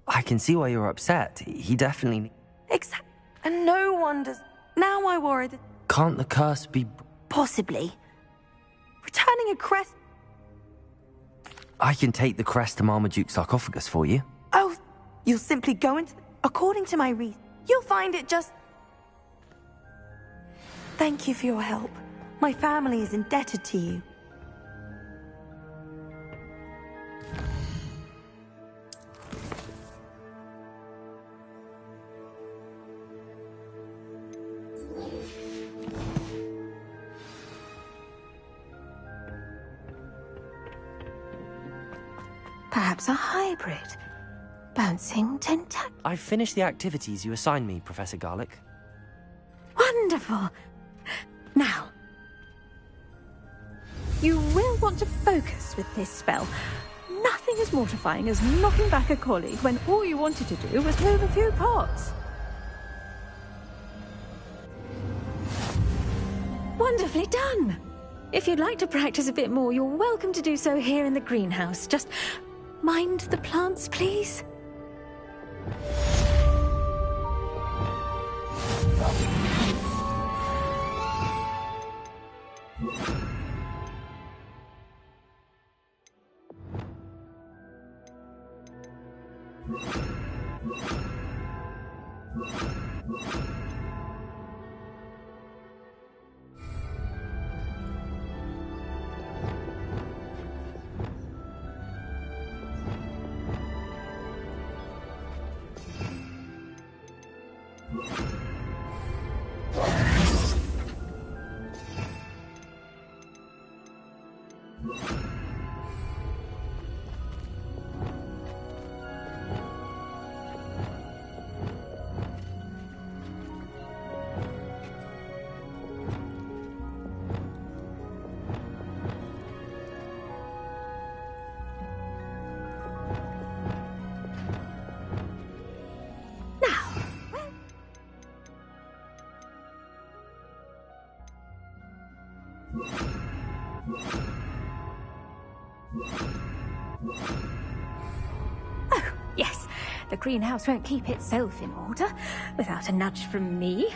I can see why you're upset. He definitely... Exactly. And no one does... Now I worry that... Can't the curse be... Possibly. Returning a crest... I can take the crest to Marmaduke's sarcophagus for you. Oh, you'll simply go into... According to my reason, you'll find it just... Thank you for your help. My family is indebted to you. Perhaps a hybrid. Bouncing tentac. I've finished the activities you assigned me, Professor Garlic. Wonderful. Now, you will want to focus with this spell. Nothing as mortifying as knocking back a colleague when all you wanted to do was move a few pots. Wonderfully done. If you'd like to practice a bit more, you're welcome to do so here in the greenhouse. Just mind the plants, please. Oh, yes. The greenhouse won't keep itself in order without a nudge from me.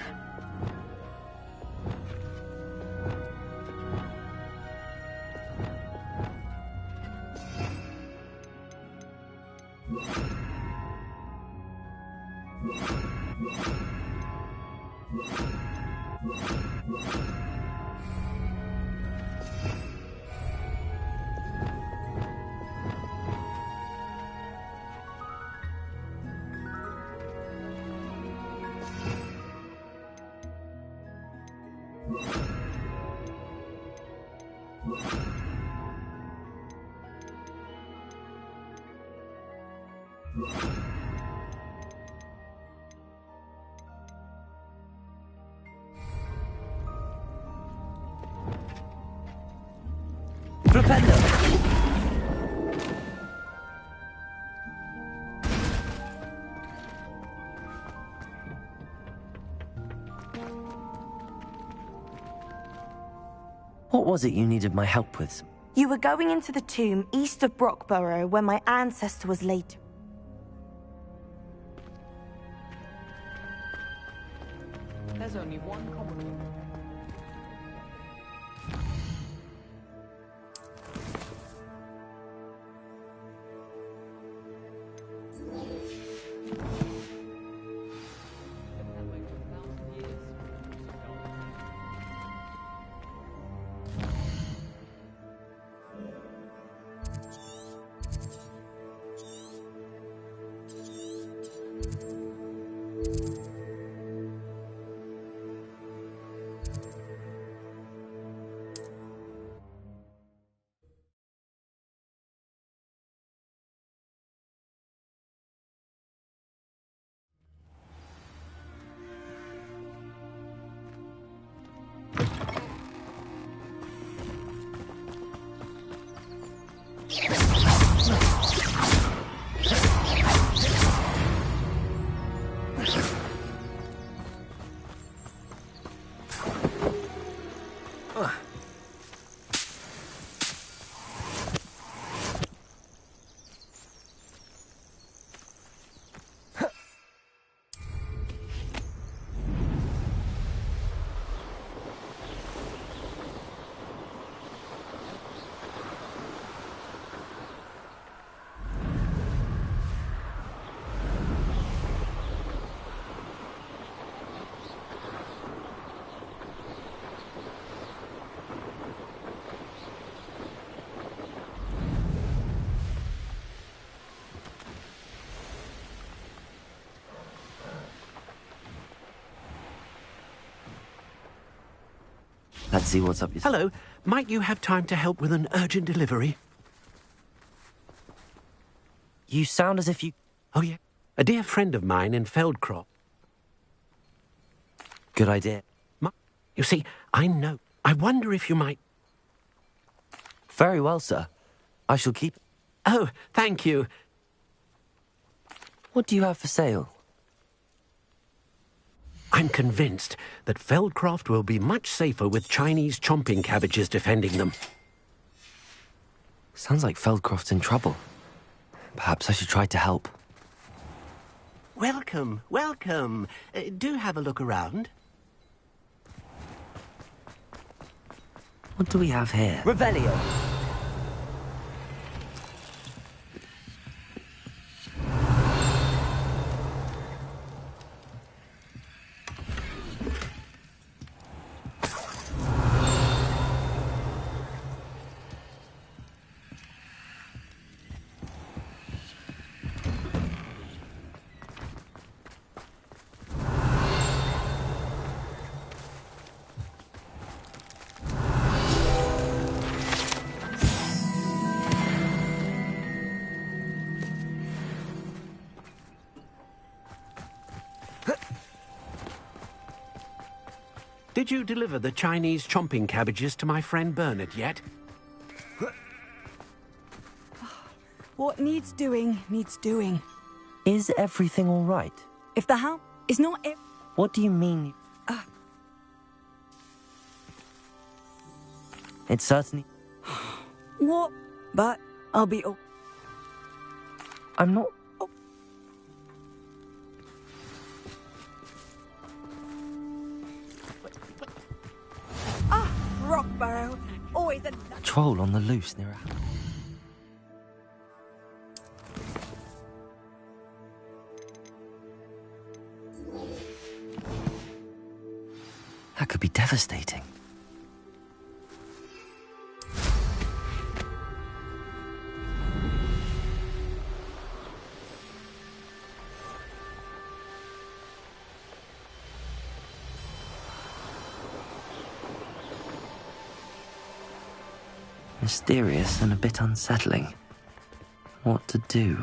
What was it you needed my help with? You were going into the tomb east of Brockborough where my ancestor was laid. There's only one common room. Let's see what's up. Hello. Might you have time to help with an urgent delivery? You sound as if you... Oh, yeah. A dear friend of mine in Feldcroft. Good idea. You see, I know. I wonder if you might... Very well, sir. I shall keep... Oh, thank you. What do you have for sale? I'm convinced that Feldcroft will be much safer with Chinese chomping cabbages defending them. Sounds like Feldcroft's in trouble. Perhaps I should try to help. Welcome, welcome. Do have a look around. What do we have here? Revelio. Did you deliver the Chinese chomping cabbages to my friend Bernard yet? What needs doing, needs doing. Is everything all right? If the house is not... What do you mean? It's certainly... What? But I'll be... I'm not... Rockbarrow. Always a... Troll on the loose near a house. That could be devastating. Mysterious and a bit unsettling. What to do?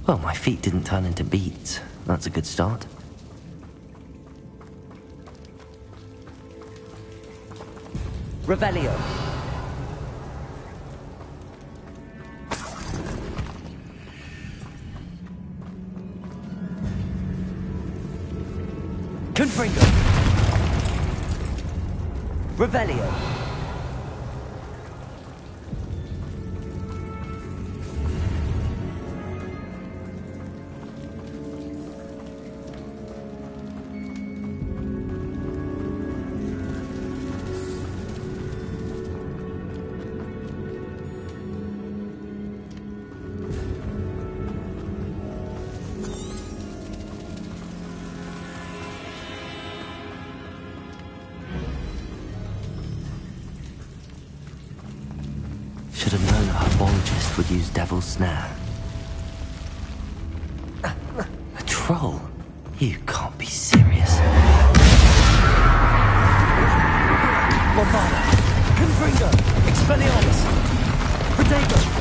Well, my feet didn't turn into beets. That's a good start. Revelio. Confringo. Revelio. Should have known a herbologist would use Devil's Snare. A troll? You can't be serious. Bombada. Confringo. Expelliarmus. Protego.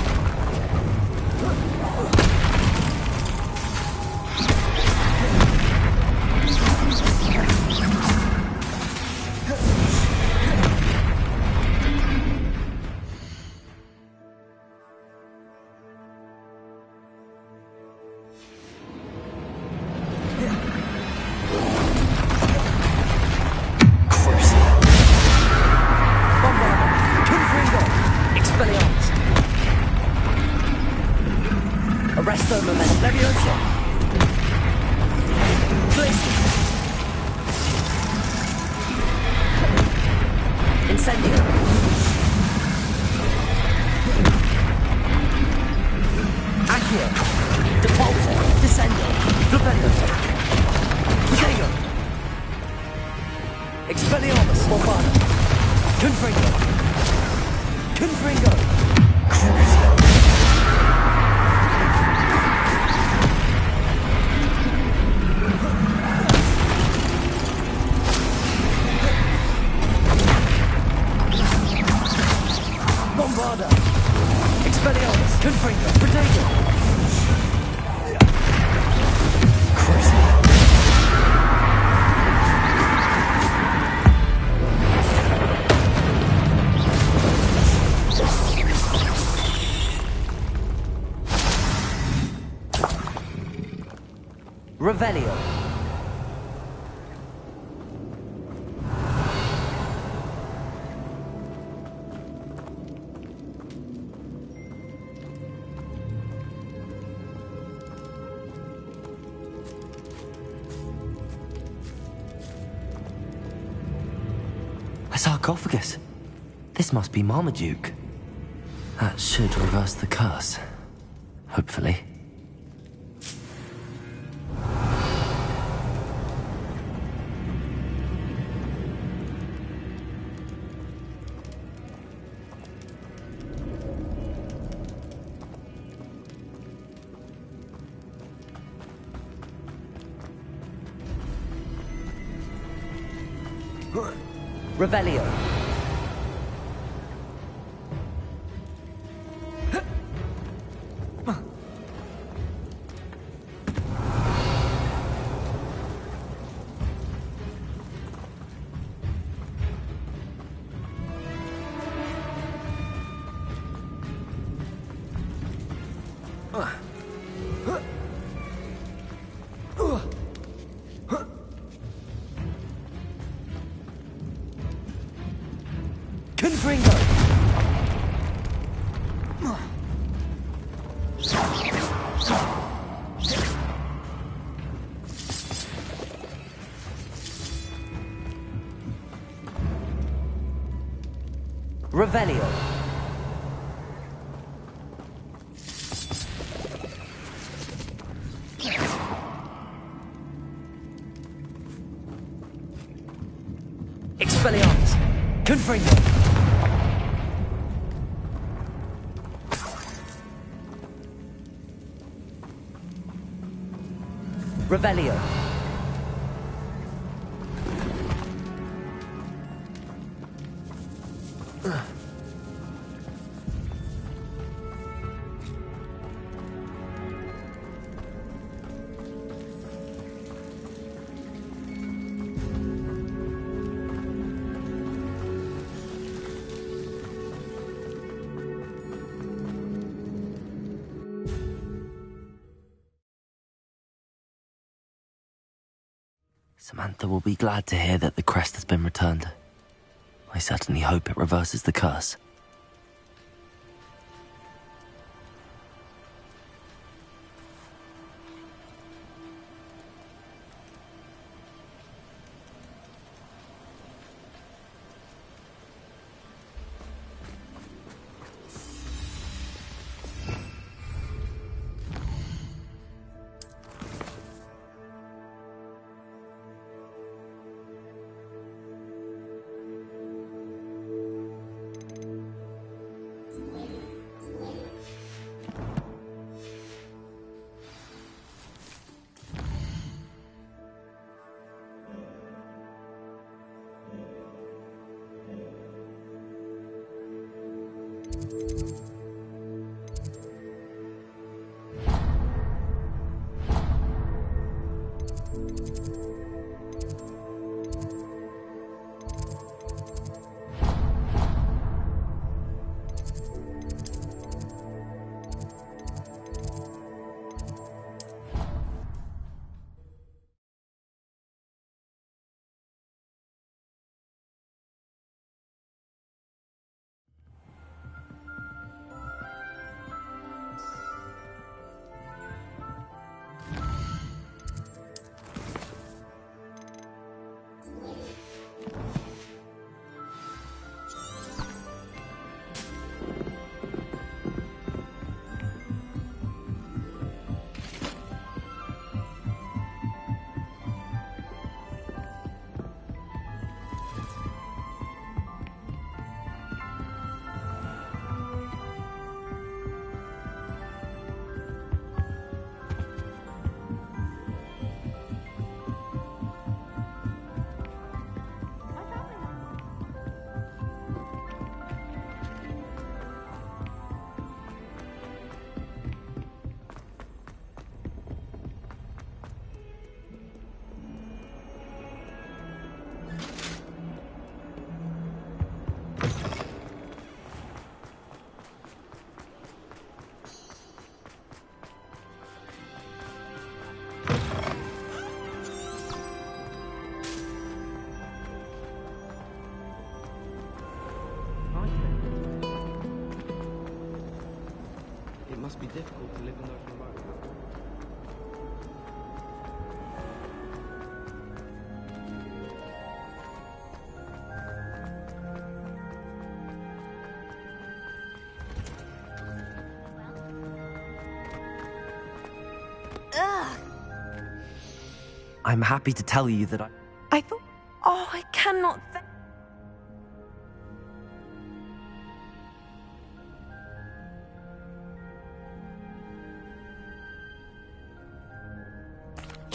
Arresto momentum. Levioso. Place. Incendio. Accio. Depulso. Descendo. Flipendo. Protego. Expelliarmus. Bombada. Confringo. Confringo. Crucio. Bombarda. Expelliarmus. Confringo. Protego. Crucio. Revelio. A sarcophagus. This must be Marmaduke. That should reverse the curse. Hopefully. Revelio. Confringo. Revelio. Expelliarmus. Confringo. Revelio. Samantha will be glad to hear that the crest has been returned. I certainly hope it reverses the curse. It must be difficult to live in those remote. Ugh. I'm happy to tell you that I thought... Oh, I cannot...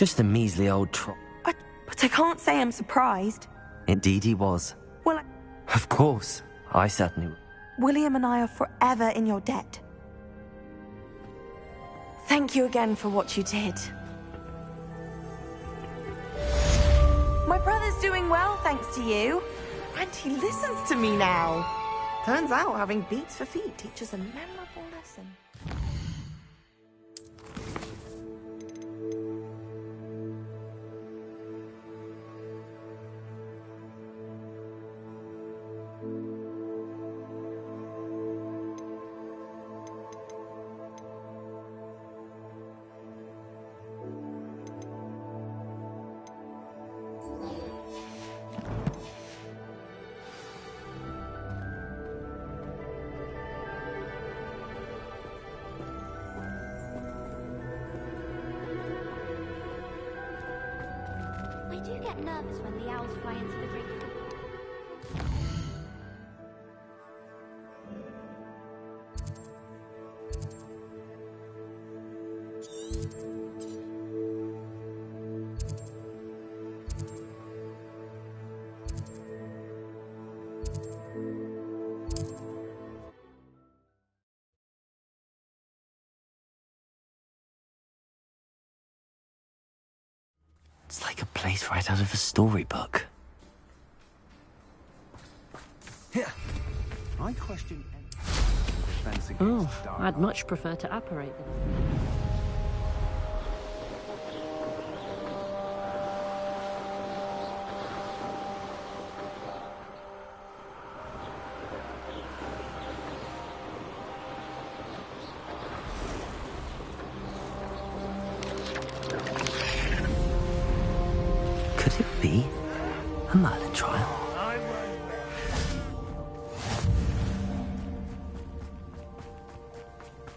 Just a measly old trot. But I can't say I'm surprised. Indeed he was. Well, Of course. I certainly... William and I are forever in your debt. Thank you again for what you did. My brother's doing well, thanks to you. And he listens to me now. Turns out having beats for feet teaches a memorable lesson. I do get nervous when the owls fly into the great hall. It's like a place right out of a storybook. I question defense against Oh, dark I'd much prefer to apparate them. Could it be a Merlin trial?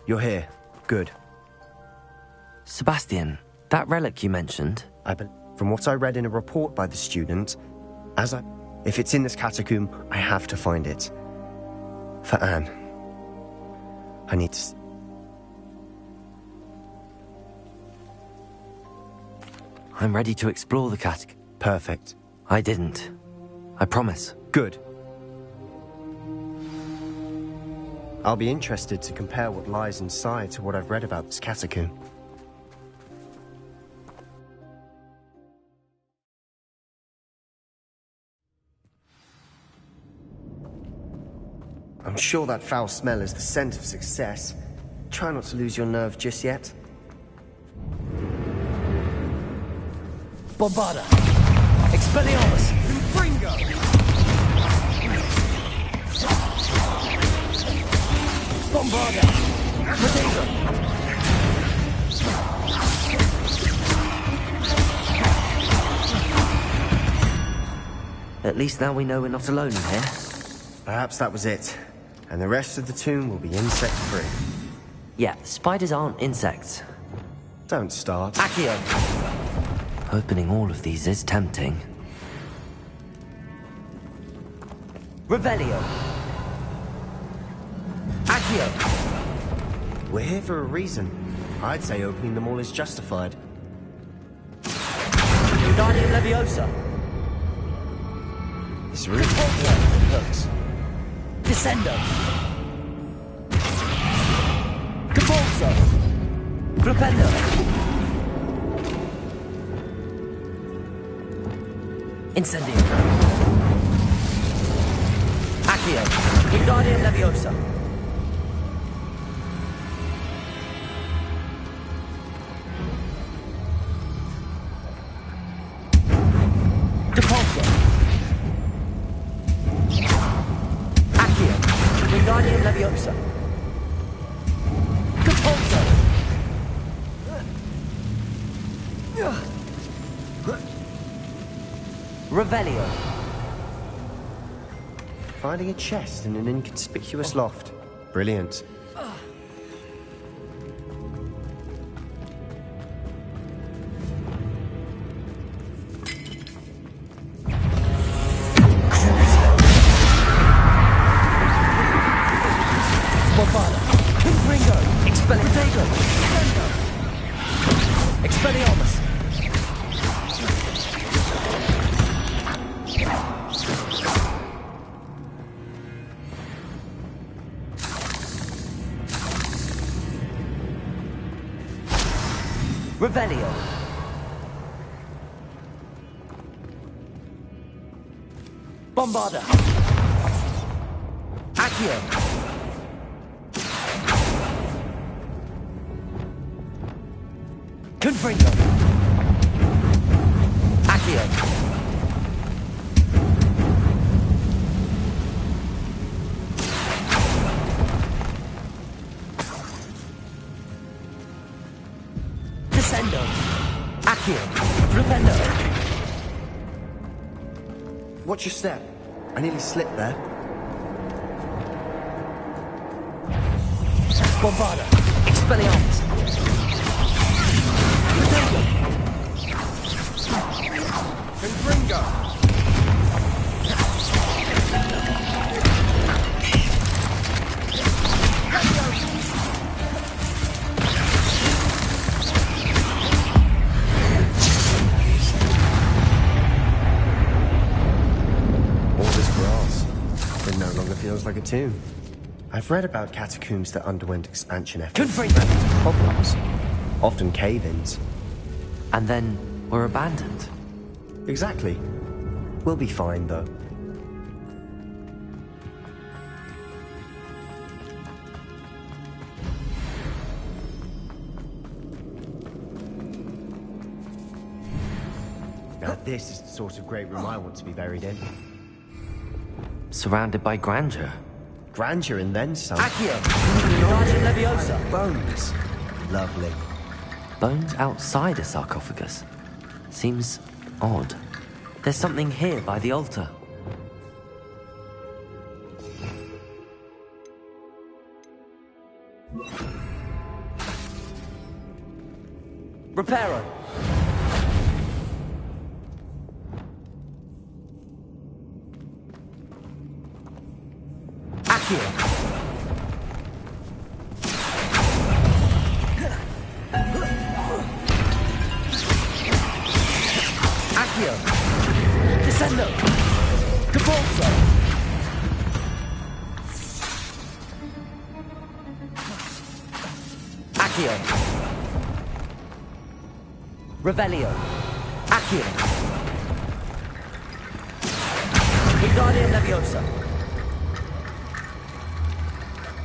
You're here. Good. Sebastian, that relic you mentioned... From what I read in a report by the student, if it's in this catacomb, I have to find it. For Anne. I need to... I'm ready to explore the catacomb. Perfect. I didn't. I promise. Good. I'll be interested to compare what lies inside to what I've read about this catacomb. I'm sure that foul smell is the scent of success. Try not to lose your nerve just yet. Bombarda! Expelliarmus! Bringo! Bombarda! Potato! At least now we know we're not alone in here. Perhaps that was it. And the rest of the tomb will be insect-free. Yeah, spiders aren't insects. Don't start. Accio! Opening all of these is tempting. Revelio! Accio! We're here for a reason. I'd say opening them all is justified. Wingardium Leviosa! This really hurts. Descendo! Capulso! Flipendo! Incendio! Accio! Wingardium Leviosa! Capulso! Accio! Wingardium Leviosa! Capulso! Revelio! Finding a chest in an inconspicuous loft. Brilliant. Bombarda! Ringo! Expelliarmus! Expelliarmus! Revelio! Bombarda! Accio! Confringo! Accio! Descendo! Accio! Flipendo! Watch your step. I nearly slipped there. Bombarda! Expelliarmus! Confringo! All this grass. It no longer feels like a tomb. I've read about catacombs that underwent expansion efforts and ran into problems. Often cave-ins. And then were abandoned. Exactly. We'll be fine, though. Now this is the sort of great room I want to be buried in. Surrounded by grandeur. Grandeur and then some. Accio! Wingardium Leviosa! Bones. Lovely. Bones outside a sarcophagus. Seems odd. There's something here by the altar. Reparo! Accio! Accio! Descendo! Capolso! Accio! Revelio! Accio! Wingardium Leviosa!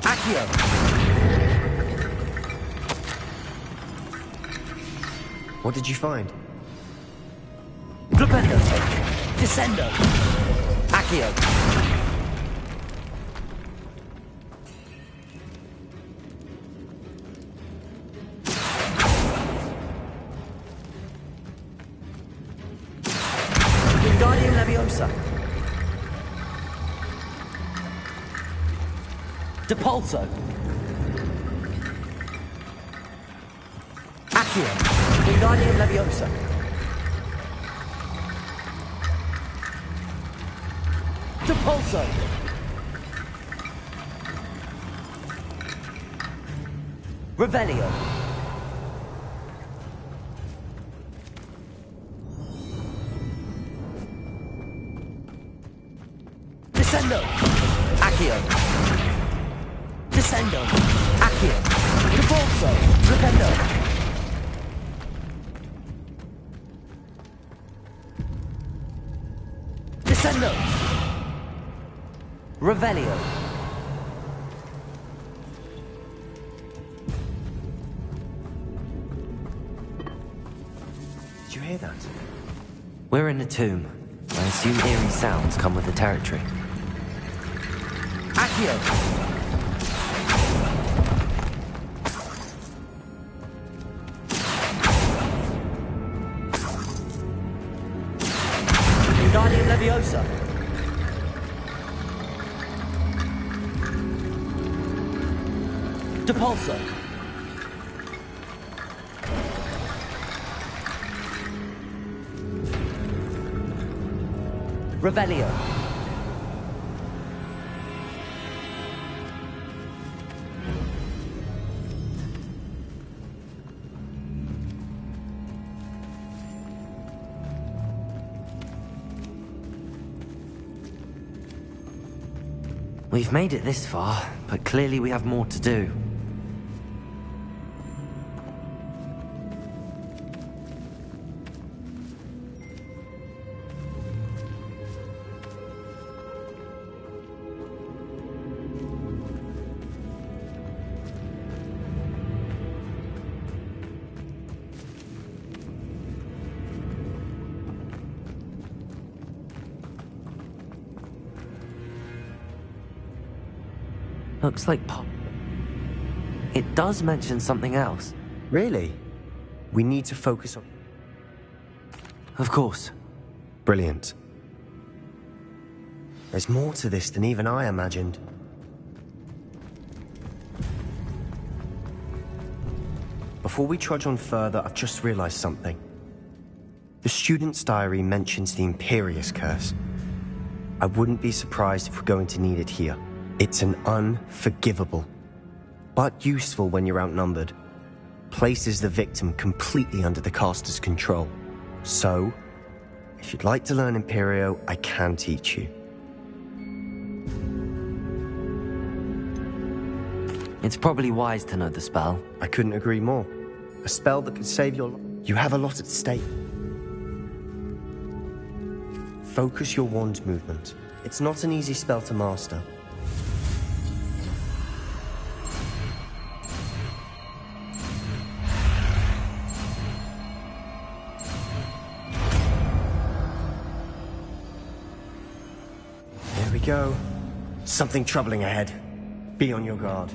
Accio! What did you find? Glupendo! Descendo! Accio! Wingardium Leviosa! Depulso! Accio! Wingardium Leviosa! Depulso! Revelio! Descendo! Accio! Descendo! Accio! Depulso! Rependo! Descendo! Revelio! Did you hear that? We're in a tomb. I assume eerie sounds come with the territory. Accio! Wingardium Leviosa! Depulso! Revelio! We've made it this far, but clearly we have more to do. Looks like pop. It does mention something else. Really? We need to focus on... Of course. Brilliant. There's more to this than even I imagined. Before we trudge on further, I've just realized something. The student's diary mentions the Imperious Curse. I wouldn't be surprised if we're going to need it here. It's an unforgivable, but useful when you're outnumbered. Places the victim completely under the caster's control. So, if you'd like to learn Imperio, I can teach you. It's probably wise to know the spell. I couldn't agree more. A spell that could save your life. You have a lot at stake. Focus your wand movement. It's not an easy spell to master. There we go. Something troubling ahead. Be on your guard.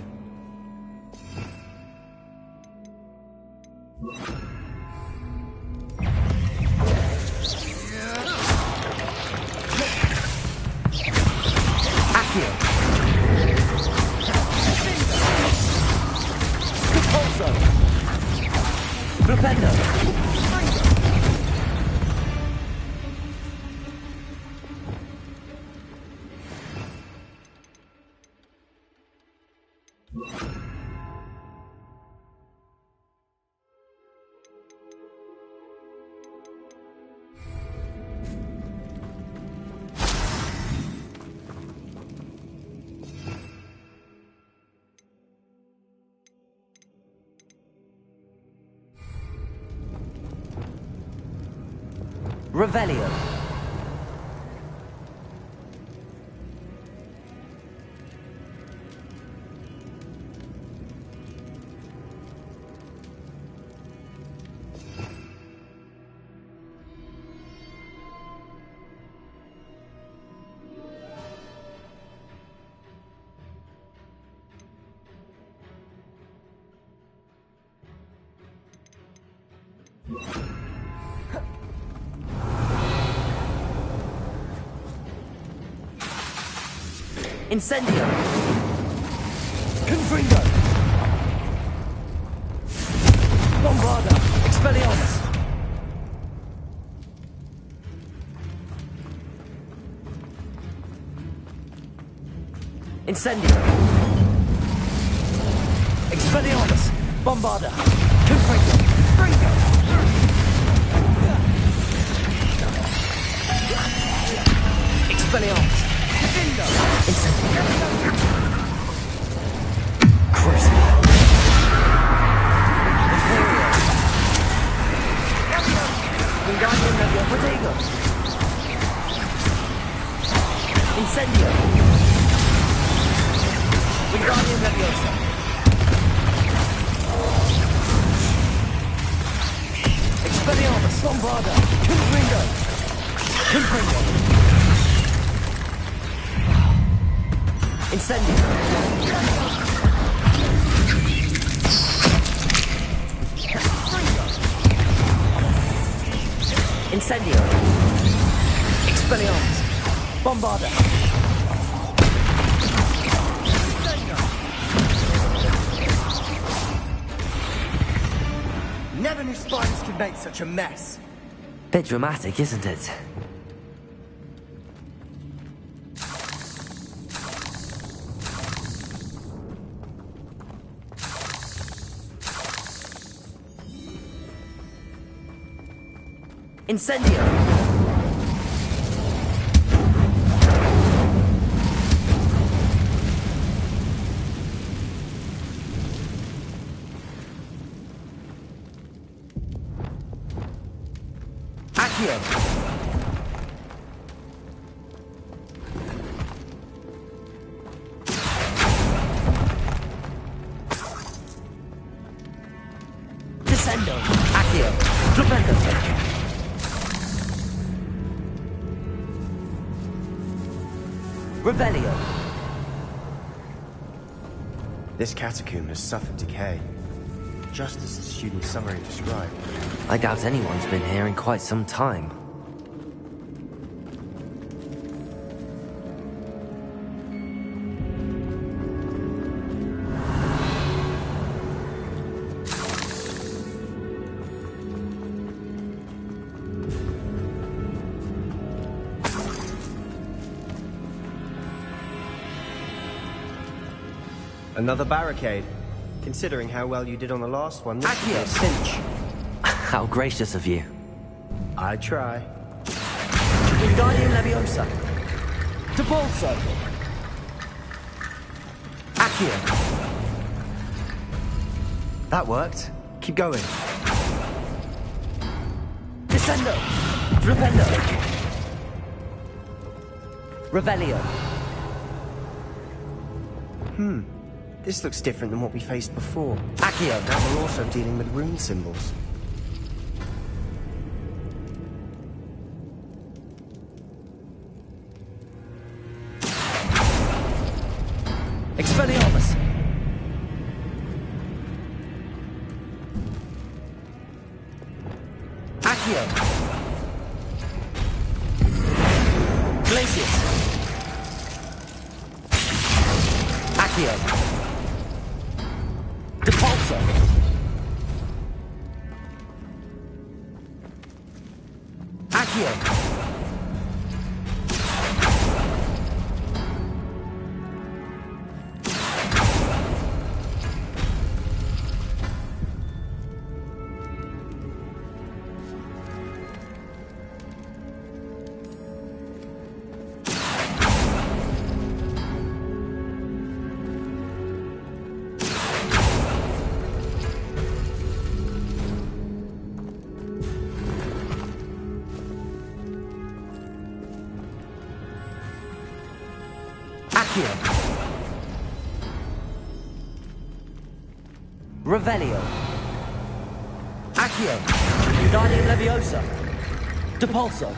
Revelio. Incendio! Confringo! Bombarda! Expelliarmus! Incendio! Expelliarmus! Bombarda! Confringo! Fringo! Expelliarmus! Incendio! Crucible! Imperio! Wingardium Leviosa! Incendio! Wingardium Leviosa! Expelliarmus! Bombarda! Confringo! Confringo! Incendio! Incendio! Expelliarmus! Bombarda! Never knew spiders could make such a mess. Bit dramatic, isn't it? Incendio! Accio! Descendo! Accio! Flipendo! Revelio! This catacomb has suffered decay, just as the student summary described. I doubt anyone's been here in quite some time. Another barricade. Considering how well you did on the last one, this is a cinch. How gracious of you. I try. Wingardium Leviosa. To Bolso. Accio. That worked. Keep going. Descendo. Flipendo. Revelio. This looks different than what we faced before. Accio. Now we're also dealing with rune symbols. Expelliarmus. Accio. Glacius. Accio. Depulso. Accio. Accio. Revelio. Accio. Wingardium Leviosa. Depulso.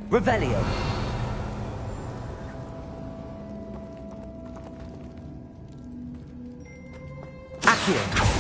Revelio. Accio.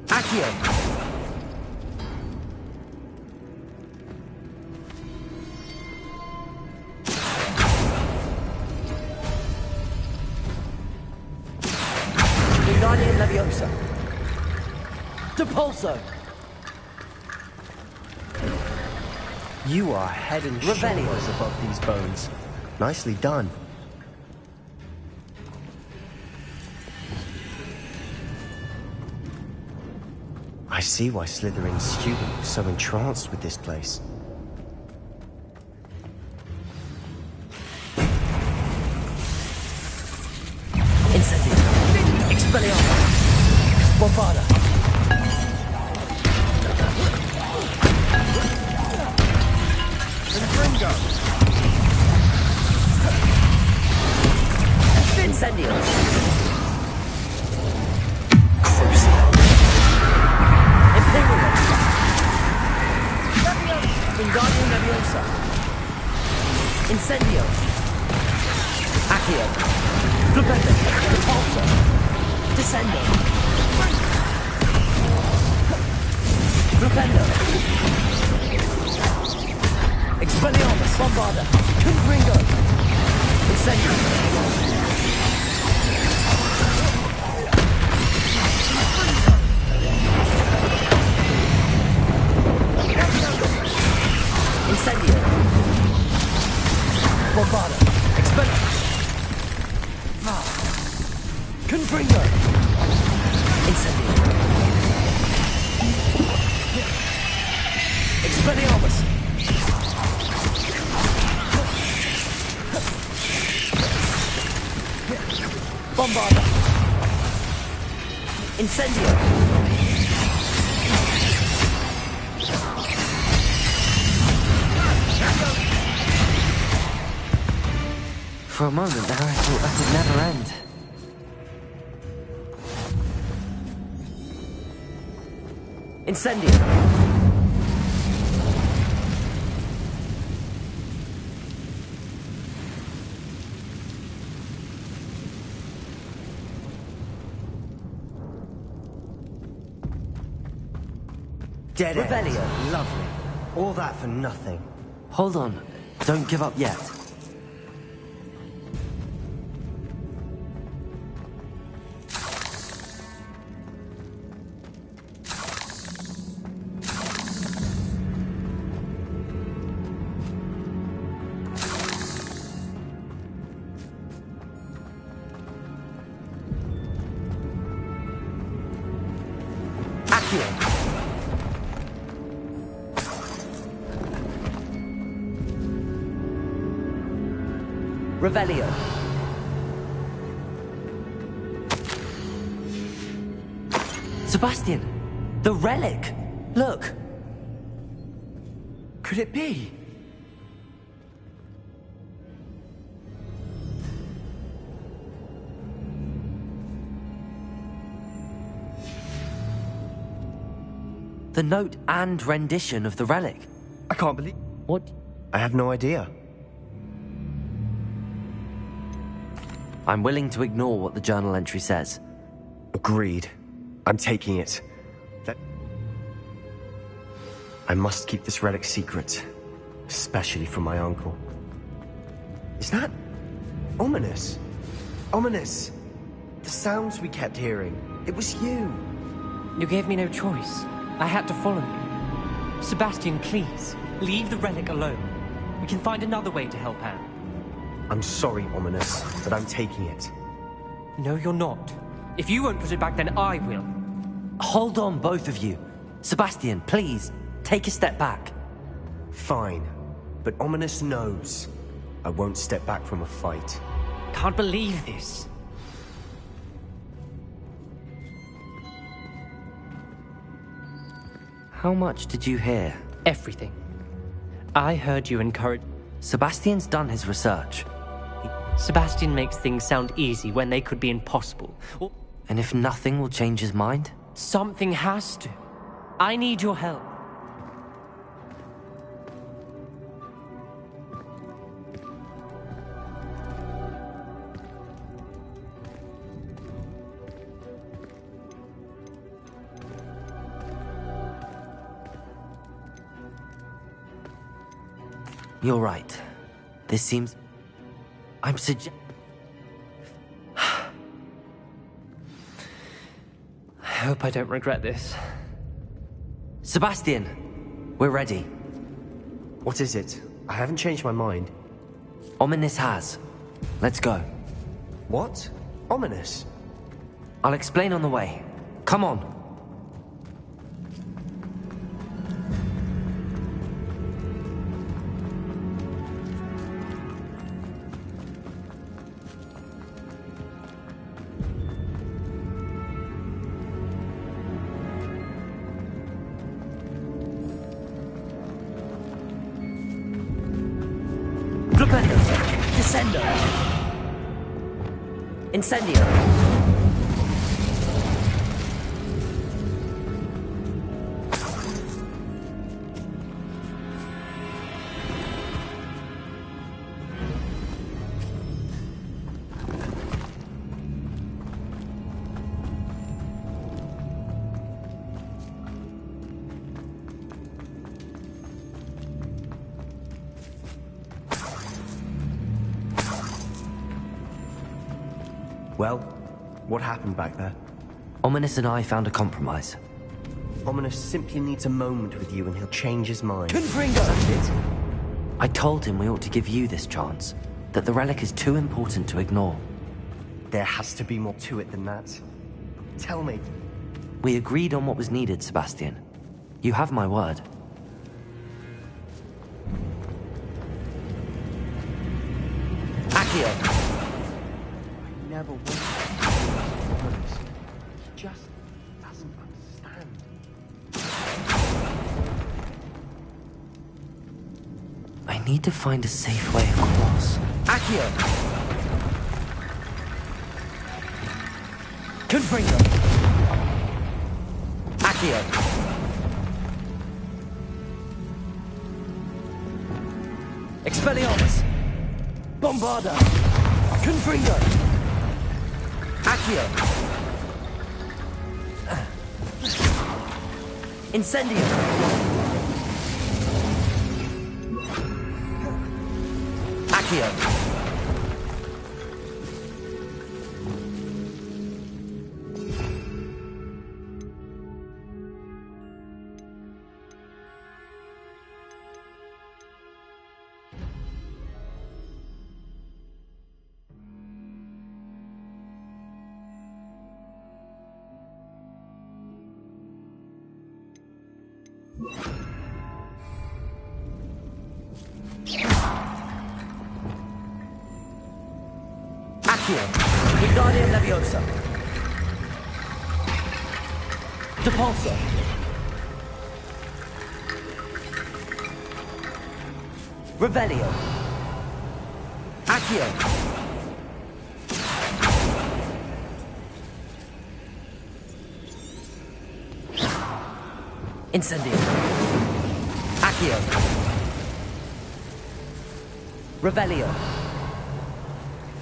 Accio. Wingardium Leviosa. Depulso. You are head and shoulders above these bones. Nicely done. I see why Slytherin's student was so entranced with this place. Incendio. Expelliarmus. Bombarda. Infringo. Incendio. Wingardium Leviosa. Incendio. Accio. Flipendo. Depulso. Descendo. Flipendo. Expelliarmus. Bombarda. Confringo. Incendio. Incendio. Bombarda. Expello. Confringo. Incendio. Expelliarmus. Bombarda. Incendio. For a moment there, I thought that would never end. Incendio! Dead end. Revelio. Lovely. All that for nothing. Hold on. Don't give up yet. Revelio. Sebastian! The relic! Look! Could it be? The note and rendition of the relic. I can't believe... What? I have no idea. I'm willing to ignore what the journal entry says. Agreed. I'm taking it. I must keep this relic secret. Especially from my uncle. Is that... ominous? Ominous! The sounds we kept hearing. It was you. You gave me no choice. I had to follow you. Sebastian, please. Leave the relic alone. We can find another way to help Anne. I'm sorry, Ominous, but I'm taking it. No, you're not. If you won't put it back, then I will. Hold on, both of you. Sebastian, please, take a step back. Fine, but Ominous knows I won't step back from a fight. Can't believe this. How much did you hear? Everything. I heard you encourage... Sebastian's done his research. Sebastian makes things sound easy when they could be impossible. And if nothing will change his mind? Something has to. I need your help. You're right. This seems... I hope I don't regret this. Sebastian! We're ready. What is it? I haven't changed my mind. Ominous has. Let's go. What? Ominous? I'll explain on the way. Come on. Descendo. Incendio. Well, what happened back there? Ominous and I found a compromise. Ominous simply needs a moment with you and he'll change his mind. Confringo! That's it. I told him we ought to give you this chance, that the relic is too important to ignore. There has to be more to it than that. Tell me. We agreed on what was needed, Sebastian. You have my word. Accio! Never wanted to. He just doesn't understand. I need to find a safe way across. Accio! Confringo! Accio! Expelliarmus! Bombarda! Confringo! Accio! Incendio. Accio! Wingardium Leviosa. Depulso. Revelio. Accio! Incendio. Accio! Revelio.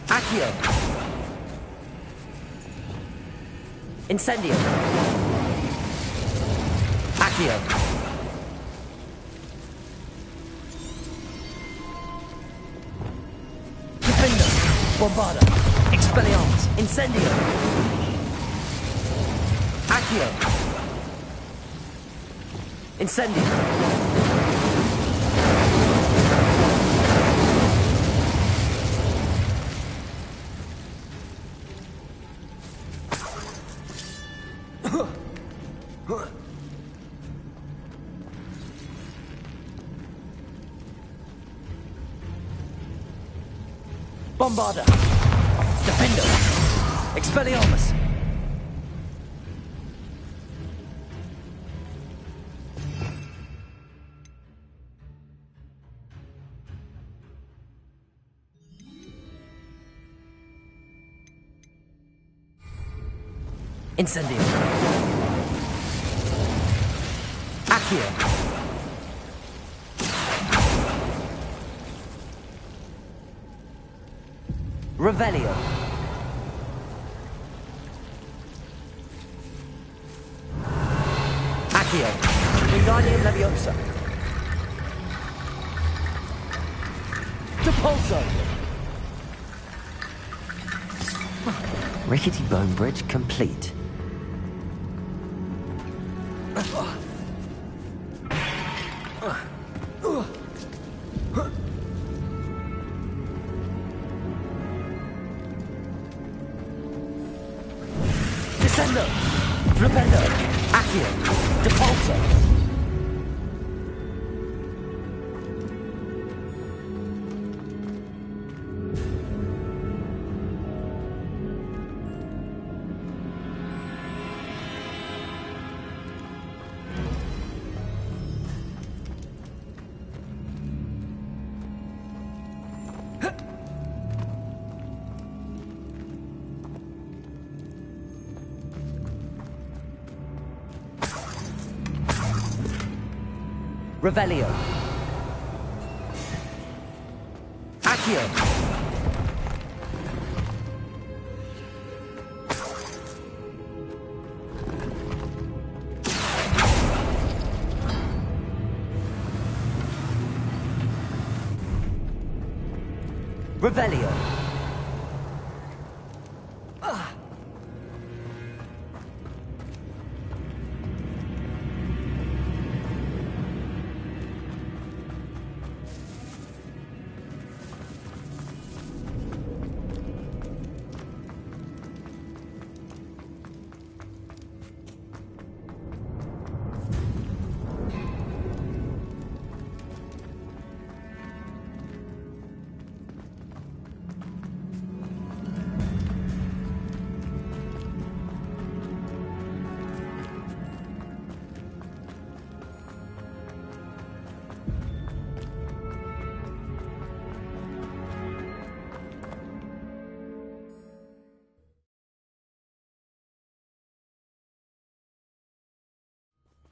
Accio! Incendio. Accio! Defendo. Bombarda. Expelliarmus. Incendio. Accio! Incendio. Bombarda! Defender! Expelliarmus! Incendio! Accio! Revelio! Accio! Wingardium Leviosa! Depulso! Rickety bone bridge complete. Descendo! Flipendo! Accio! Depulso! Revelio. Accio. Revelio.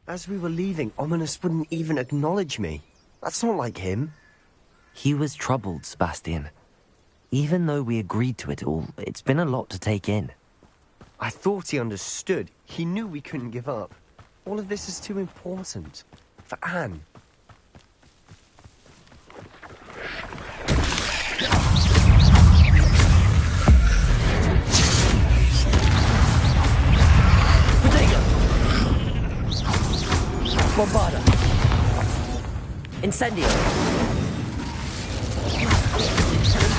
As we were leaving, Ominous wouldn't even acknowledge me. That's not like him. He was troubled, Sebastian. Even though we agreed to it all, it's been a lot to take in. I thought he understood. He knew we couldn't give up. All of this is too important. For Anne. Bombarda! Incendio!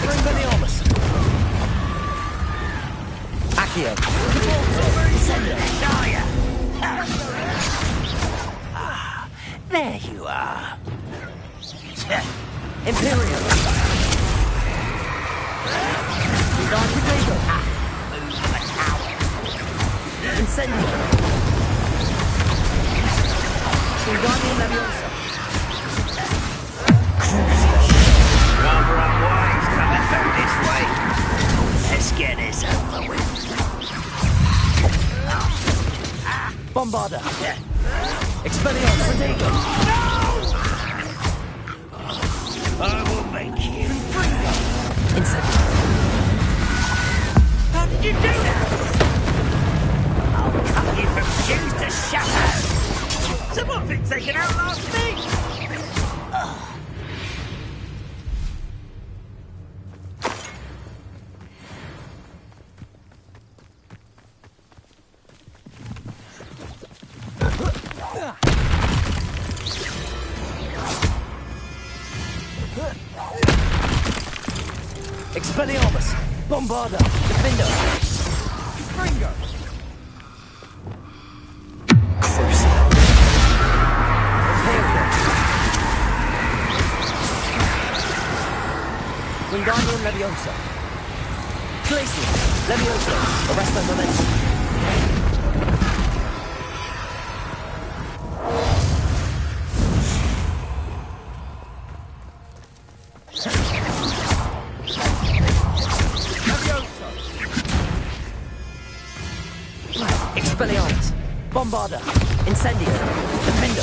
Wingardium! Accio! Incendio! There you are. Imperium! Incendio! Wingardium Leviosa! Rather unwise coming back this way. Let's get this over with. Bombarda! Expelliarmus! Protego! I will make you. Incendio! How did you do that? I'll cut you from shoes to shadow. Someone thinks they can outlast me! Expelliarmus! Bombarda! Defender! Ringo! Wingardium Leviosa! Glacial! Levioso! Arrest my momentum! Expelliarmus! Bombarda! Incendio! Defendo!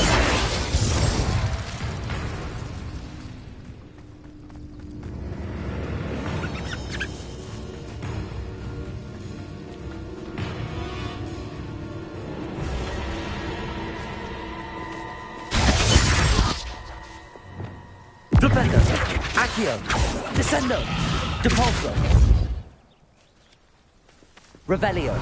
Flipendo! Accio! Descendo! Depulso! Revelio!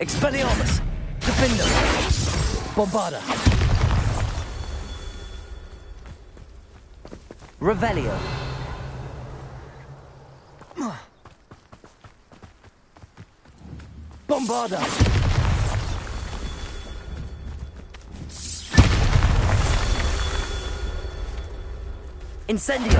Expelliarmus! Defendo! Bombarda! Revelio! Bombarda! Incendio!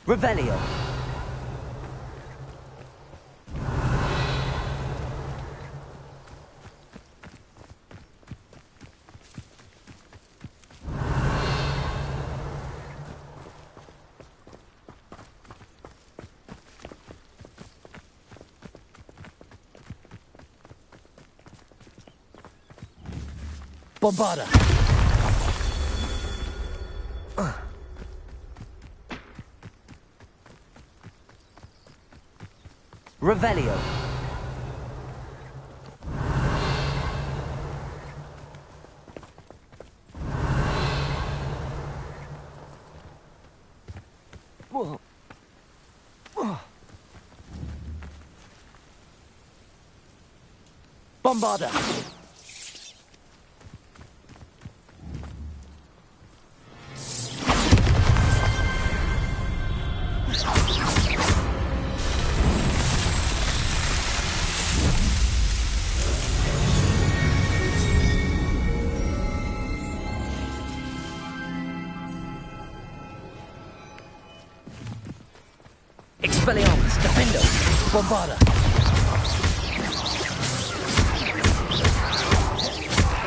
Revelio! Bombarda! Revelio! Bombarda! Expelliarmus! Defendo! Bombarda!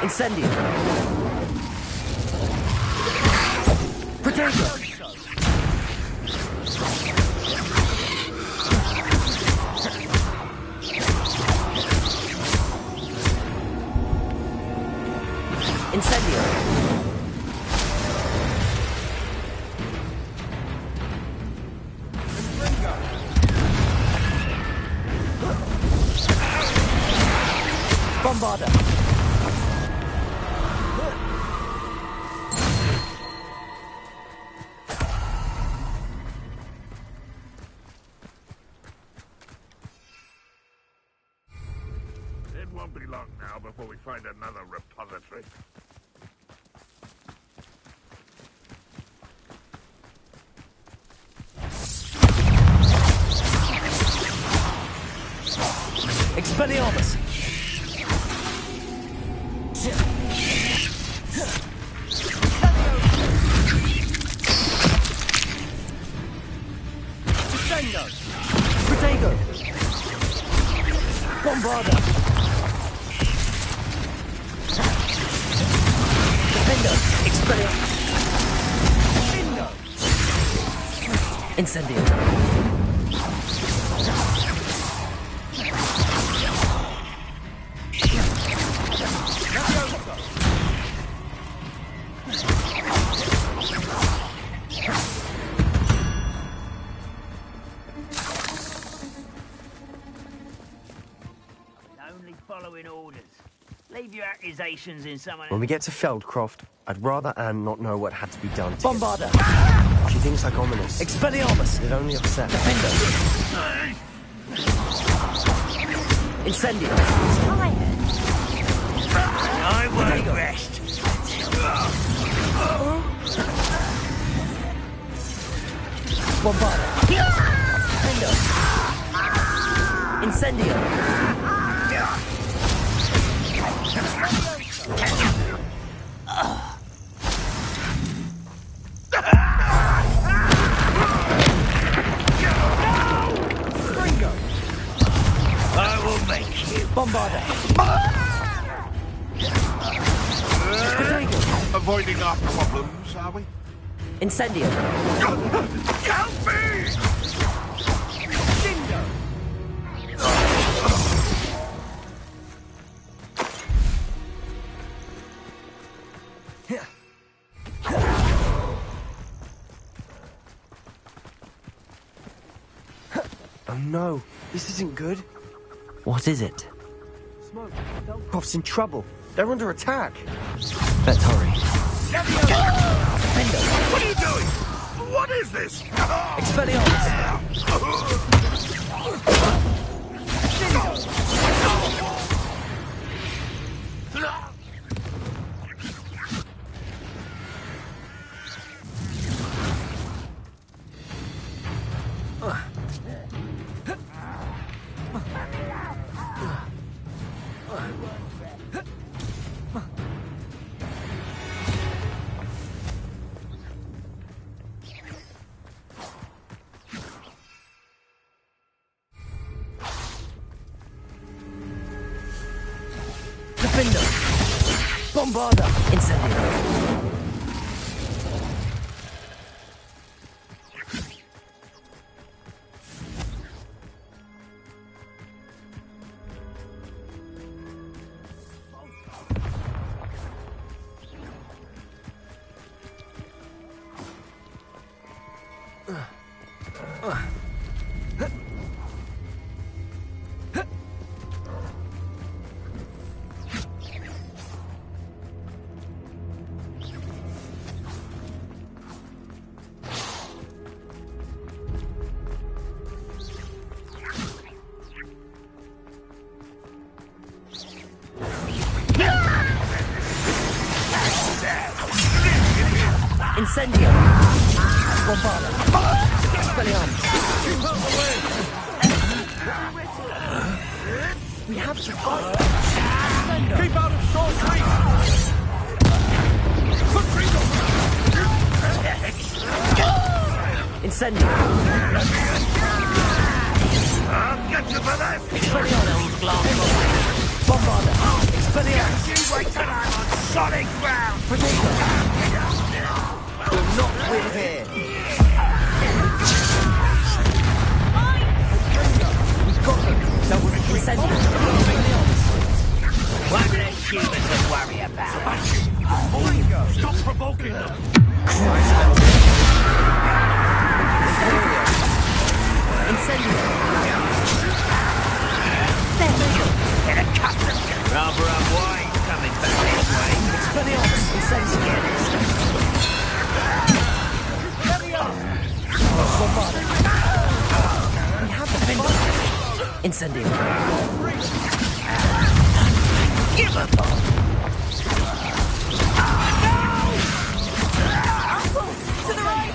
Incendio! Protego! Incendio! Bombarda! It won't be long now before we find another repository. Expelliarmus! Descendo! Protego! Bombarda! Defendo! Expelliarmus! Incendio! following orders. Leave your accusations in someone When we get to Feldcroft, I'd rather Anne not know what had to be done to Bombarder! She thinks like ominous. Expelliarmus! It only upset her. Defender! Incendio! I won't rest. Bombarder! Defender! Incendio! I will make you. Bombarder! Avoiding our problems, are we? Incendio! Help me! Oh no, this isn't good. What is it? Feldcroft's in trouble. They're under attack. Let's hurry. What are you doing? What is this? Expelliarmus! Defender! Bombarder! Incendio! Incendio! Bombarder! Expelliarmus! We have to fight! Keep out of short reach! Incendio! I'll get you for that! Expelliarmus! Bombarder! Expelliarmus! You wait till I'm on solid ground! Potato! Will not win here! We've got them! Now we'll Incendio! One less human to worry about. Stop provoking them! Incendio! Get accustomed to rather unwise coming back this way. Expelliarmus! Incendio! Bombarder! We have the Defender! Incendio! Give a bomb! To the right!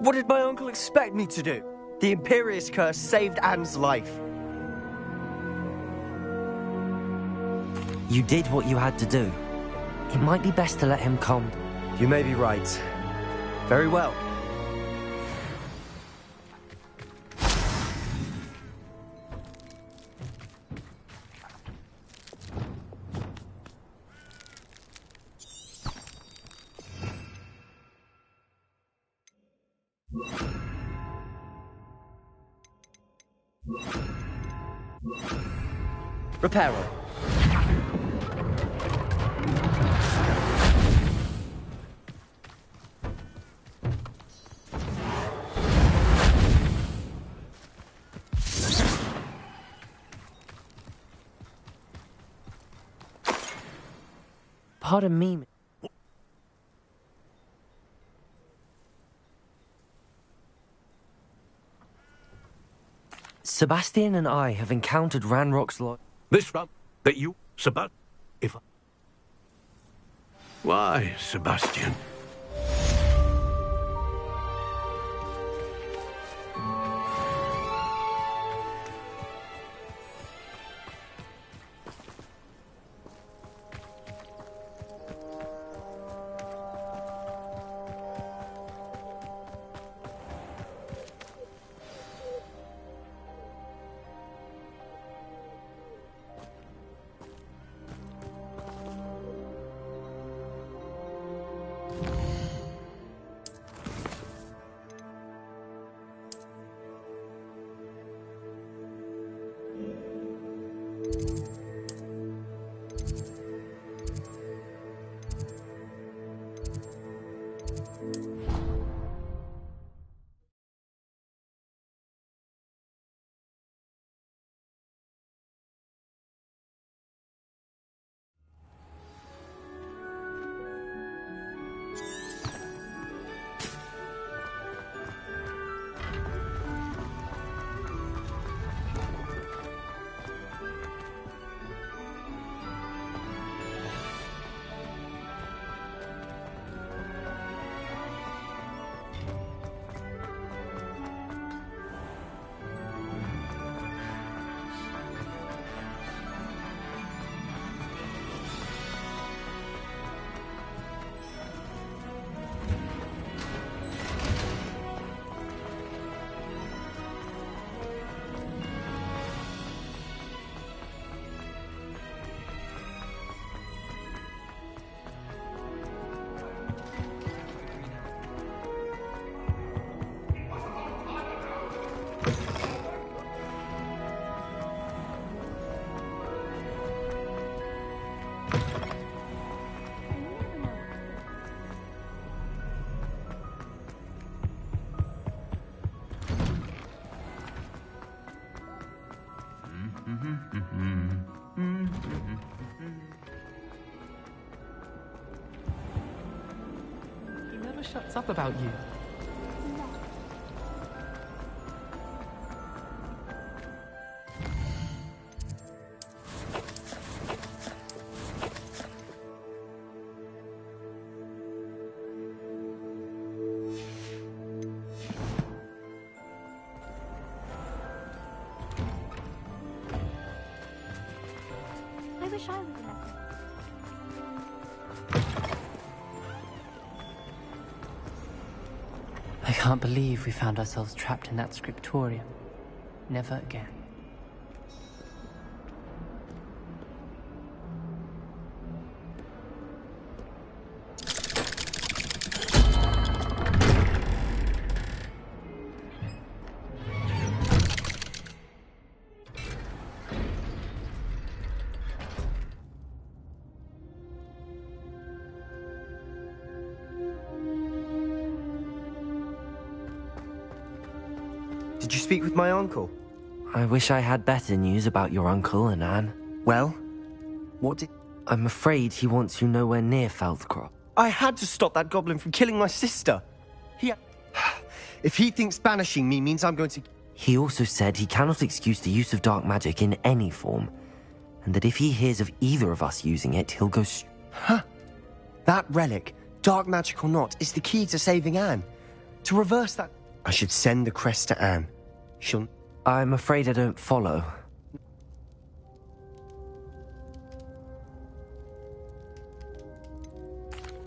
What did my uncle expect me to do? The Imperious Curse saved Anne's life. You did what you had to do. It might be best to let him calm. You may be right. Very well. Reparo. Pardon me. Sebastian and I have encountered Ranrock's lot. This run that you, Sebastian, if I... Why, Sebastian? He never shuts up about you. I wish I was there. I can't believe we found ourselves trapped in that scriptorium. Never again. Did you speak with my uncle? I wish I had better news about your uncle and Anne. Well, what did... I'm afraid he wants you nowhere near Feldcroft. I had to stop that goblin from killing my sister. If he thinks banishing me means I'm going to... He also said he cannot excuse the use of dark magic in any form, and that if he hears of either of us using it, he'll go... Huh. That relic, dark magic or not, is the key to saving Anne. To reverse that... I should send the crest to Anne. She'll... I'm afraid I don't follow.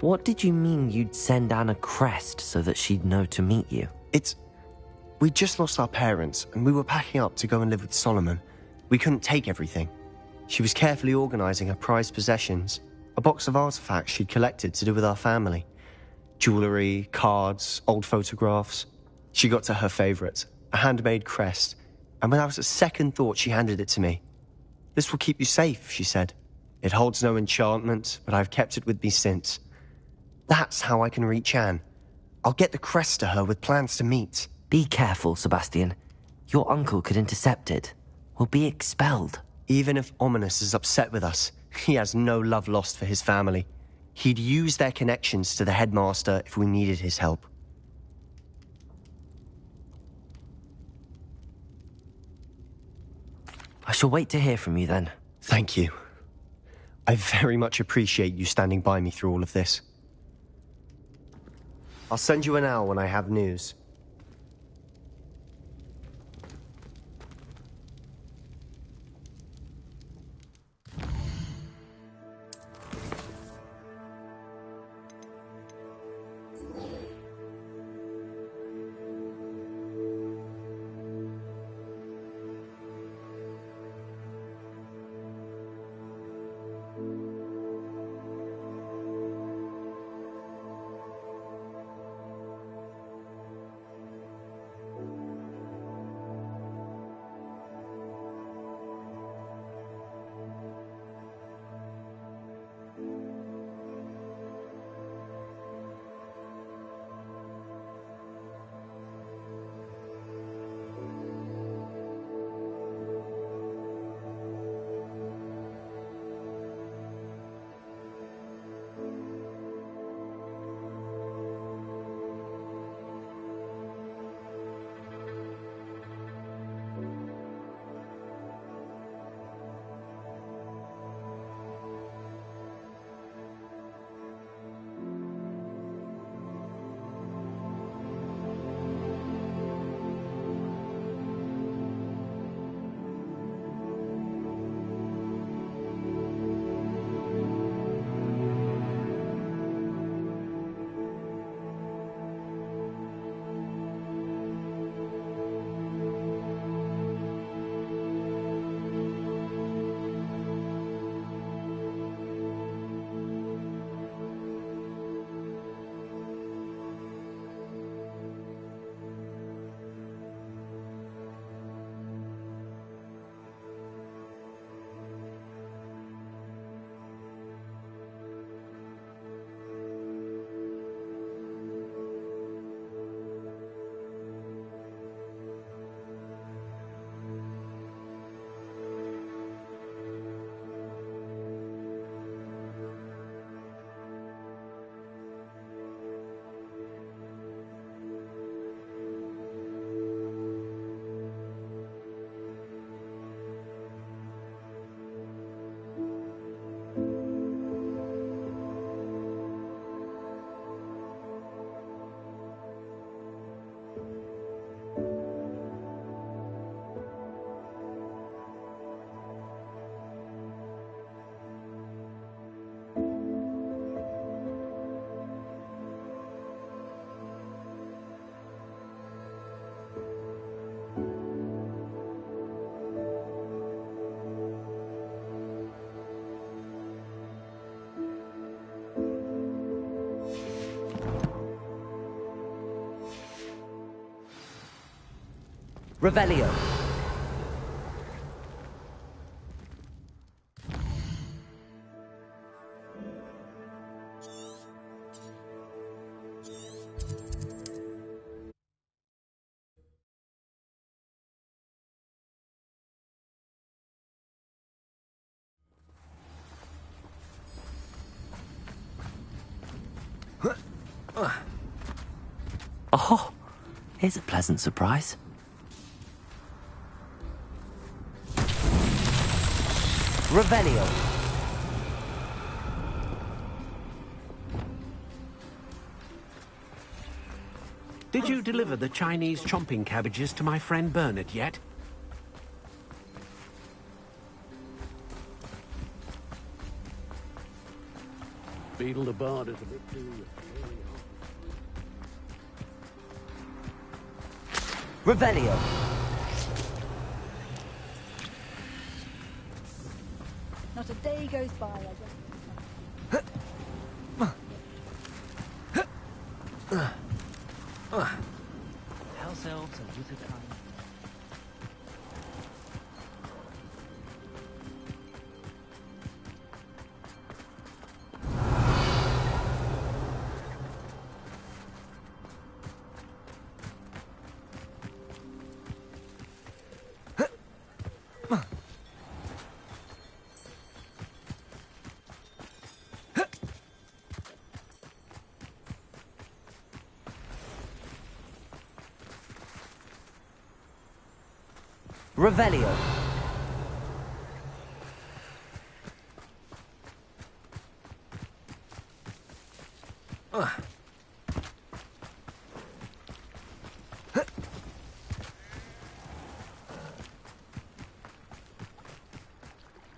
What did you mean you'd send Anne a crest so that she'd know to meet you? We'd just lost our parents, and we were packing up to go and live with Solomon. We couldn't take everything. She was carefully organising her prized possessions, a box of artifacts she'd collected to do with our family. Jewellery, cards, old photographs. She got to her favourite, a handmade crest, and without a second thought she handed it to me. "This will keep you safe," she said. "It holds no enchantment, but I've kept it with me since. That's how I can reach Anne. I'll get the crest to her with plans to meet." Be careful, Sebastian. Your uncle could intercept it. We'll be expelled. Even if Ominous is upset with us, he has no love lost for his family. He'd use their connections to the headmaster if we needed his help. I shall wait to hear from you then. Thank you. I very much appreciate you standing by me through all of this. I'll send you an owl when I have news. Revelio. Oh, here's a pleasant surprise. Revelio. Did you deliver the Chinese chomping cabbages to my friend Bernard yet? Beetle the Bard is a bit too... Revelio. Not a day goes by, I just... House elves and wizard kind. Revelio.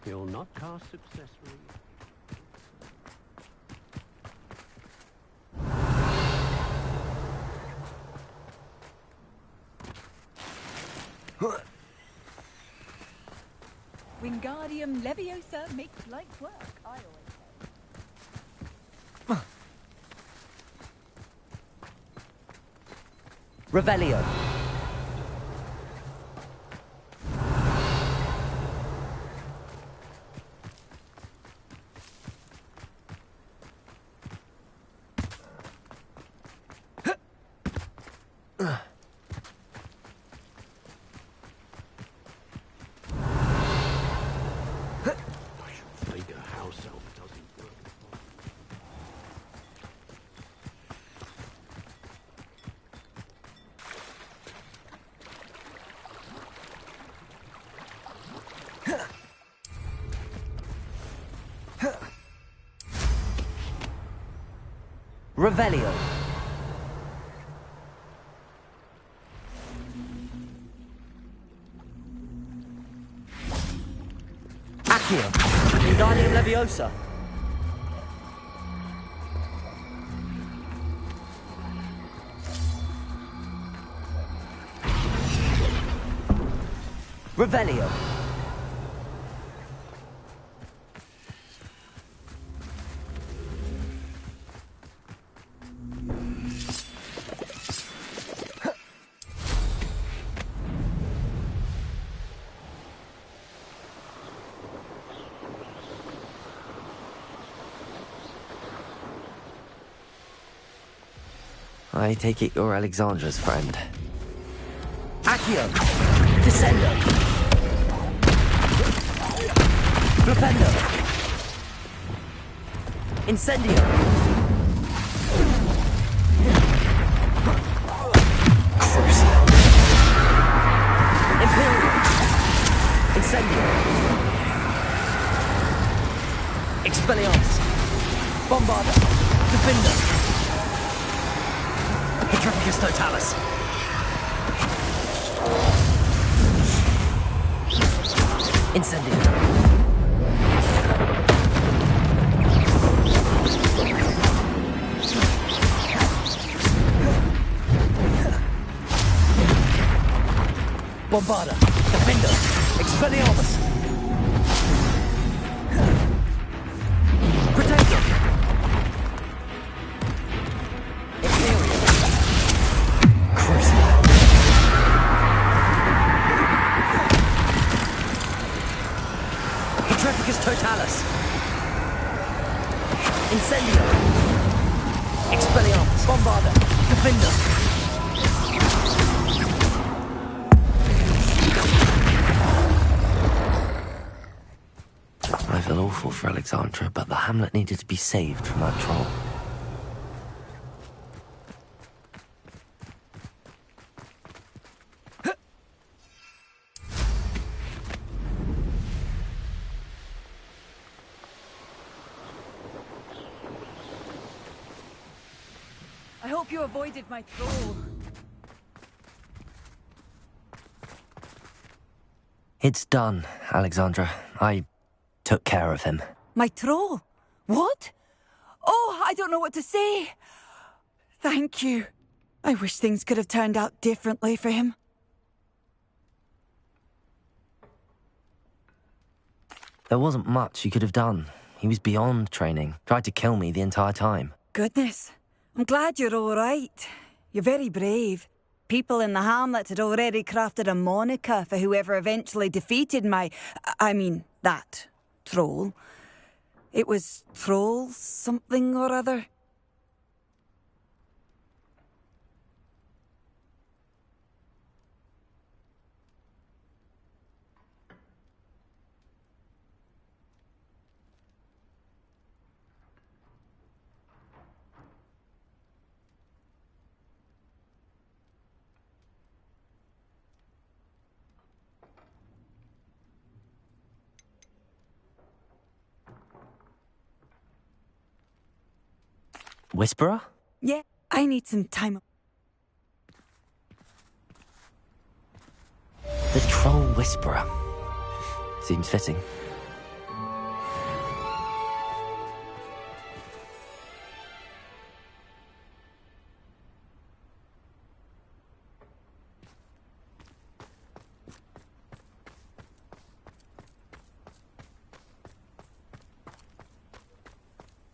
You'll not cast successfully. Wingardium Leviosa makes light work, I always say. Revelio. Revelio. Accio. Wingardium Leviosa. Revelio. I take it you're Alexandra's friend. Accio! Descendo! Flipendo! Incendio! Crucio! Imperial! Incendio! Expelliarmus! Bombarda! Defender! Petrificus Totalis! Incendio! Bombarda! Defender! Expelliarmus! Protector! Imperial! Crucio! Petrificus Totalis! Incendio! Expelliarmus! Bombarda! Defender! I feel awful for Alexandra, but the hamlet needed to be saved from that troll. I hope you avoided my troll. It's done, Alexandra. I took care of him. My troll? What? Oh! I don't know what to say. Thank you. I wish things could have turned out differently for him. There wasn't much you could have done. He was beyond training. Tried to kill me the entire time. Goodness. I'm glad you're all right. You're very brave. People in the hamlet had already crafted a moniker for whoever eventually defeated that troll. It was Troll something or other. Whisperer? Yeah, I need some time. The Troll Whisperer. Seems fitting.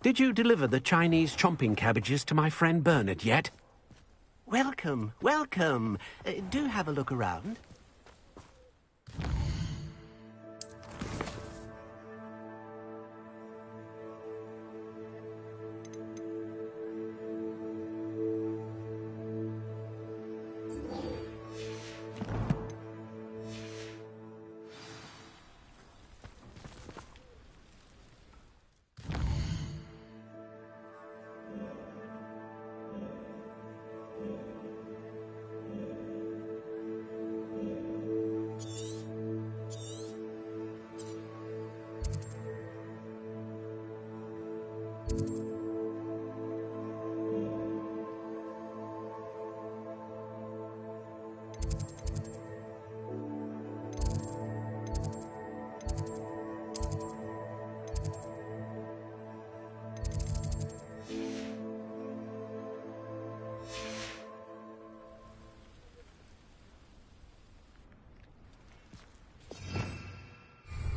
Did you deliver the Chinese chomping cabbages to my friend Bernard yet? Welcome, welcome. Do have a look around.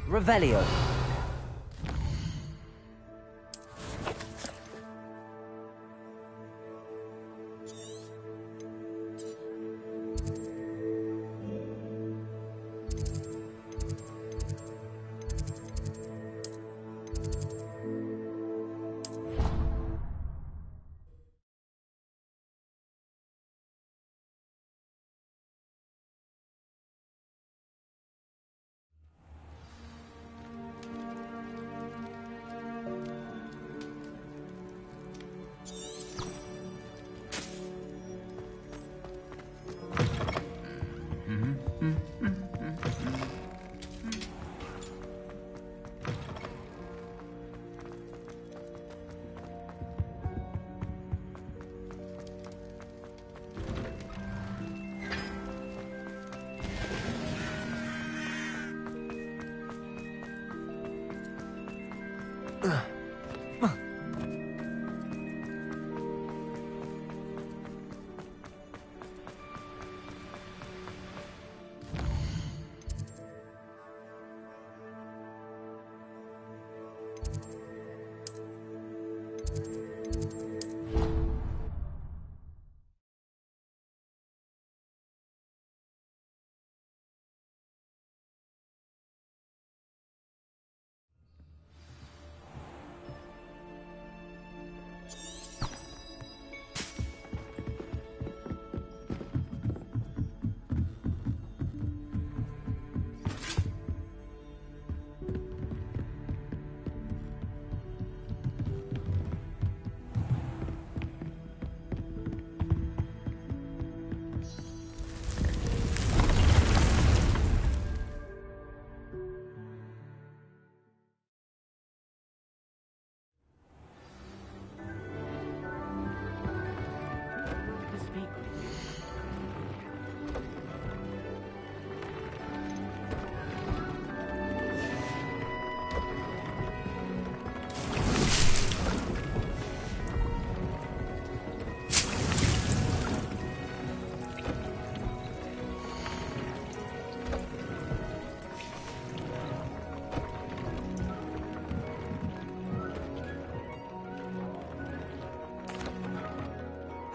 Revelio.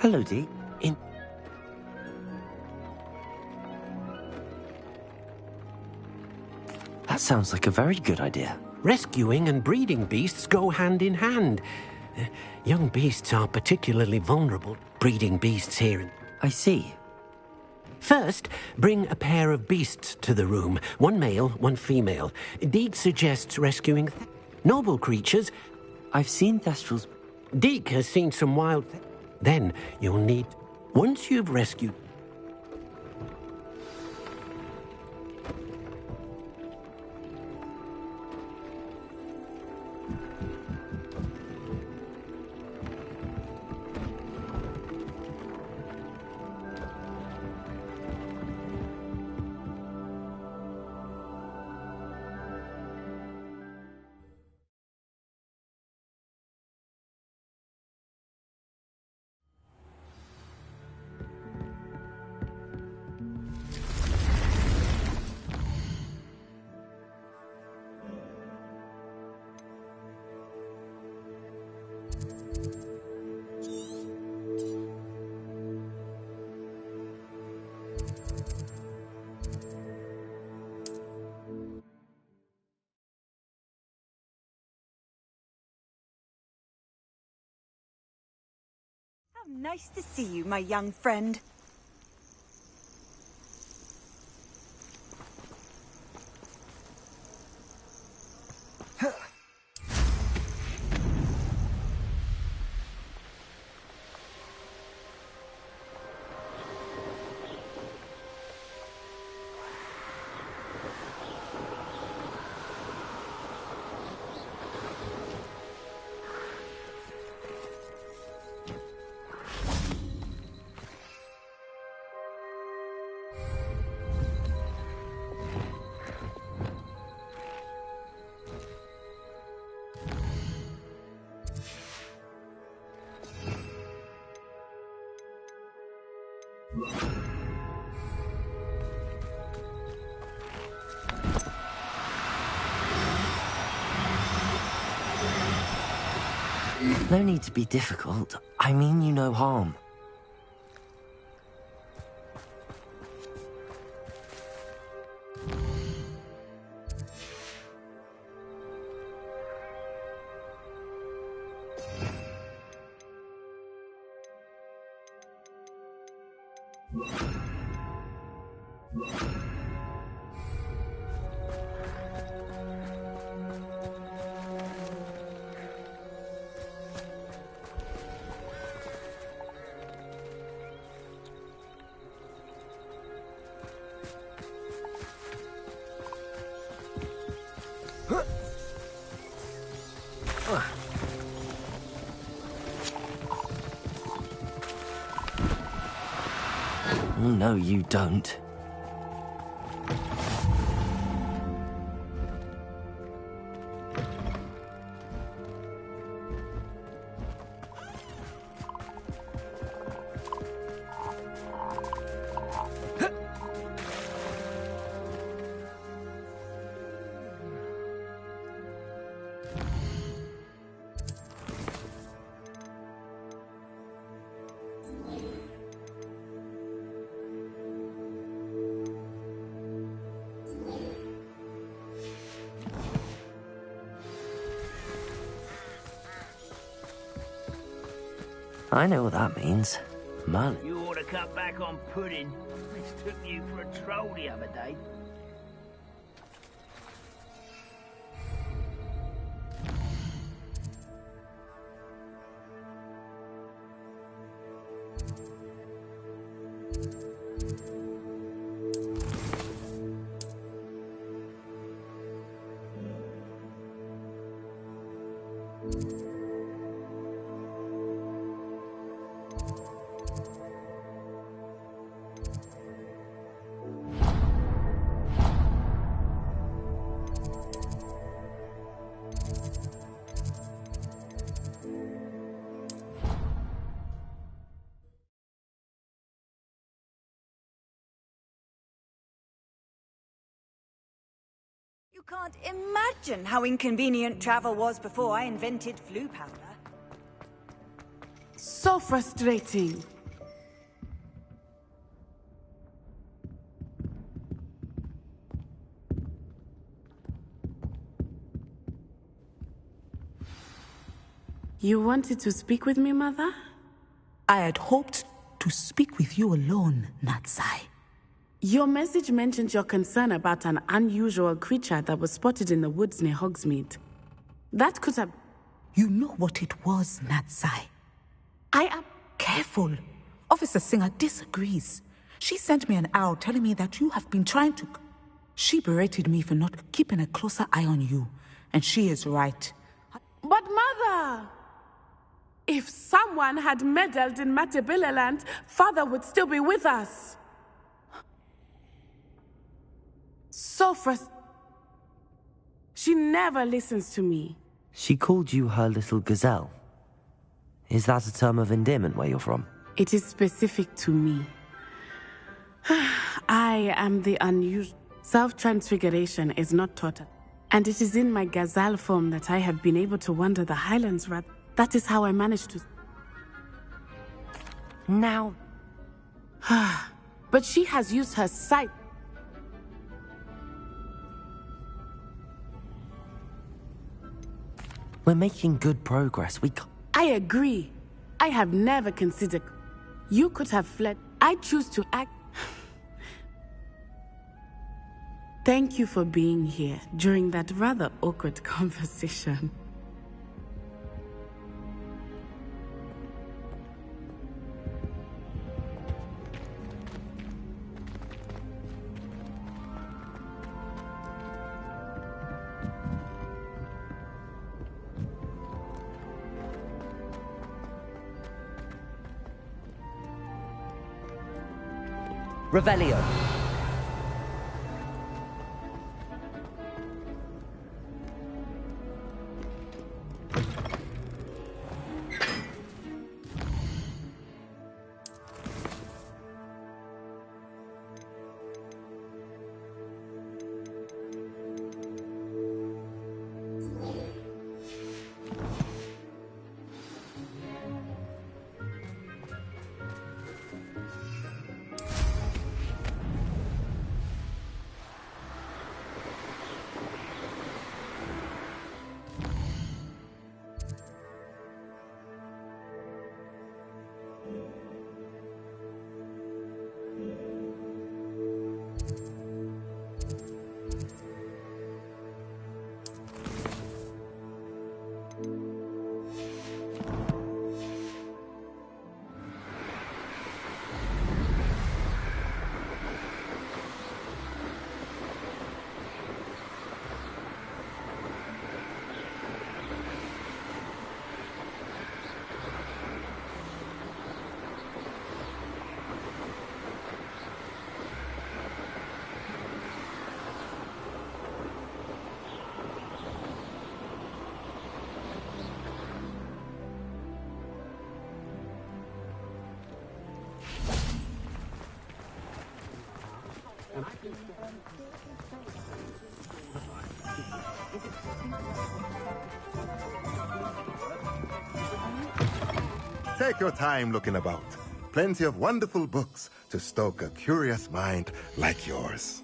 Hello, Dee. That sounds like a very good idea. Rescuing and breeding beasts go hand in hand. Young beasts are particularly vulnerable. Breeding beasts here. I see. First, bring a pair of beasts to the room. One male, one female. Deke suggests rescuing noble creatures. I've seen Thestrals. Deke has seen some wild... Then you'll need... Once you've rescued... Nice to see you, my young friend. No need to be difficult. I mean you no harm. No, you don't. I know what that means. Merlin. You ought to cut back on pudding. Mistook you for a troll the other day. You can't imagine how inconvenient travel was before I invented flu powder. So frustrating. You wanted to speak with me, Mother? I had hoped to speak with you alone, Natsai. Your message mentioned your concern about an unusual creature that was spotted in the woods near Hogsmeade. That could have... You know what it was, Natsai. I am... Careful. Officer Singer disagrees. She sent me an owl telling me that you have been trying to... She berated me for not keeping a closer eye on you. And she is right. But Mother! If someone had meddled in Matabilaland, Father would still be with us. So she never listens to me. She called you her little gazelle. Is that a term of endearment where you're from? It is specific to me. I am the unusual. Self-transfiguration is not taught, and it is in my gazelle form that I have been able to wander the highlands. That is how I managed to... Now... But she has used her sight. We're making good progress. I agree. I have never considered... You could have fled. I choose to act... Thank you for being here during that rather awkward conversation. Revelio. Take your time looking about. Plenty of wonderful books to stoke a curious mind like yours.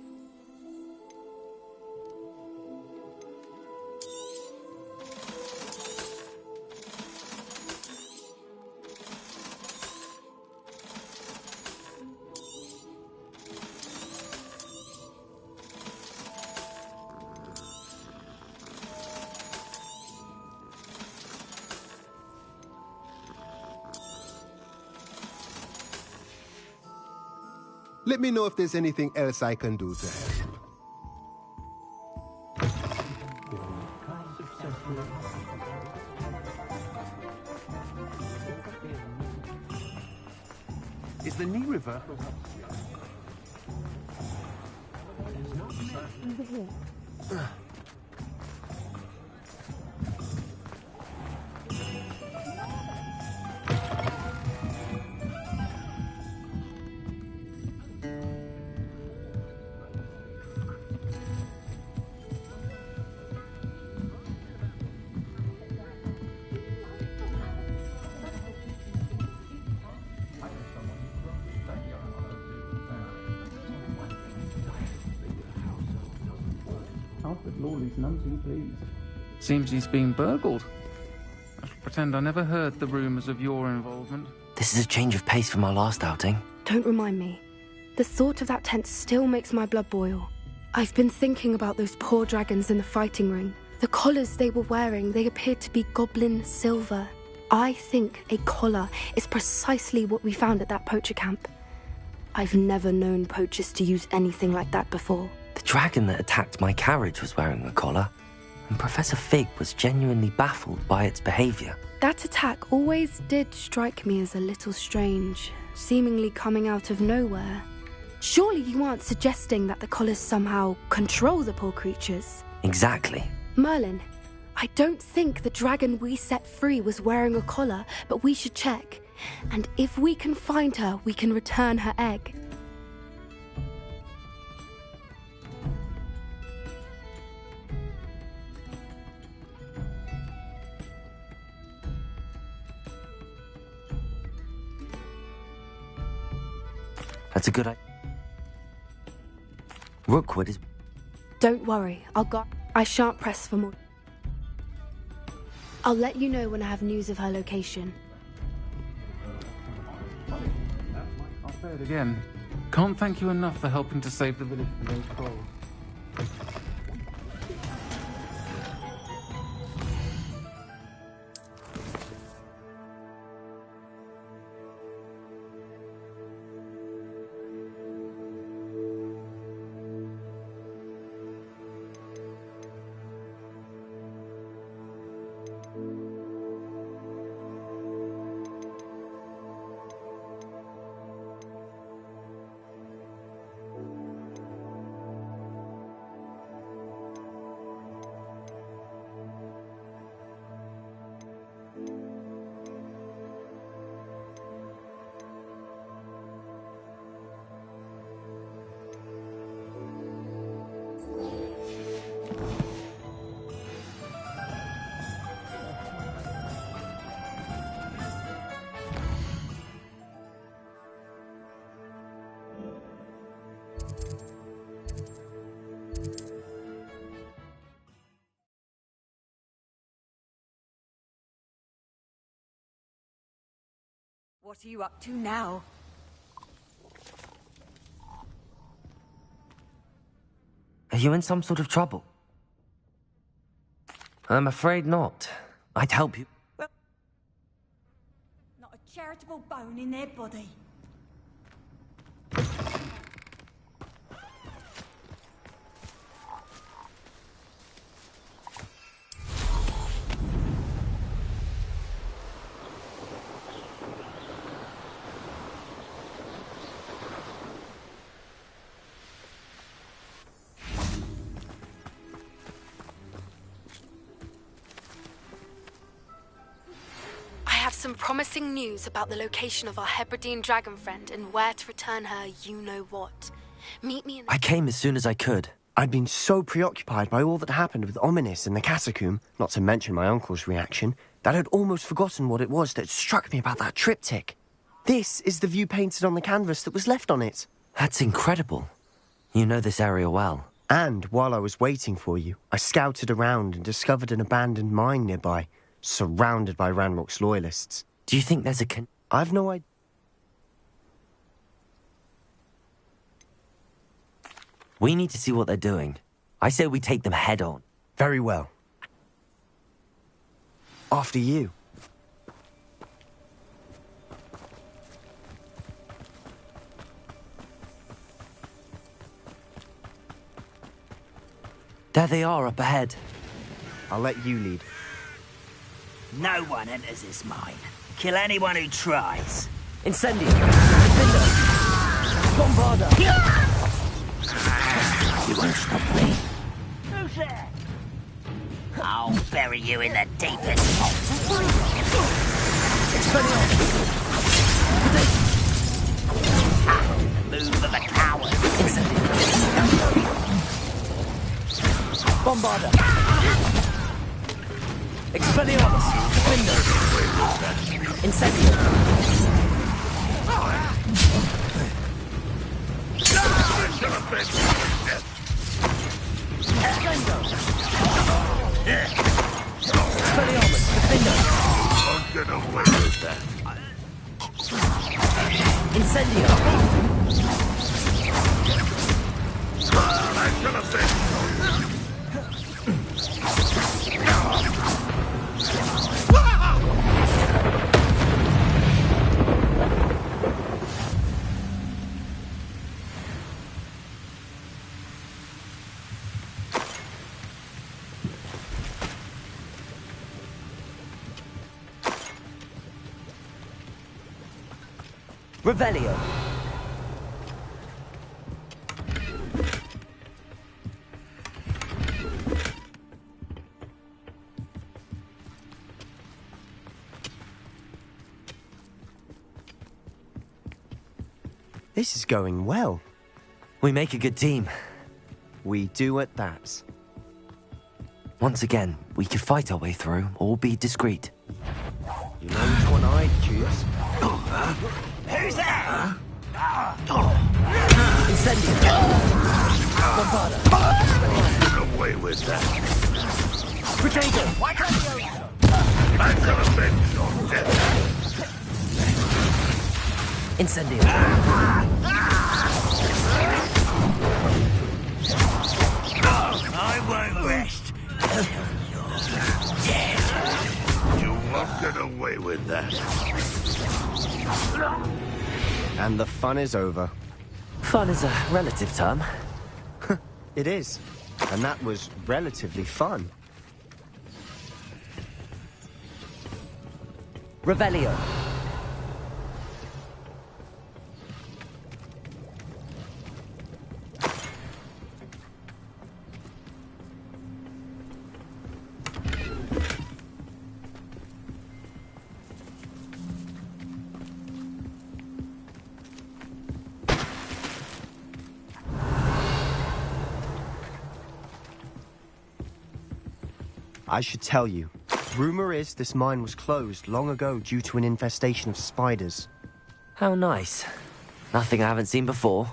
Let me know if there's anything else I can do to help. Is the Knee River? Alfred Lawley's none too pleased. Seems he's been burgled. Pretend I never heard the rumors of your involvement. This is a change of pace from our last outing. Don't remind me. The thought of that tent still makes my blood boil. I've been thinking about those poor dragons in the fighting ring. The collars they were wearing, they appeared to be goblin silver. I think a collar is precisely what we found at that poacher camp. I've never known poachers to use anything like that before. The dragon that attacked my carriage was wearing a collar, and Professor Fig was genuinely baffled by its behavior. That attack always did strike me as a little strange, seemingly coming out of nowhere. Surely you aren't suggesting that the collars somehow control the poor creatures? Exactly. Merlin, I don't think the dragon we set free was wearing a collar, but we should check. And if we can find her, we can return her egg. That's a good idea. Rookwood is... Don't worry, I shan't press for more. I'll let you know when I have news of her location. I'll say it again. Can't thank you enough for helping to save the village from those trolls. What are you up to now? Are you in some sort of trouble? I'm afraid not. I'd help you. Not a charitable bone in their body. Some promising news about the location of our Hebridean dragon friend and where to return her you-know-what. Meet me in the... I came as soon as I could. I'd been so preoccupied by all that happened with Ominis and the catacomb, not to mention my uncle's reaction, that I'd almost forgotten what it was that struck me about that triptych. This is the view painted on the canvas that was left on it. That's incredible. You know this area well. And while I was waiting for you, I scouted around and discovered an abandoned mine nearby, surrounded by Ranrock's loyalists. Do you think there's a I've no idea. We need to see what they're doing. I say we take them head on. Very well. After you. There they are up ahead. I'll let you lead. No one enters this mine. Kill anyone who tries. Incendio! Defender! Bombarda! You won't stop me. Who's there? I'll bury you in the deepest hole. Move of a coward. Bombarda! Expelliarmus! Defender! Incendio! Expelliarmus! Defender! Incendio! I should have said Revelio! This is going well. We make a good team. We do at that. Once again, we could fight our way through or be discreet. You know which one I'd choose. Who's that? Incendio! Bombarda! get away with that. Potato! Why can't you? I shall avenge your death. Incendio! I won't rest until you're dead. You won't get away with that. And the fun is over. Fun is a relative term. It is. And that was relatively fun. Revelio! I should tell you. Rumor is this mine was closed long ago due to an infestation of spiders. How nice. Nothing I haven't seen before.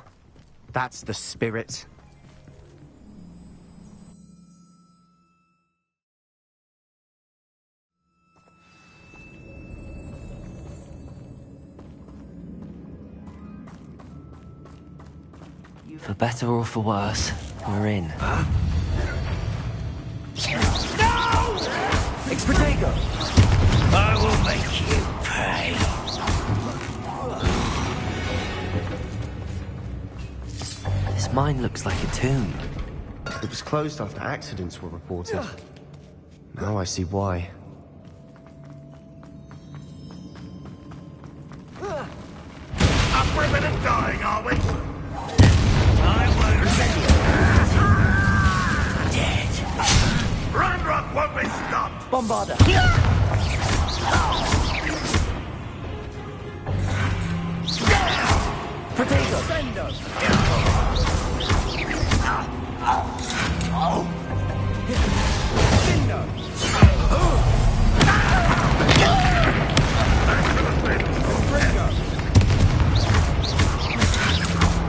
That's the spirit. For better or for worse, we're in. Expedego! I will make you pay. This mine looks like a tomb. It was closed after accidents were reported. Now I see why. Upribbon and dying, are we? I won't dead. Ranrock won't be stopped! Bombarda! Potato!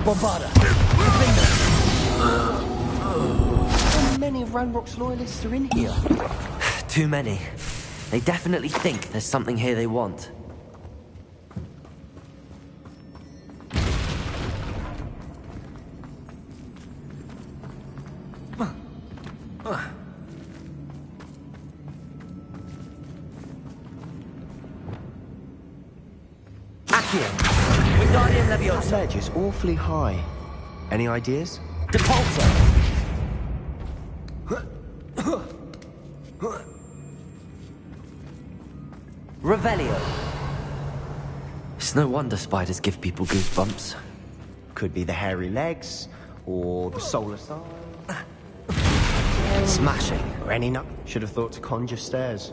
Bombarda! How many of Ranrock's loyalists are in here? Too many. They definitely think there's something here they want. That ledge is awfully high. Any ideas? Depulsor! Revelio! It's no wonder spiders give people goosebumps. Could be the hairy legs, or the solar sign. Smashing. Or any nut. Should have thought to conjure stairs.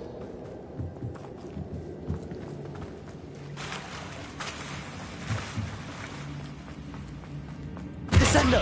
Descendo!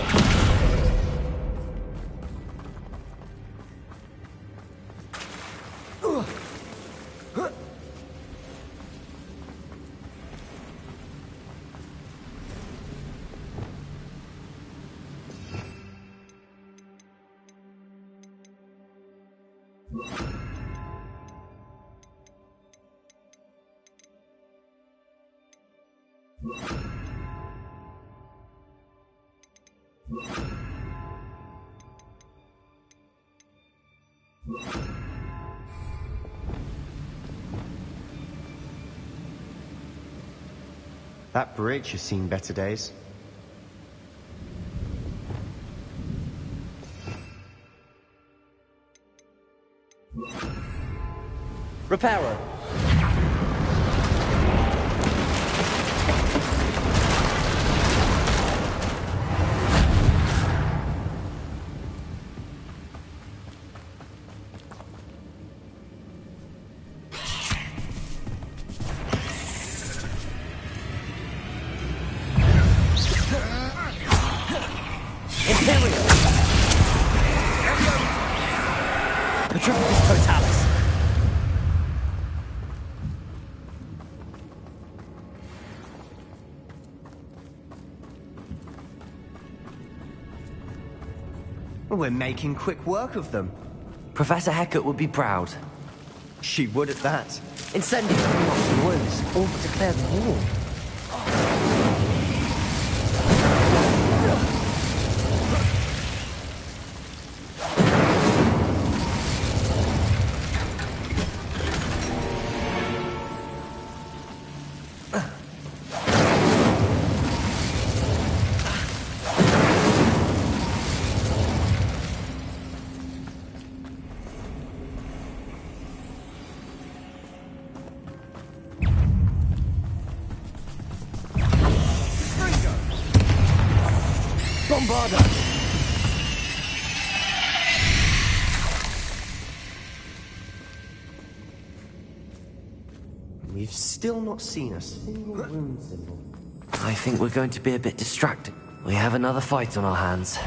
That bridge has seen better days. Reparo. Petrificus Totalis. We're making quick work of them. Professor Hecat would be proud. She would at that. Incendiary knocks and wounds, all but declared war. Bombarda! We've still not seen a single wound symbol. I think we're going to be a bit distracted. We have another fight on our hands.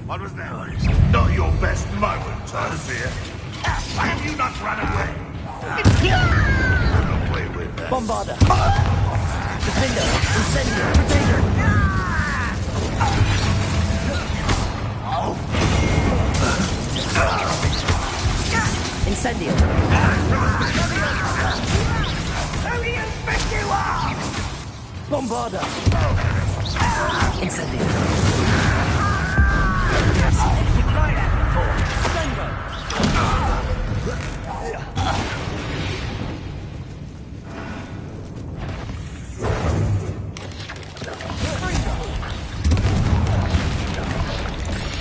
What was that? Not your best moment, I fear. Why have you not run away? Run away with that. Bombarder! Defender! Incendio! Potato! Incendio! Who do you think you are? Bombarder! Incendio!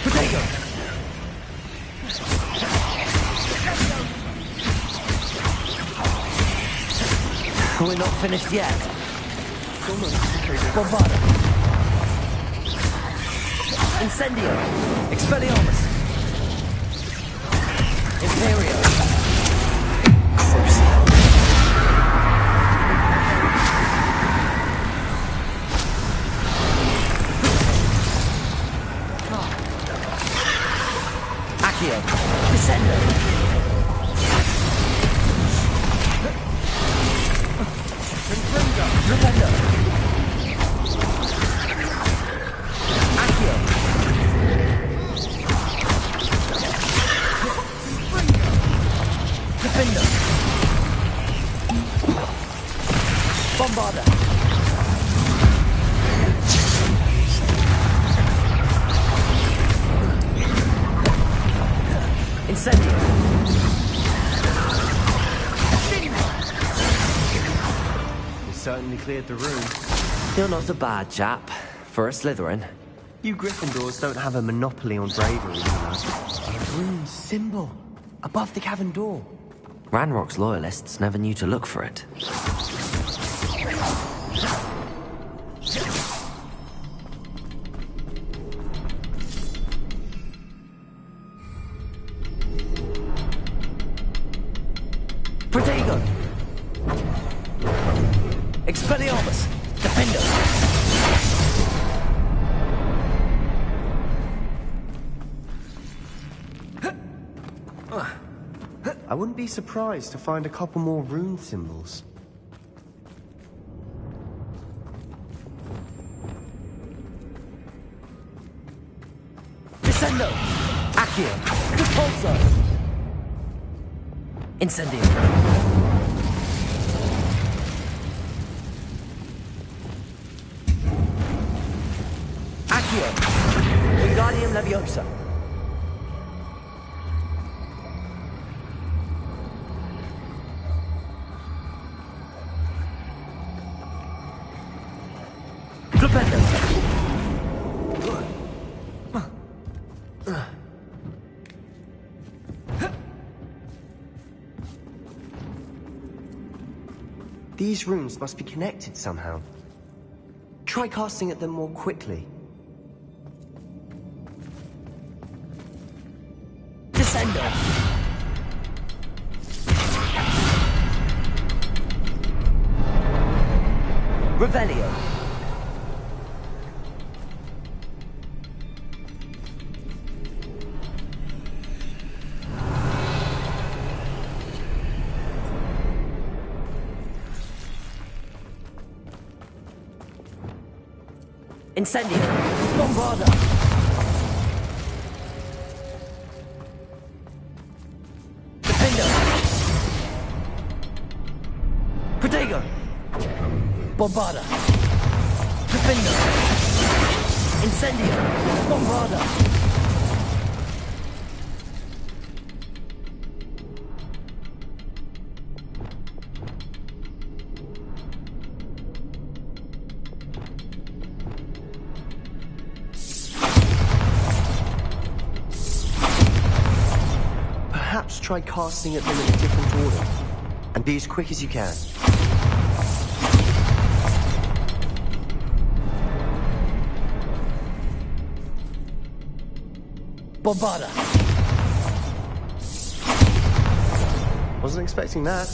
Potato! We're not finished yet. Bombarder! Incendio! Expelliarmus! Imperio! Accio! Descendo! Rependo! Accio! Defender! Bombarder! Incendio! We certainly cleared the room. You're not a bad chap, for a Slytherin. You Gryffindors don't have a monopoly on bravery, you know. A rune symbol, above the cavern door. Ranrock's loyalists never knew to look for it. Protego! Expelliarmus! Defender! I wouldn't be surprised to find a couple more rune symbols. Descendo! Accio! Repulso! Incendio! Accio! Wingardium Leviosa! Flipendo! These runes must be connected somehow. Try casting at them more quickly. Descendo! Revelio! Incendio! Bombarder! Defender! Protego! Bombarder! Defender! Incendio! Bombarder! Perhaps try casting at them in a different order. And be as quick as you can. Bombarder! Wasn't expecting that.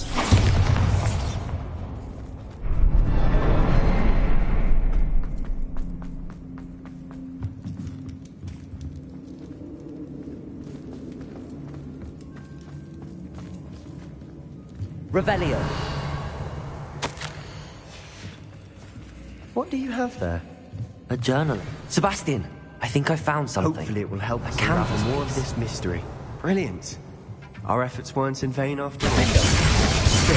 Revelio. What do you have there? A journal. Sebastian, I think I found something. Hopefully it will help us unravel more of this mystery. Brilliant. Our efforts weren't in vain after all.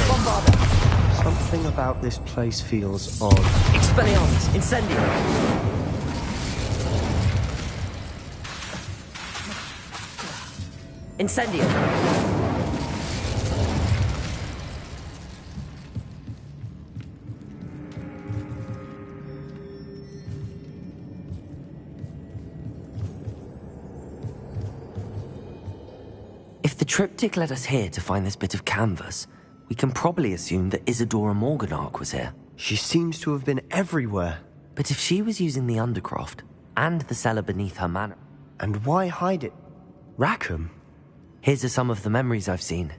Bombarda. Something about this place feels odd. Expelliarmus. Incendio. Incendio. If the triptych led us here to find this bit of canvas, we can probably assume that Isadora Morganach was here. She seems to have been everywhere. But if she was using the Undercroft and the cellar beneath her manor... And why hide it? Rackham? Here's some of the memories I've seen.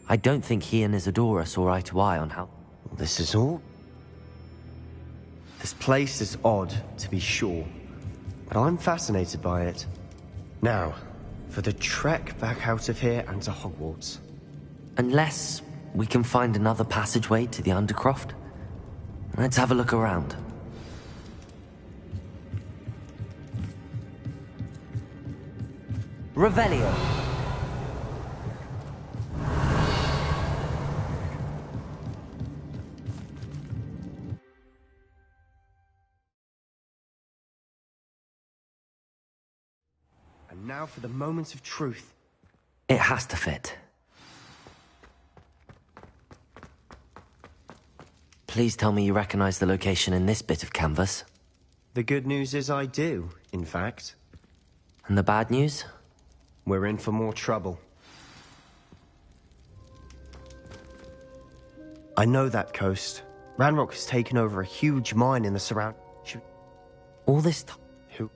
I don't think he and Isadora saw eye to eye on how... This is all... This place is odd, to be sure. But I'm fascinated by it. Now, for the trek back out of here and to Hogwarts. Unless we can find another passageway to the Undercroft. Let's have a look around. Revelio. And now for the moment of truth. It has to fit. Please tell me you recognize the location in this bit of canvas. The good news is I do, in fact. And the bad news? We're in for more trouble. I know that coast. Ranrock has taken over a huge mine in the surround... All this time? Who?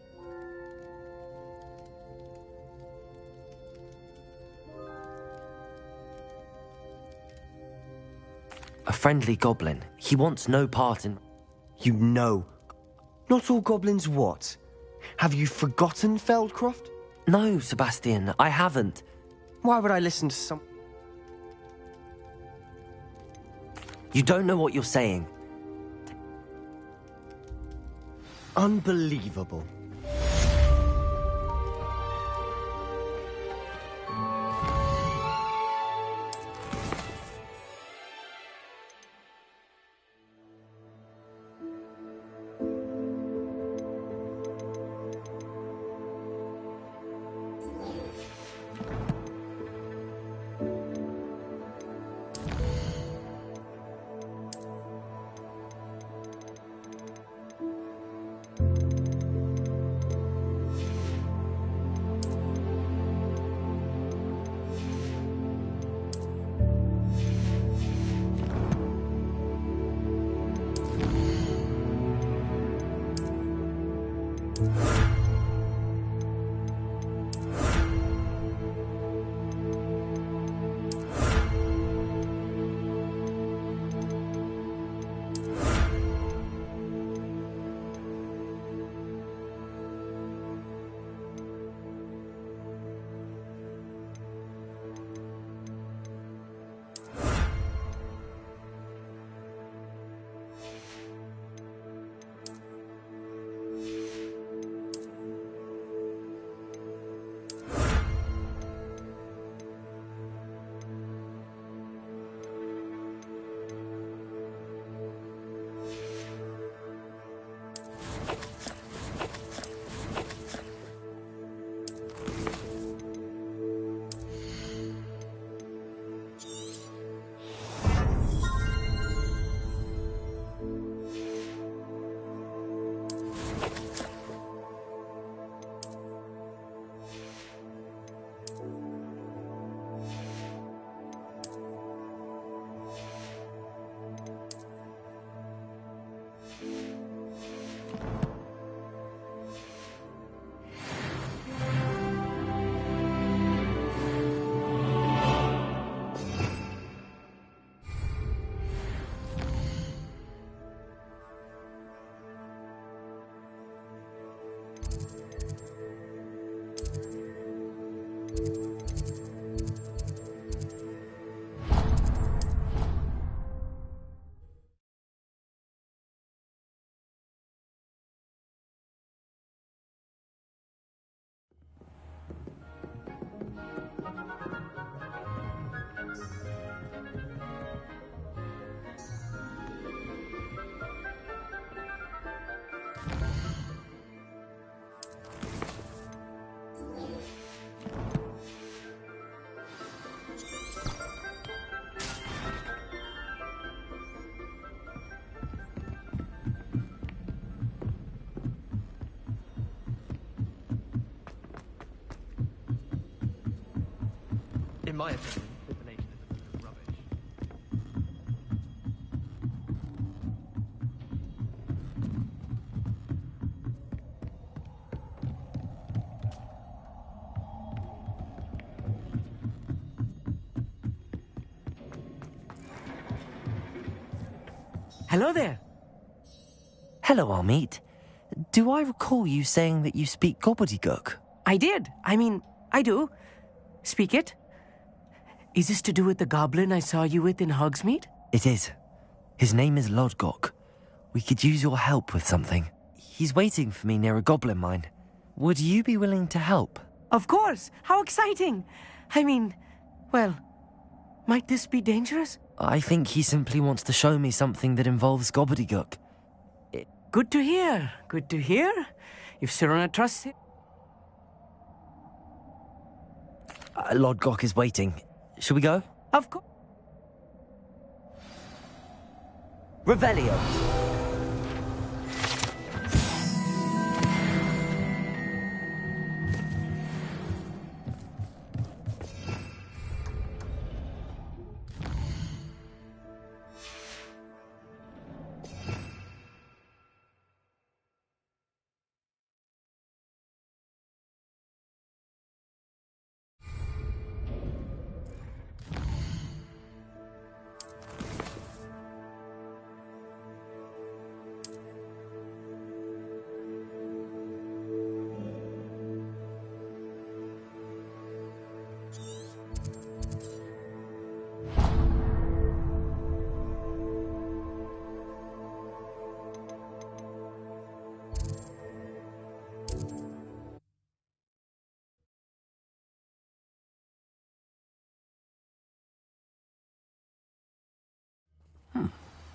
A friendly goblin. He wants no part in... You know. Not all goblins what? Have you forgotten Feldcroft? No, Sebastian, I haven't. Why would I listen to some... You don't know what you're saying. Unbelievable. In my opinion, divination is a bit of rubbish. Hello there. Hello, Amit. Do I recall you saying that you speak gobbledygook? I did. I mean, I do. Speak it. Is this to do with the goblin I saw you with in Hogsmeade? It is. His name is Lodgok. We could use your help with something. He's waiting for me near a goblin mine. Would you be willing to help? Of course. How exciting. I mean, well, might this be dangerous? I think he simply wants to show me something that involves gobbledygook. Good to hear. Good to hear. If Sirona trusts it. Lodgok is waiting. Shall we go? Of course. Revelio.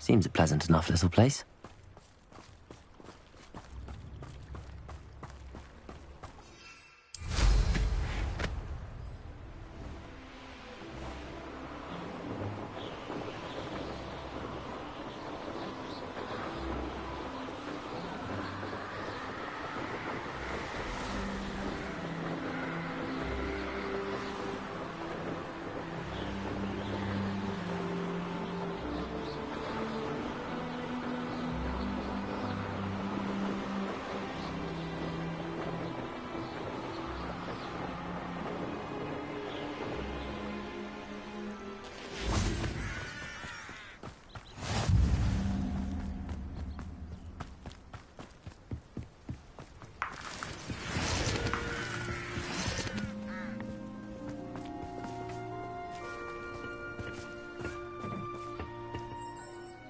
Seems a pleasant enough little place.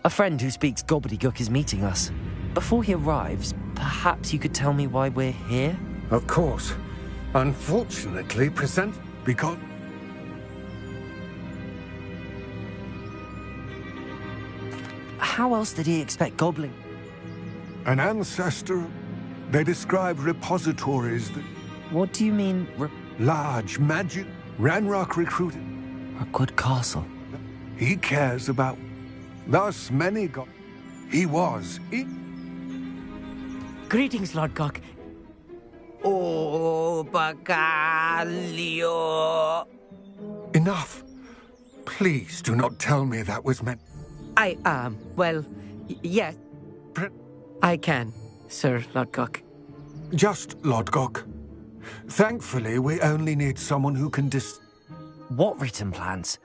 A friend who speaks gobbledygook is meeting us. Before he arrives, perhaps you could tell me why we're here? Of course. Unfortunately, because... How else did he expect goblin? An ancestor... They describe repositories that... What do you mean, large magic... Ranrock recruited... Rookwood Castle. He cares about... Thus many He was... Greetings, Lodgok. Oh, Bacalio. Enough. Please do not tell me that was meant... Well, yes. I can, Sir Lodgok. Just Lodgok. Thankfully, we only need someone who can What written plans?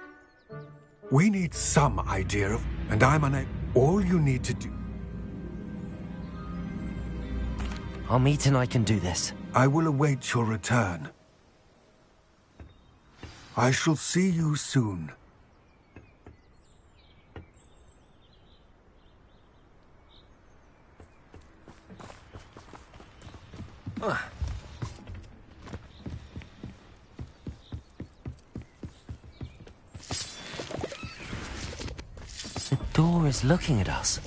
We need some idea of... And I'm unable... All you need to do... Amit and I can do this. I will await your return. I shall see you soon. The door is looking at us.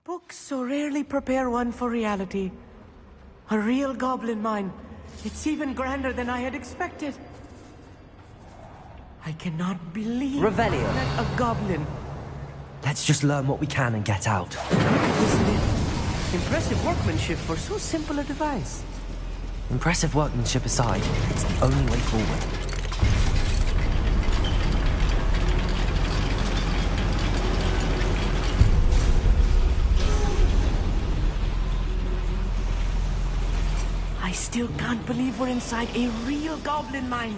Books so rarely prepare one for reality. A real goblin mine. It's even grander than I had expected. I cannot believe Revelio. I met a goblin. Let's just learn what we can and get out. Isn't it? Impressive workmanship for so simple a device. Impressive workmanship aside, it's the only way forward. I still can't believe we're inside a real goblin mine.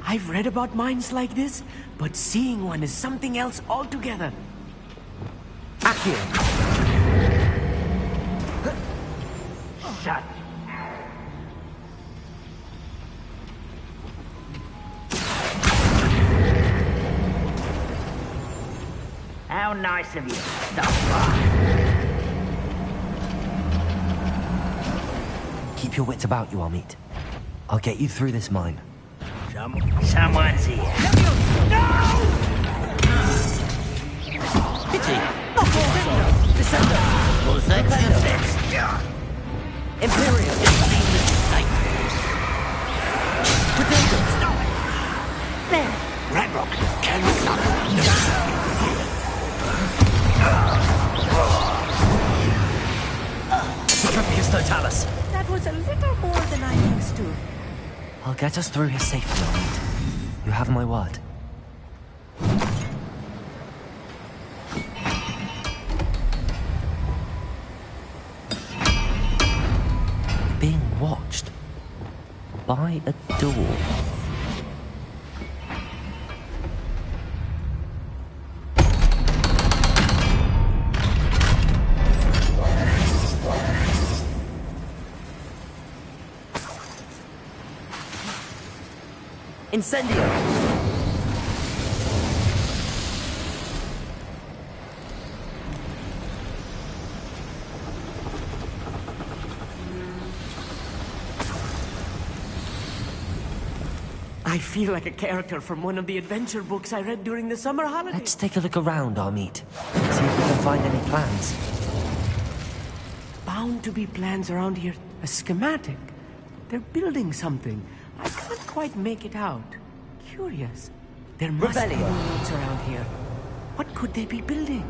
I've read about mines like this, but seeing one is something else altogether. Accio! Shut. How nice of you. Keep your wits about you, Amit. I'll get you through this mine. Someone's here. Pity. Descender. Imperium. Potato. There. Radrock. Cannot stop. Sacrificus Totalis. That was a little more than I'm used to. I'll get us through here safely, Amit. You have my word. Being watched by a door. Incendio! I feel like a character from one of the adventure books I read during the summer holidays. Let's take a look around, Amit. See if we can find any plans. Bound to be plans around here. A schematic. They're building something. I can't quite make it out. Curious. There must be no notes around here. What could they be building?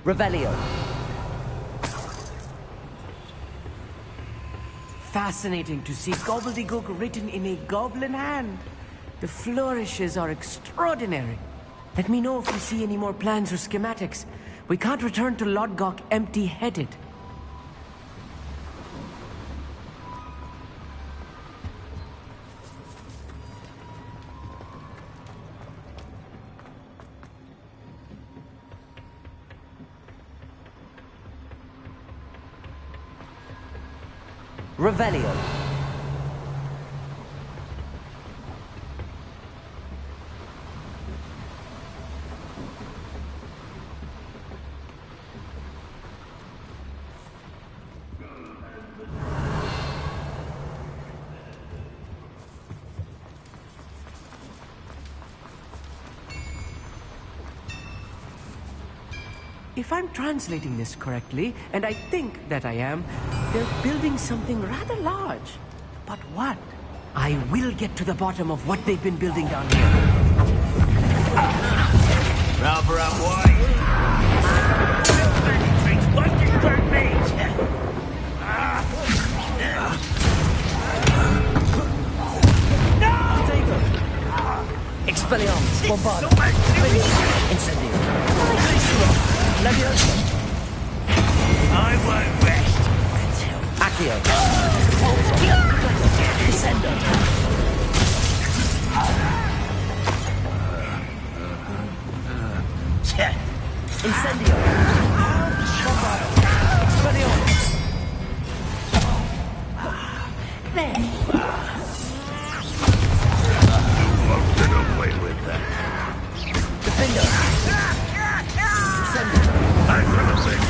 Revelio. Fascinating to see gobbledygook written in a goblin hand. The flourishes are extraordinary. Let me know if you see any more plans or schematics. We can't return to Lodgok empty-headed. Revelio. If I'm translating this correctly, and I think that I am, they're building something rather large. But what? I will get to the bottom of what they've been building down here. Rather unwise. What distract me? Expelliarmus, Bombard, Incendio. Leviosa. I won't rest. Accio. Descendo. Incendio! Expelliarmus! There! You won't get away with that. Defender! Incendio! I feel a thing.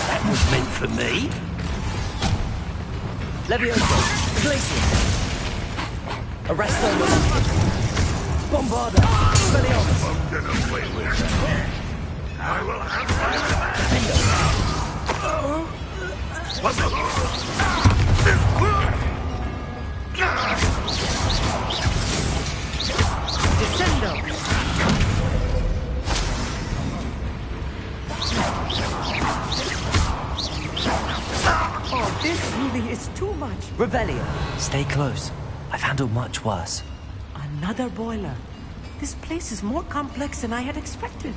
That was meant for me. Levioso! Glacier! Arresto! Bombarda! Expelliarmus! Won't get away with that. I will have my Descendo! Oh, this really is too much. Revelio. Stay close. I've handled much worse. Another boiler. This place is more complex than I had expected.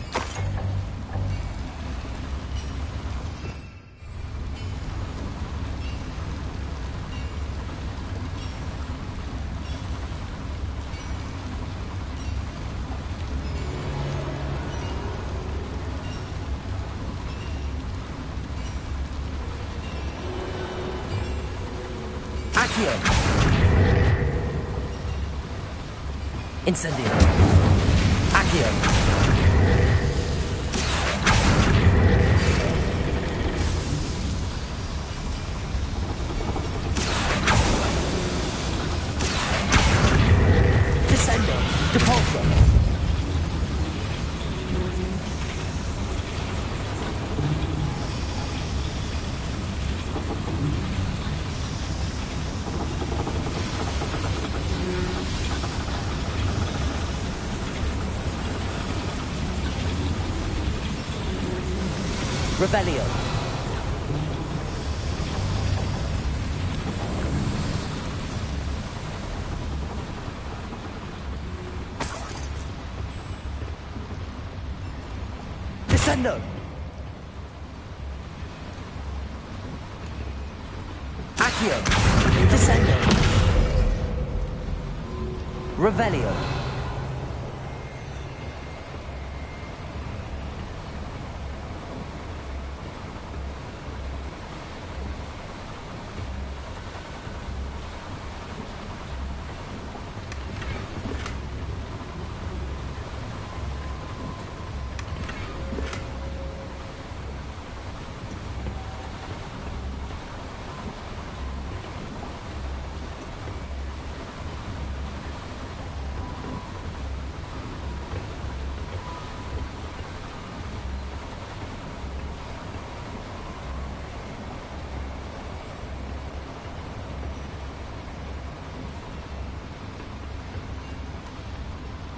Accio! Incendio! Accio! Descendo! Depulso! Revelio. Descendo. Accio. Descendo. Revelio.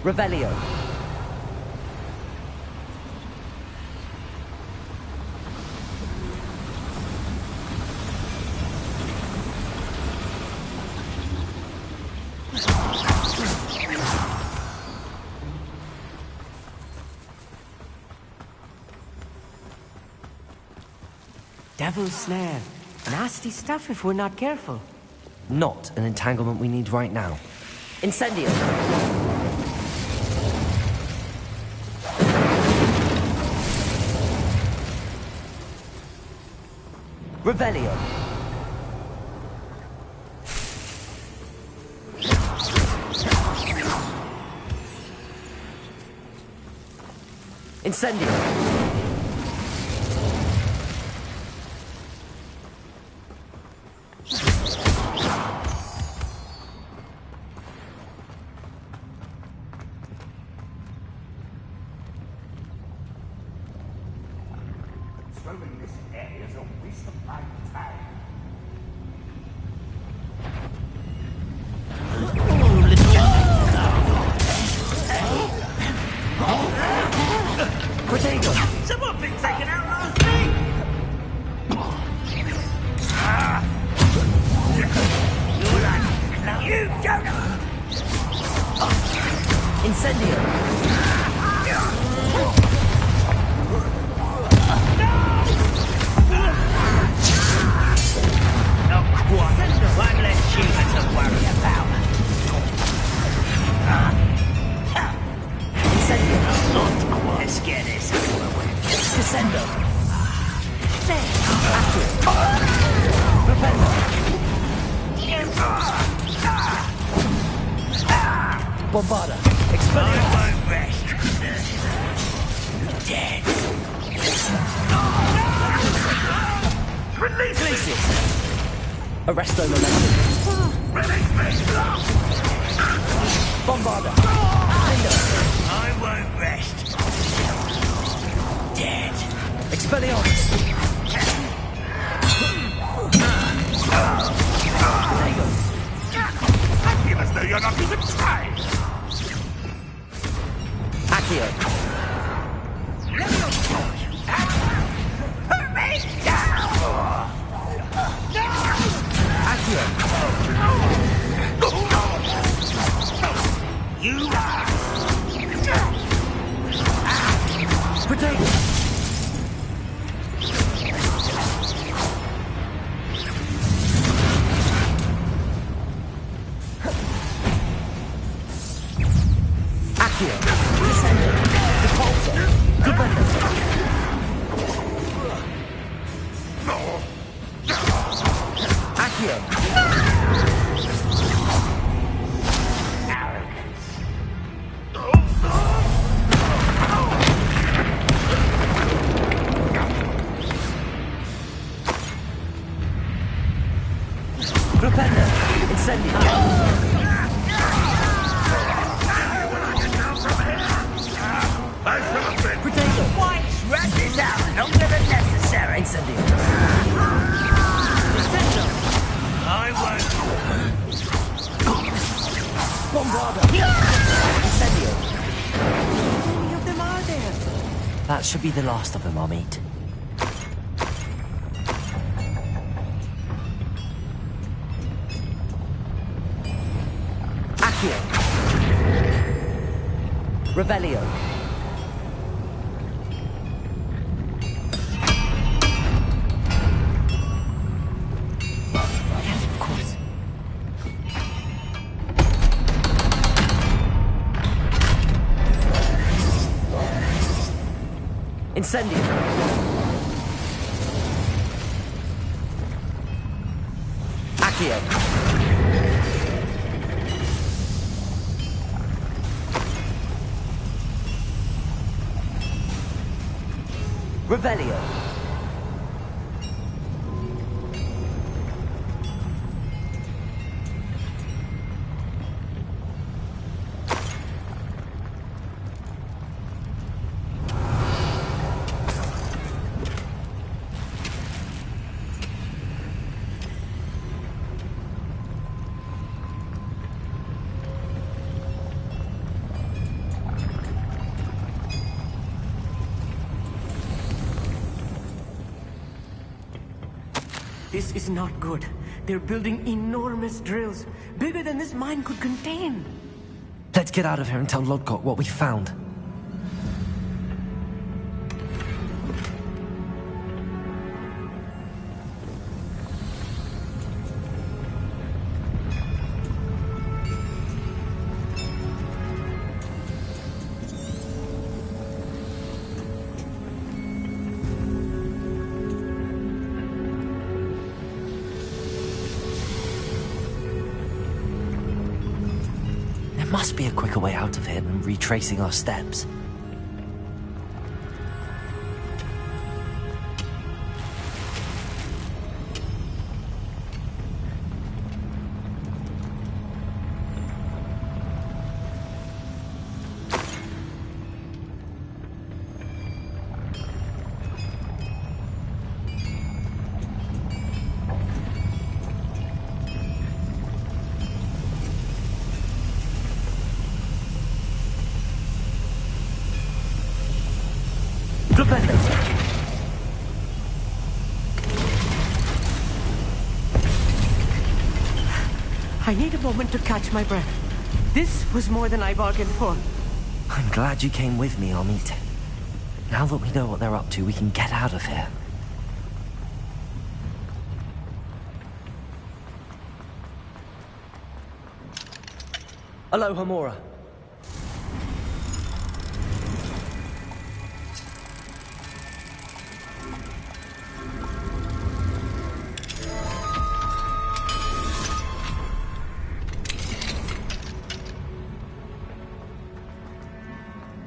Revelio. Devil's snare. Nasty stuff if we're not careful. Not an entanglement we need right now. Incendio. Revelio. Incendio. Controlling this area is a waste of my time. Protego. Someone thinks they can outlast me! You don't! Incendio. Not quite. One less human to worry about. Bombarda! Expelliarmus! I won't rest. Dead. Release me! Arresto momentum! Release me! Bombarda! I won't rest. Dead. Expelliarmus! You must know you're not even trying. Accio! Hurt me! Accio! You are. Protego! Accio! Descendo! Repulsor! Defender! Accio! Propender! Incendio! Protego! Rat this out longer than necessary. Incendio! I won't. Bombarda! Incendio! How many of them are there? That should be the last of them, I'll meet. Accio! Revelio! Yes, of course. Incendio! Accio! Revelio! This is not good. They're building enormous drills, bigger than this mine could contain. Let's get out of here and tell Lodgok what we found. There must be a quicker way out of here than retracing our steps. I need a moment to catch my breath. This was more than I bargained for. I'm glad you came with me, Amit. Now that we know what they're up to, we can get out of here. Aloha, Mora.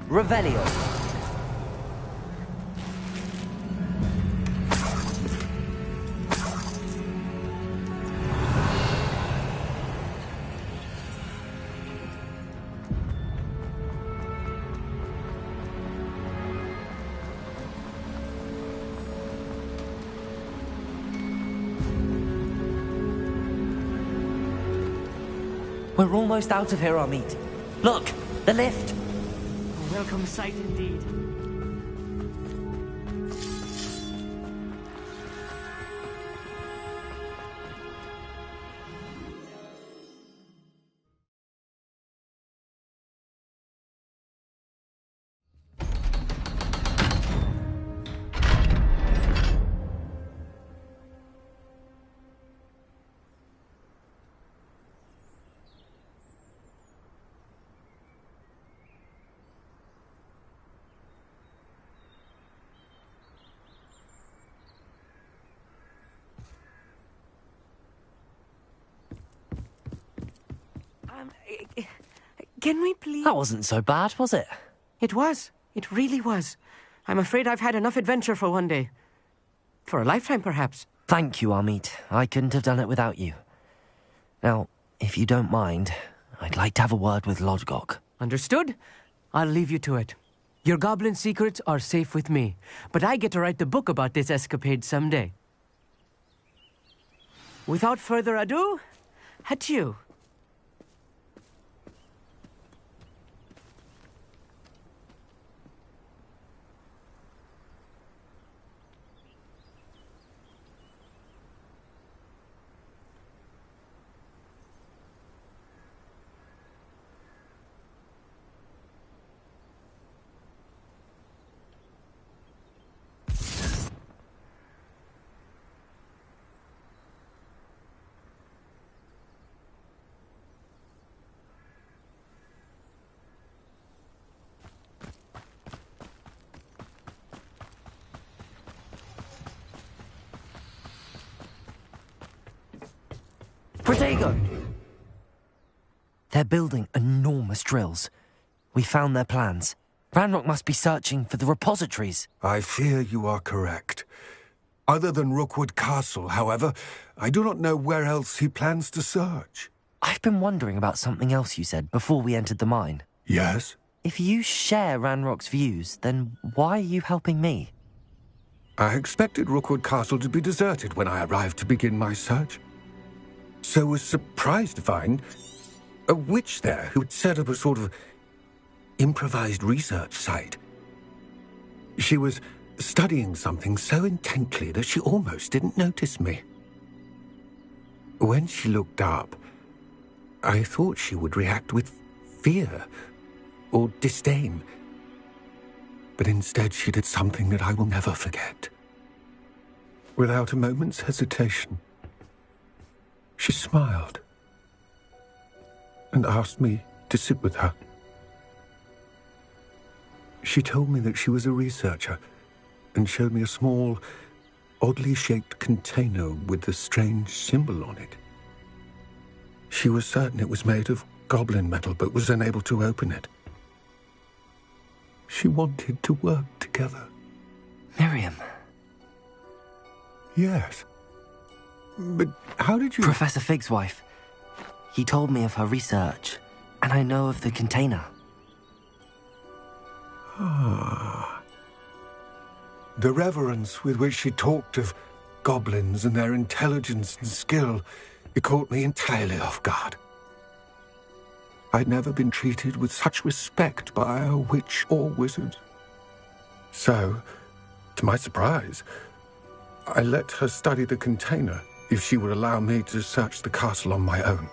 Revelio. We're almost out of here, Amit. Look, the lift. A welcome sight indeed. Can we please... That wasn't so bad, was it? It was. It really was. I'm afraid I've had enough adventure for one day. For a lifetime, perhaps. Thank you, Amit. I couldn't have done it without you. Now, if you don't mind, I'd like to have a word with Lodgok. Understood? I'll leave you to it. Your goblin secrets are safe with me, but I get to write the book about this escapade someday. Without further ado, adieu. Protego! They're building enormous drills. We found their plans. Ranrock must be searching for the repositories. I fear you are correct. Other than Rookwood Castle, however, I do not know where else he plans to search. I've been wondering about something else you said before we entered the mine. Yes? If you share Ranrock's views, then why are you helping me? I expected Rookwood Castle to be deserted when I arrived to begin my search. So was surprised to find a witch there who had set up a sort of improvised research site. She was studying something so intently that she almost didn't notice me. When she looked up, I thought she would react with fear or disdain. But instead she did something that I will never forget. Without a moment's hesitation, she smiled and asked me to sit with her. She told me that she was a researcher and showed me a small, oddly shaped container with a strange symbol on it. She was certain it was made of goblin metal, but was unable to open it. She wanted to work together. Miriam. Yes. But how did you... Professor Fig's wife. He told me of her research, and I know of the container. Ah. The reverence with which she talked of goblins and their intelligence and skill, it caught me entirely off guard. I'd never been treated with such respect by a witch or wizard. So, to my surprise, I let her study the container if she would allow me to search the castle on my own.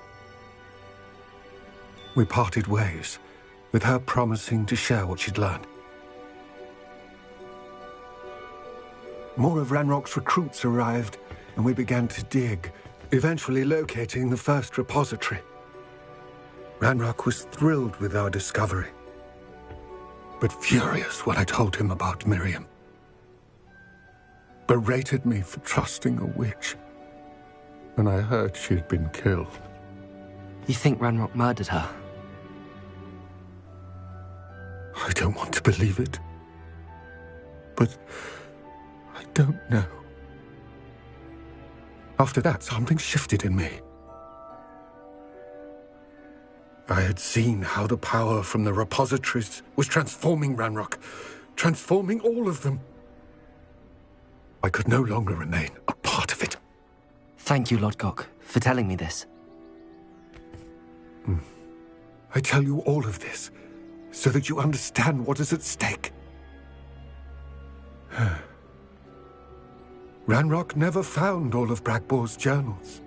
We parted ways, with her promising to share what she'd learned. More of Ranrock's recruits arrived, and we began to dig, eventually locating the first repository. Ranrock was thrilled with our discovery, but furious when I told him about Miriam. Berated me for trusting a witch when I heard she had been killed. You think Ranrock murdered her? I don't want to believe it. But I don't know. After that, something shifted in me. I had seen how the power from the repositories was transforming Ranrock, transforming all of them. I could no longer remain a part of it. Thank you, Lodgok, for telling me this. I tell you all of this so that you understand what is at stake. Ranrock never found all of Bragbor's journals,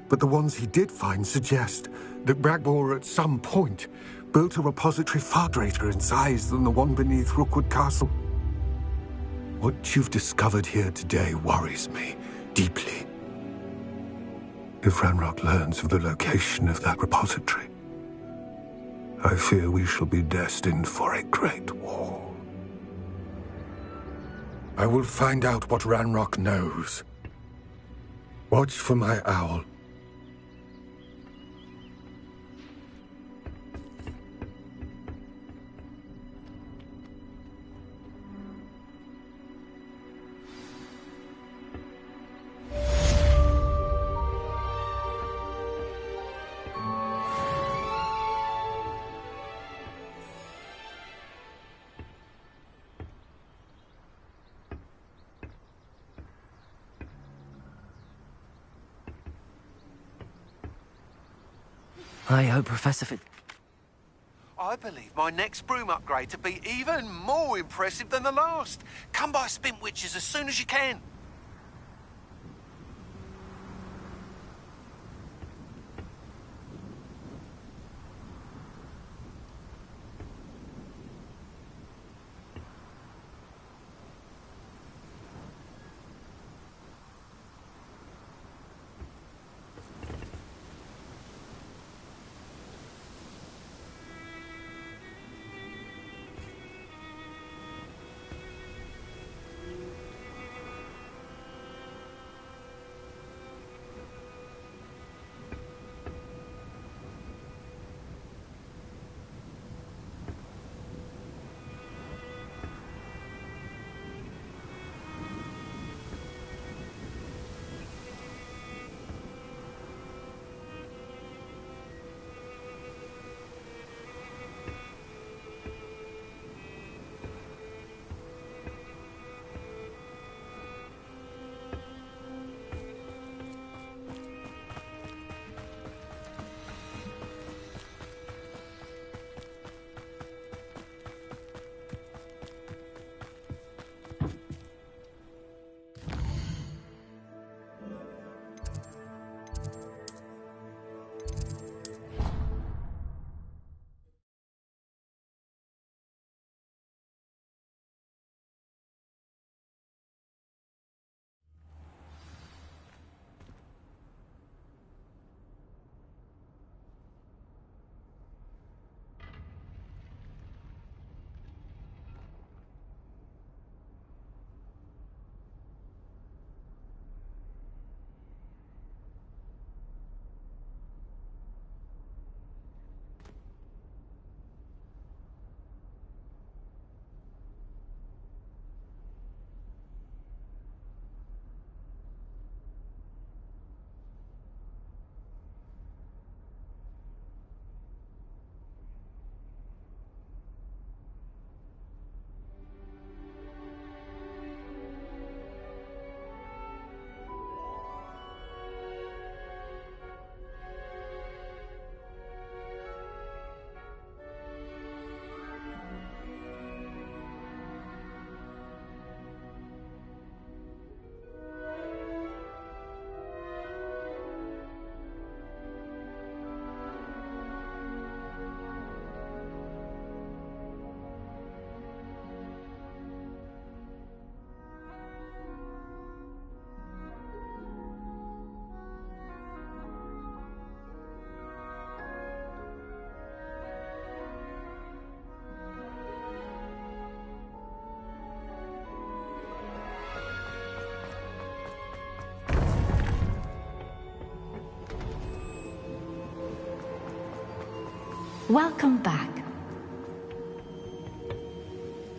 but the ones he did find suggest that Bragbor at some point built a repository far greater in size than the one beneath Rookwood Castle. What you've discovered here today worries me deeply. If Ranrock learns of the location of that repository, I fear we shall be destined for a great war. I will find out what Ranrock knows. Watch for my owl. I hope Professor I believe my next broom upgrade to be even more impressive than the last. Come by Spintwitches as soon as you can. Welcome back.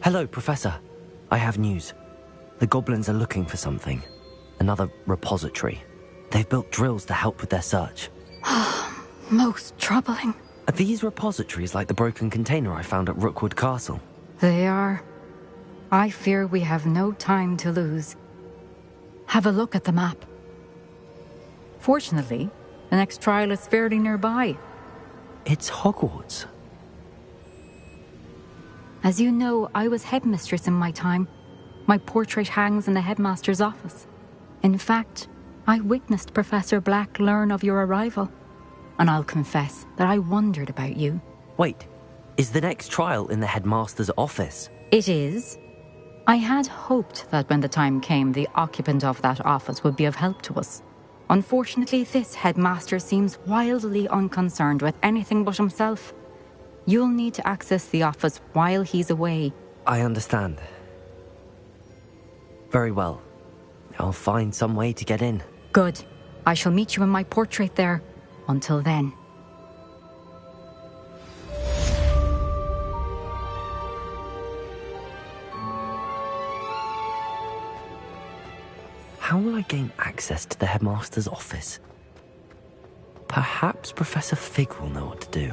Hello, Professor. I have news. The goblins are looking for something. Another repository. They've built drills to help with their search. Most troubling. Are these repositories like the broken container I found at Rookwood Castle? They are. I fear we have no time to lose. Have a look at the map. Fortunately, the next trial is fairly nearby. It's Hogwarts. As you know, I was headmistress in my time. My portrait hangs in the headmaster's office. In fact, I witnessed Professor Black learn of your arrival. And I'll confess that I wondered about you. Wait, is the next trial in the headmaster's office? It is. I had hoped that when the time came, the occupant of that office would be of help to us. Unfortunately, this headmaster seems wildly unconcerned with anything but himself. You'll need to access the office while he's away. I understand. Very well. I'll find some way to get in. Good. I shall meet you in my portrait there. Until then. How will I gain access to the headmaster's office? Perhaps Professor Fig will know what to do.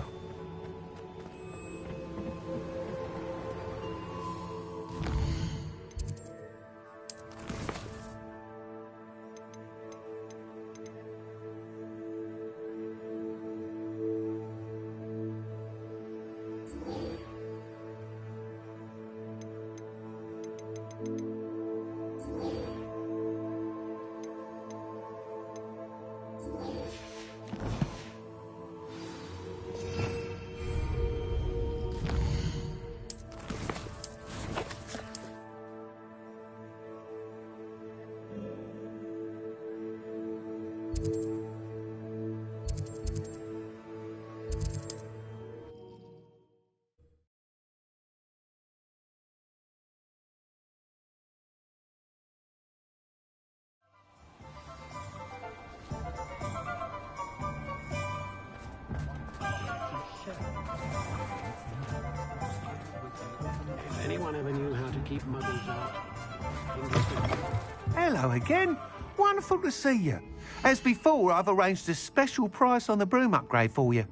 If anyone ever knew how to keep muggles out. Hello again. Wonderful to see you. As before, I've arranged a special price on the broom upgrade for you.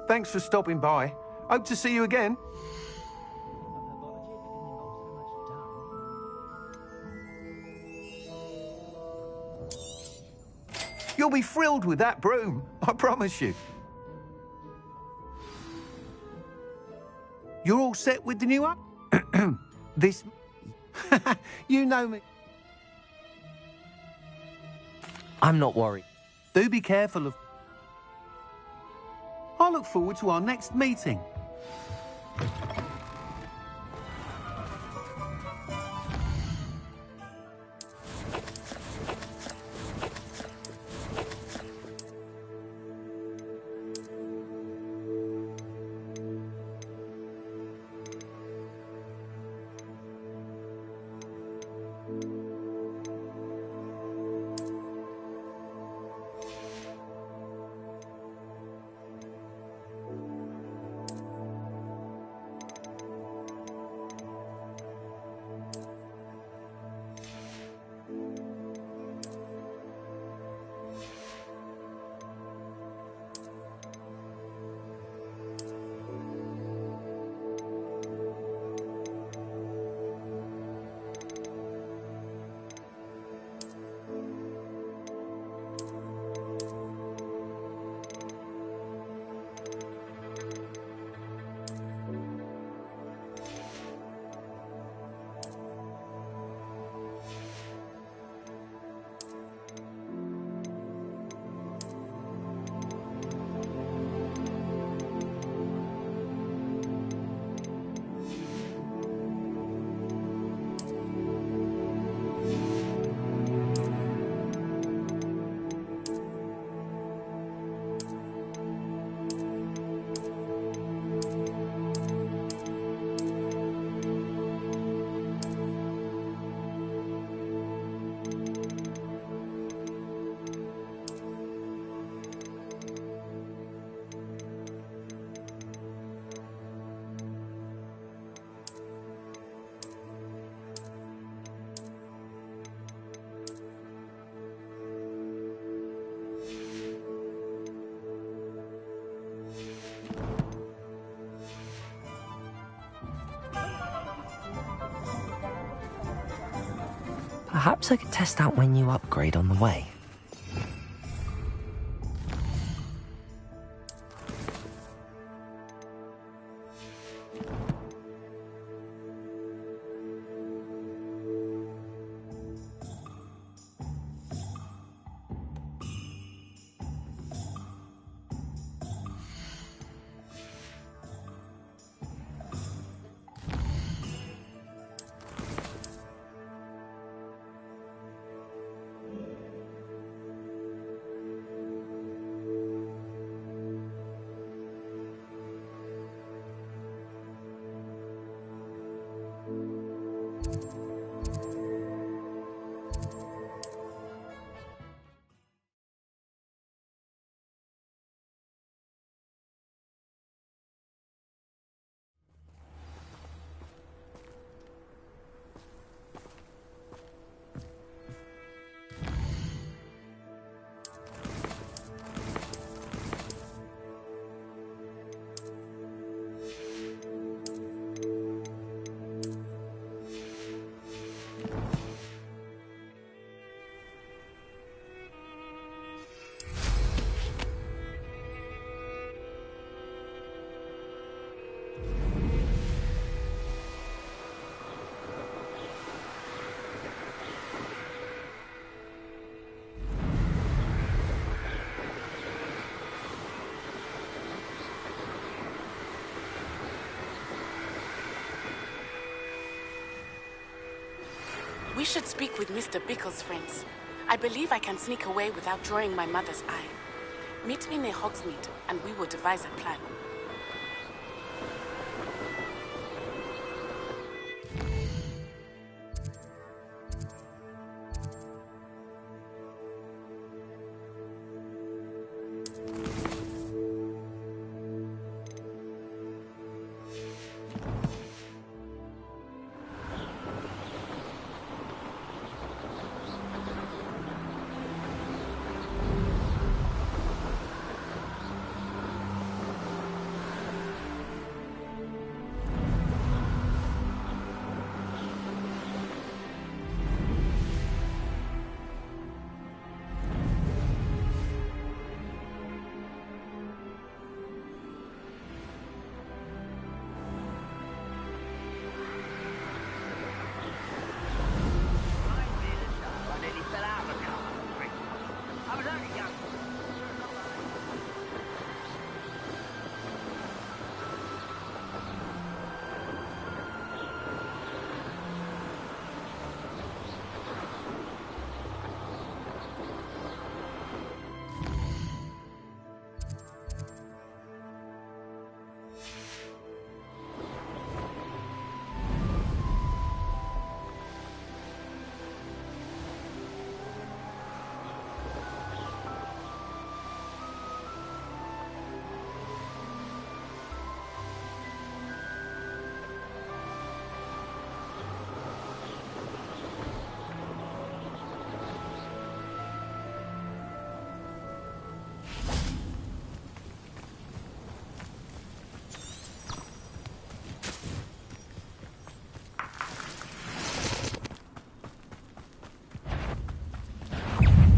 Thanks for stopping by. Hope to see you again. You'll be thrilled with that broom, I promise you. You're all set with the new up? This... You know me. I'm not worried. Do be careful of... I look forward to our next meeting. Perhaps I could test out my new upgrade on the way. We should speak with Mr. Bickle's friends. I believe I can sneak away without drawing my mother's eye. Meet me near Hogsmeade, and we will devise a plan.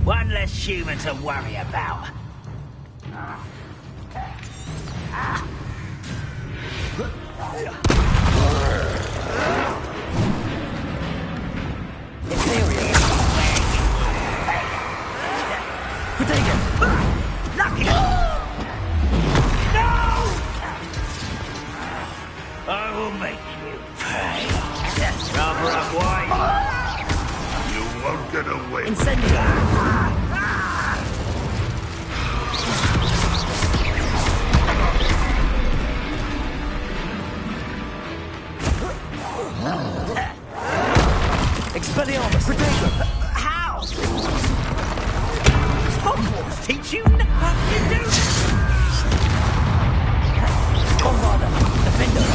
One less human to worry about. Lucky! No! I will make you pay. Rubber up wide. You won't get away. Incendio! Expelliarmus! Potato! How? Hogwarts teach you nothing to do! Bombarda! Defender!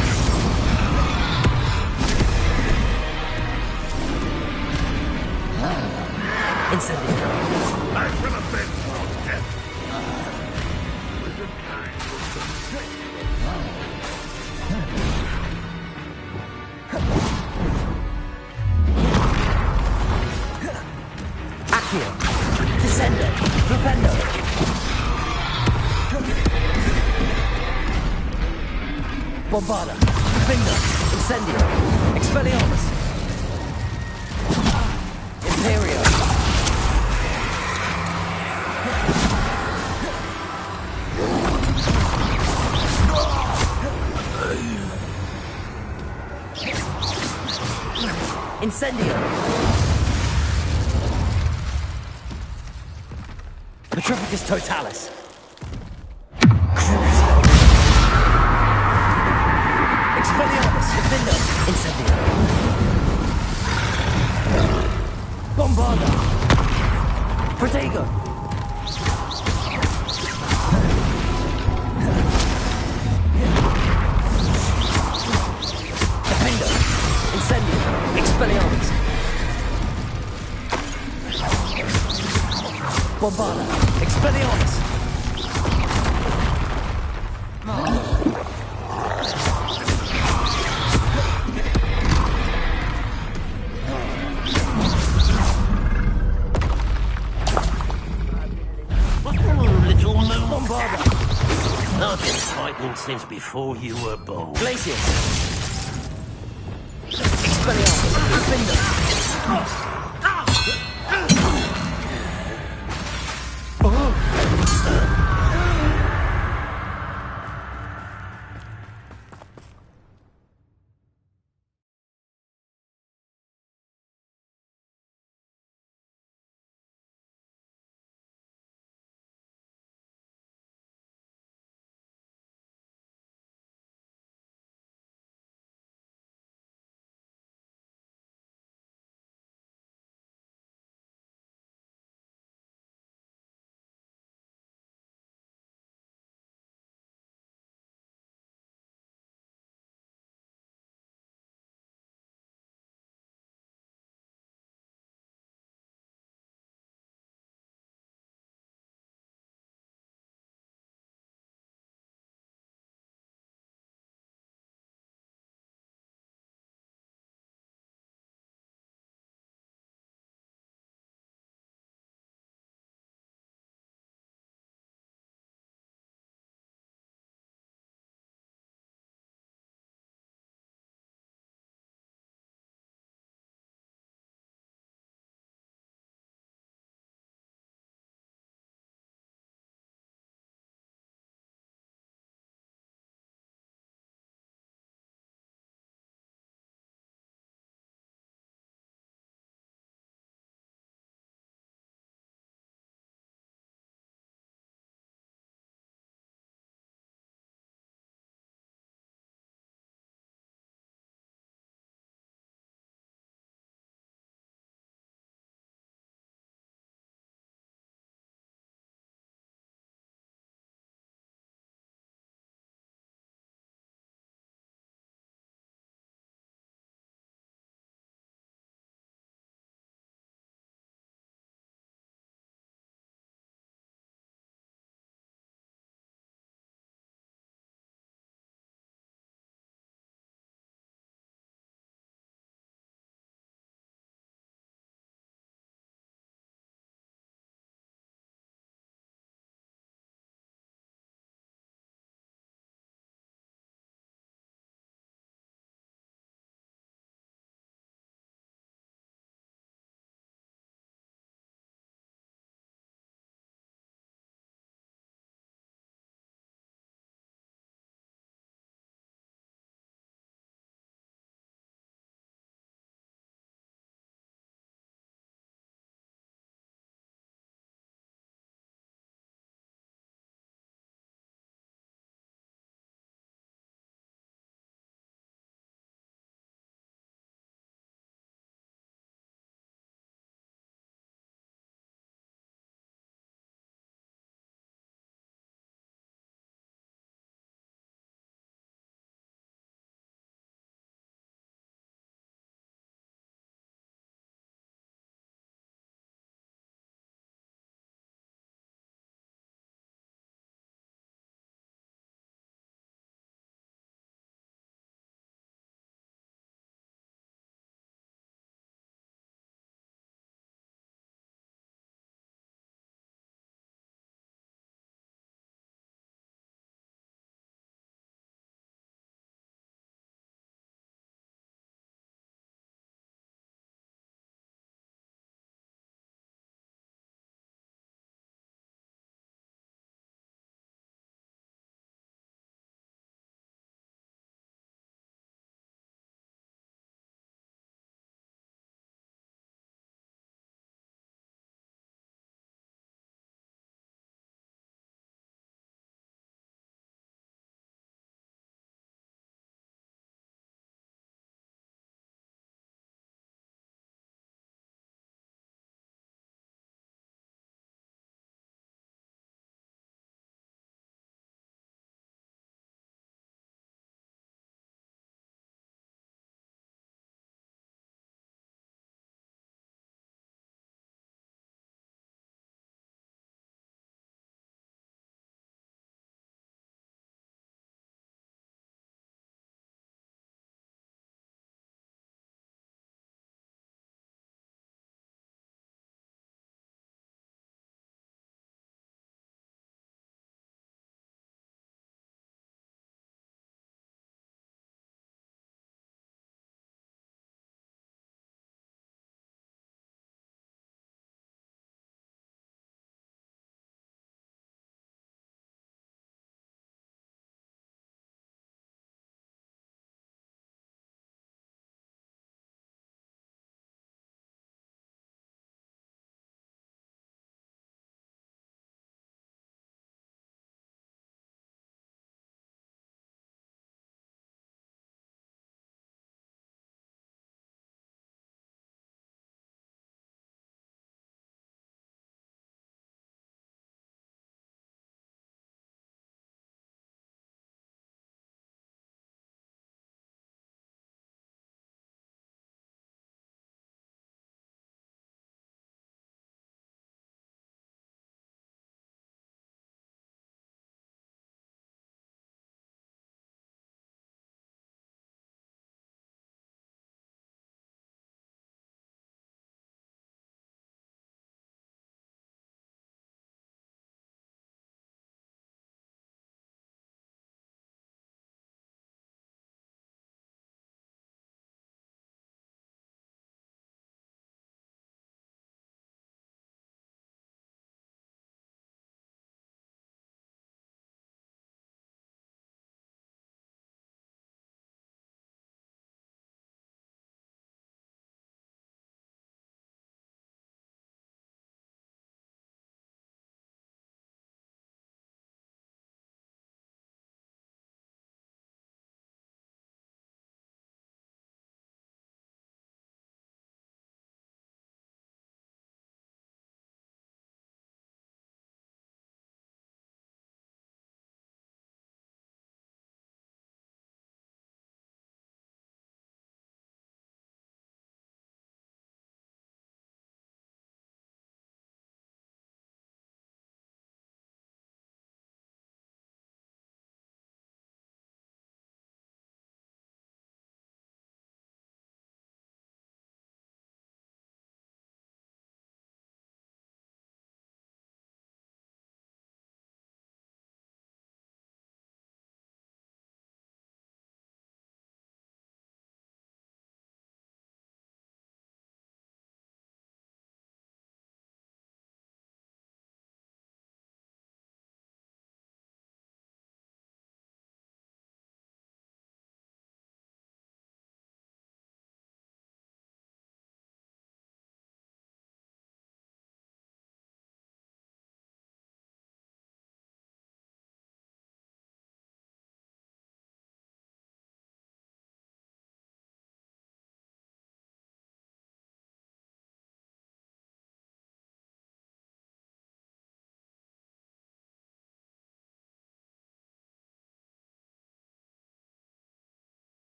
Incendio! Bombarda. Defender. Incendio. Expelliarmus. Imperio. Incendio. Petrificus Totalis. Expelliarmus. Defender. Incendio. Bombarda. Protego. Defender. Incendio. Expelliarmus. Bombarda. Expelliarmus. Little moon. Bombarda. I've been fighting since before you were born. Glacius. Expelliarmus. Defender.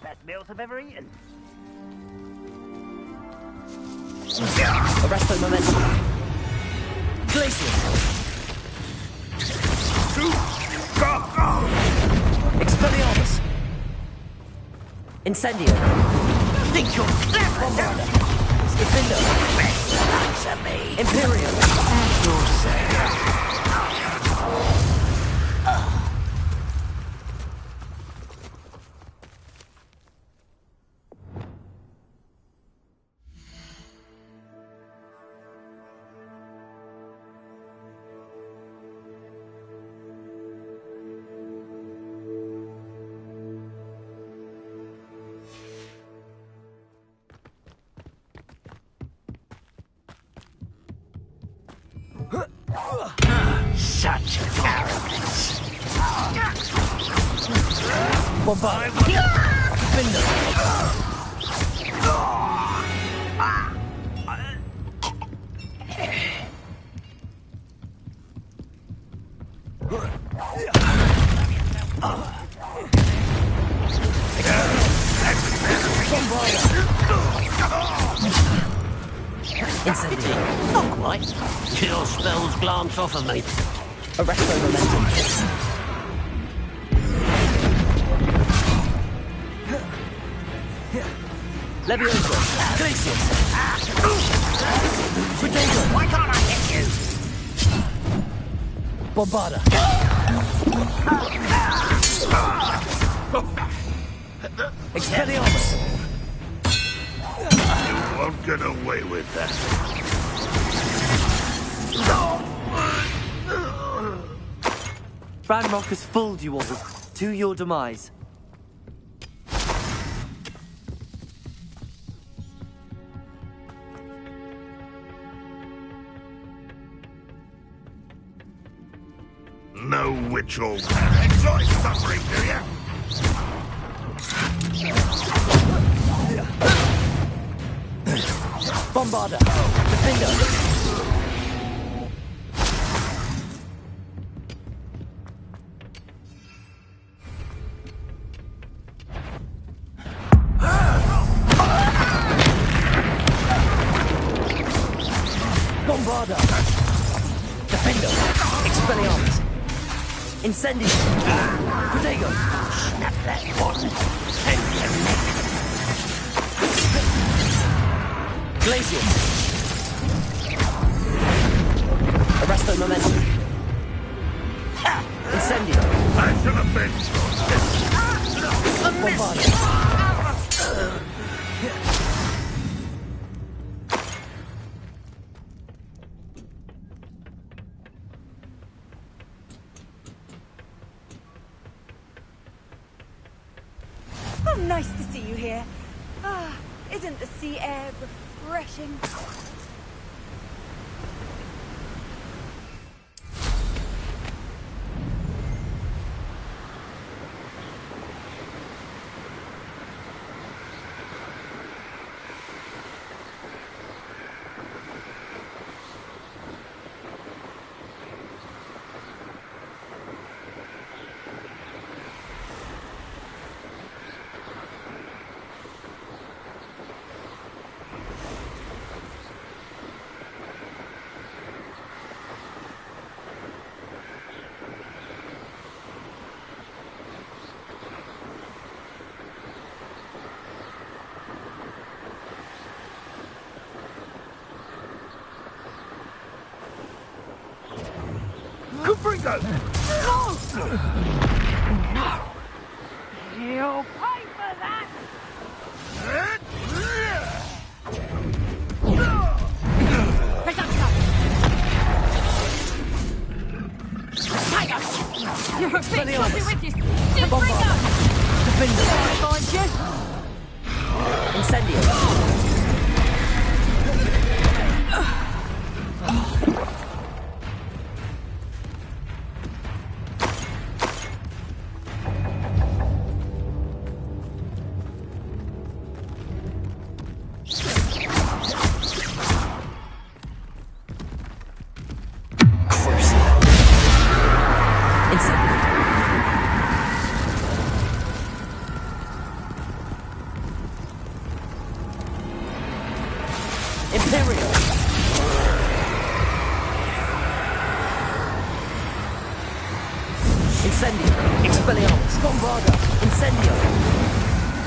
best meals I've ever eaten. Arresto momentum. Glacier. Expelliarmus. Incendio. Think you're clever, Bombarda. Defender. Answer me. Imperium. As you're saying. Such arrogance. Bombard. Defender. Incendio. Not quite. Your spells glance off of me. Arresto momentum. Levioso. Glacius. Potato. Why can't I hit you? Bombarda. Expelliarmus. You won't get away with that. Ranrock has fooled you all. To your demise. No witch or enjoy suffering, do you? Bombarda. Defender. Bombarda. Defender. Expelliarmus. Incendio. Protego. Snap that one. And your neck. Glacius. Arresto momentum. Incendio. I should have been. Bombarda. Oh, nice to see you here. Ah, isn't the sea air refreshing? Cupringo! No! You'll pay for that! Tiger! You're a big puppy with you! Cupringo! Defender. Find you! Incendio. Imperial! Incendio! Expelliarmus! Bombarda! Incendio!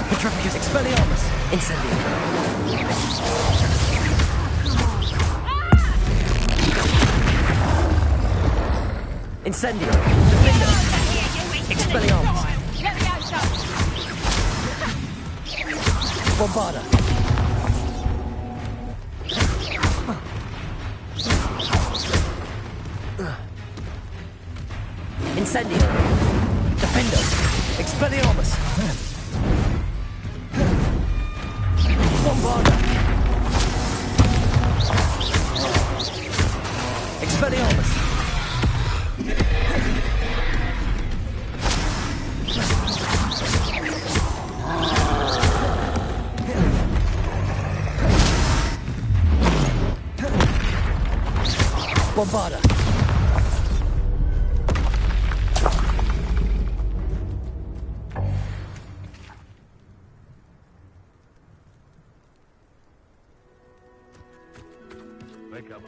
Petrificus! Expelliarmus! Incendio! Incendio! Defender! Expelliarmus! Bombarda! Incendio! Defender! Expelliarmus! Bombarda! Expelliarmus! Bombarda!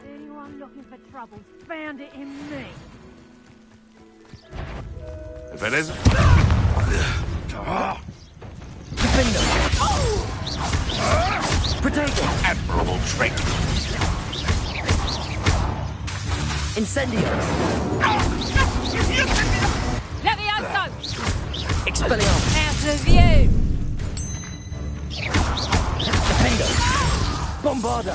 Anyone looking for troubles found it in me. If it isn't... Defender! Protego! Admirable trick! Incendio! Levioso! Expelliarmus! Out of view! Defender! Bombarda!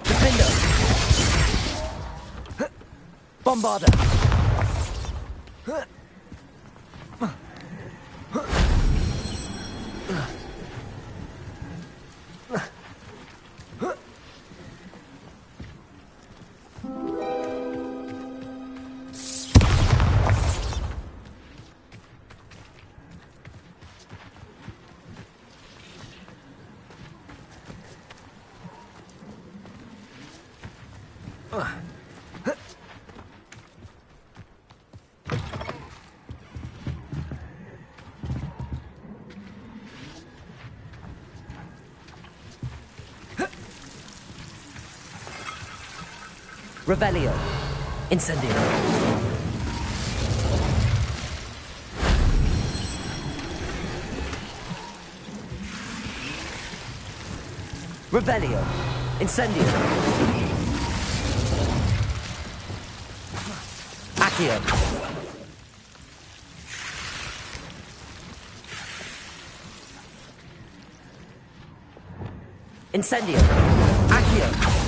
Defender! Bombarda! Revelio. Incendio. Revelio. Incendio. Accio. Incendio. Accio.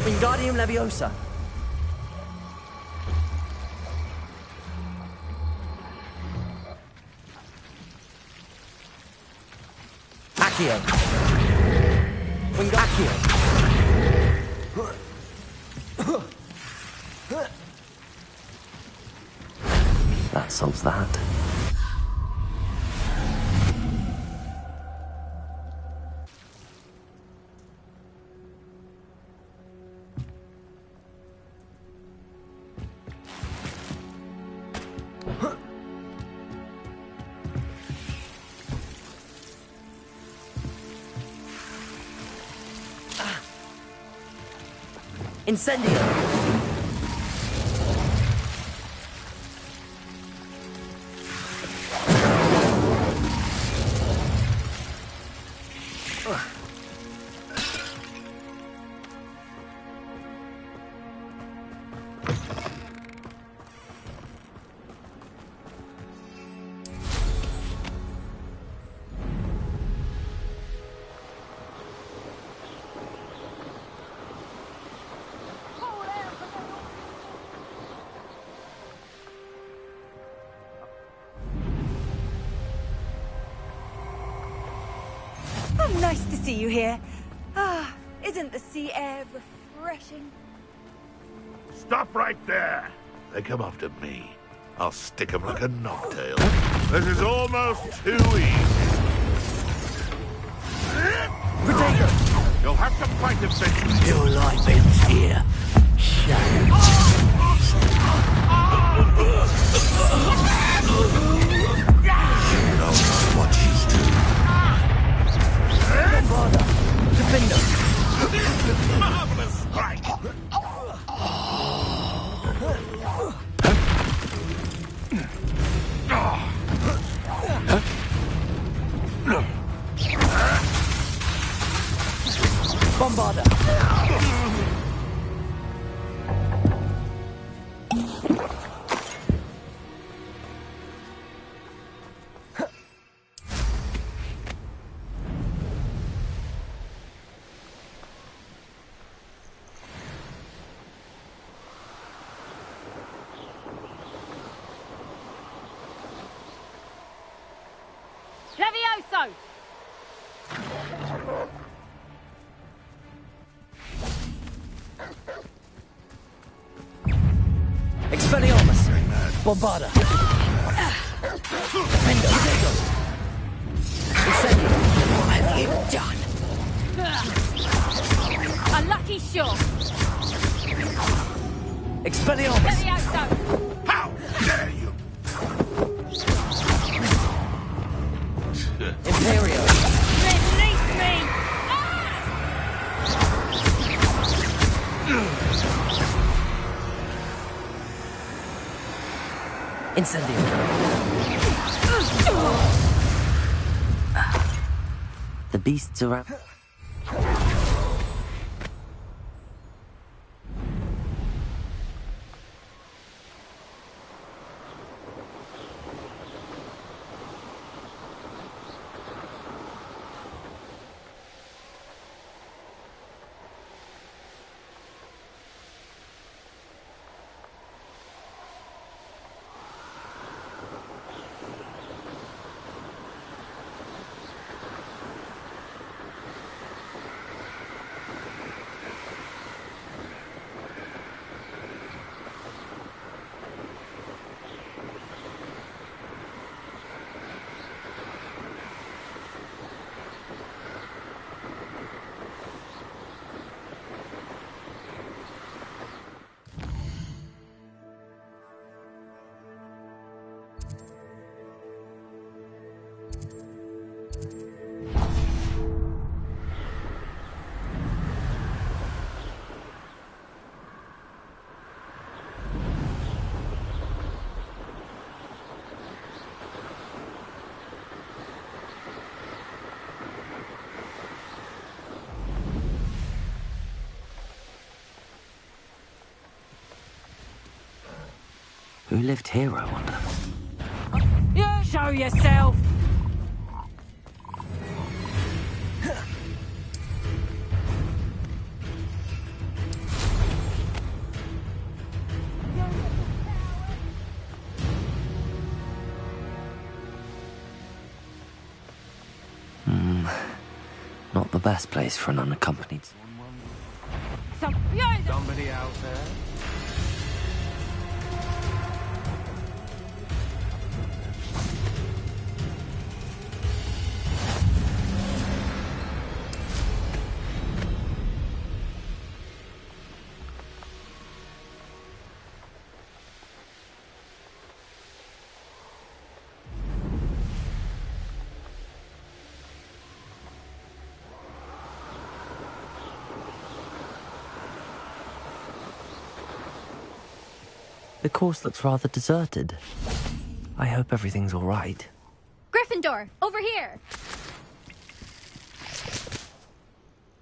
Wingardium Leviosa. Accio. Wingardium. That solves that. Incendio! Oh, nice to see you here. Ah, isn't the sea air refreshing? Stop right there. They come after me. I'll stick them like a knocktail. This is almost too easy. Protego! You'll have to fight eventually. Your life ends here. You know what she's doing. Bombarda! Defender! Marvelous strike! Bombarda! Levioso! Expelliarmus! Bombarda! Defender! Protego! Incendio! What have you done? A lucky shot! Expelliarmus! Levioso! How dare you! Imperio! Release me! Incendio! The beasts are out. Who lived here, I wonder? Show yourself! Not the best place for an unaccompanied... Somebody out there? The course looks rather deserted. I hope everything's all right. Gryffindor, over here!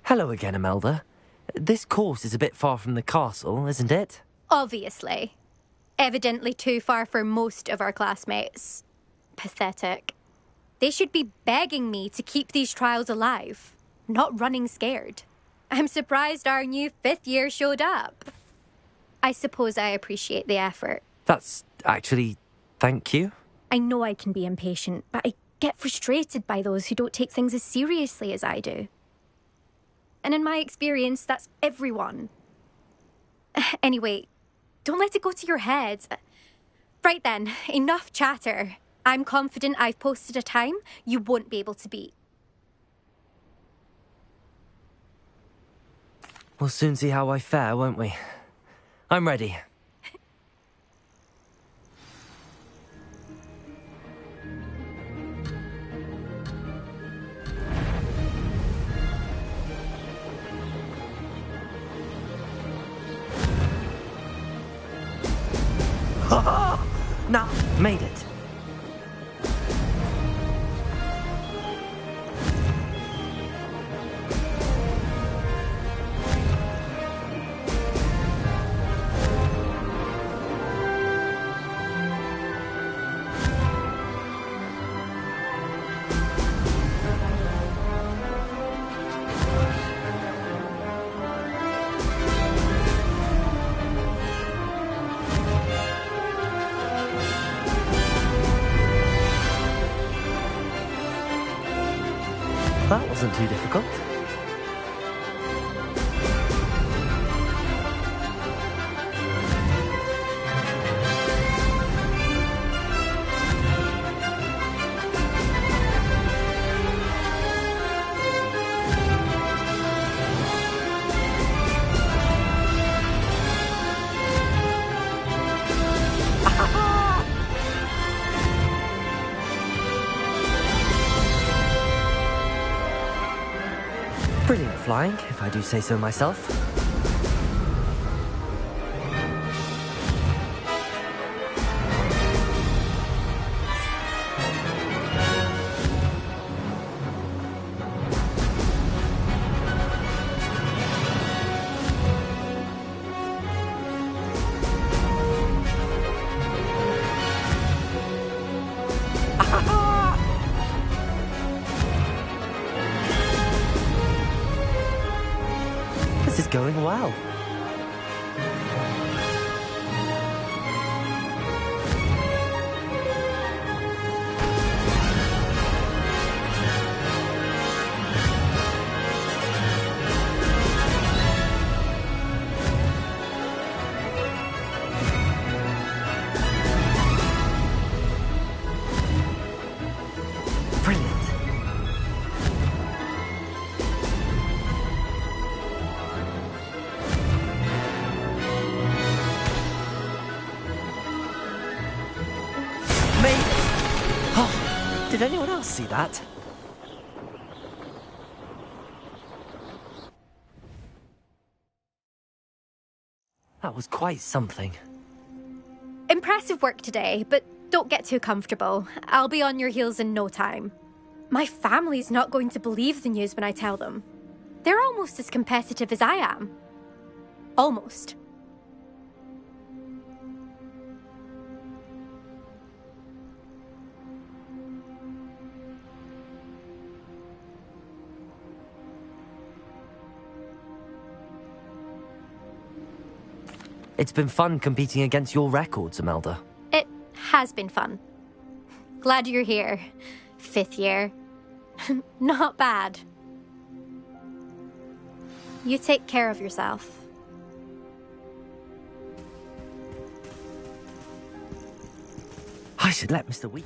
Hello again, Imelda. This course is a bit far from the castle, isn't it? Obviously. Evidently too far for most of our classmates. Pathetic. They should be begging me to keep these trials alive, not running scared. I'm surprised our new 5th year showed up. I suppose I appreciate the effort. That's actually... thank you. I know I can be impatient, but I get frustrated by those who don't take things as seriously as I do. And in my experience, that's everyone. Anyway, don't let it go to your head. Right then, enough chatter. I'm confident I've posted a time you won't be able to beat. We'll soon see how I fare, won't we? I'm ready. Now, made it. That wasn't too difficult. Brilliant flying, if I do say so myself. This is going well. Brilliant. Oh, did anyone else see that? That was quite something. Impressive work today, but don't get too comfortable. I'll be on your heels in no time. My family's not going to believe the news when I tell them. They're almost as competitive as I am. Almost. It's been fun competing against your records, Imelda. It has been fun. Glad you're here. 5th year. Not bad. You take care of yourself. I should let Mr. Wheat...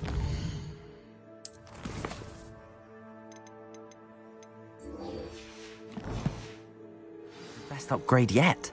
Best upgrade yet.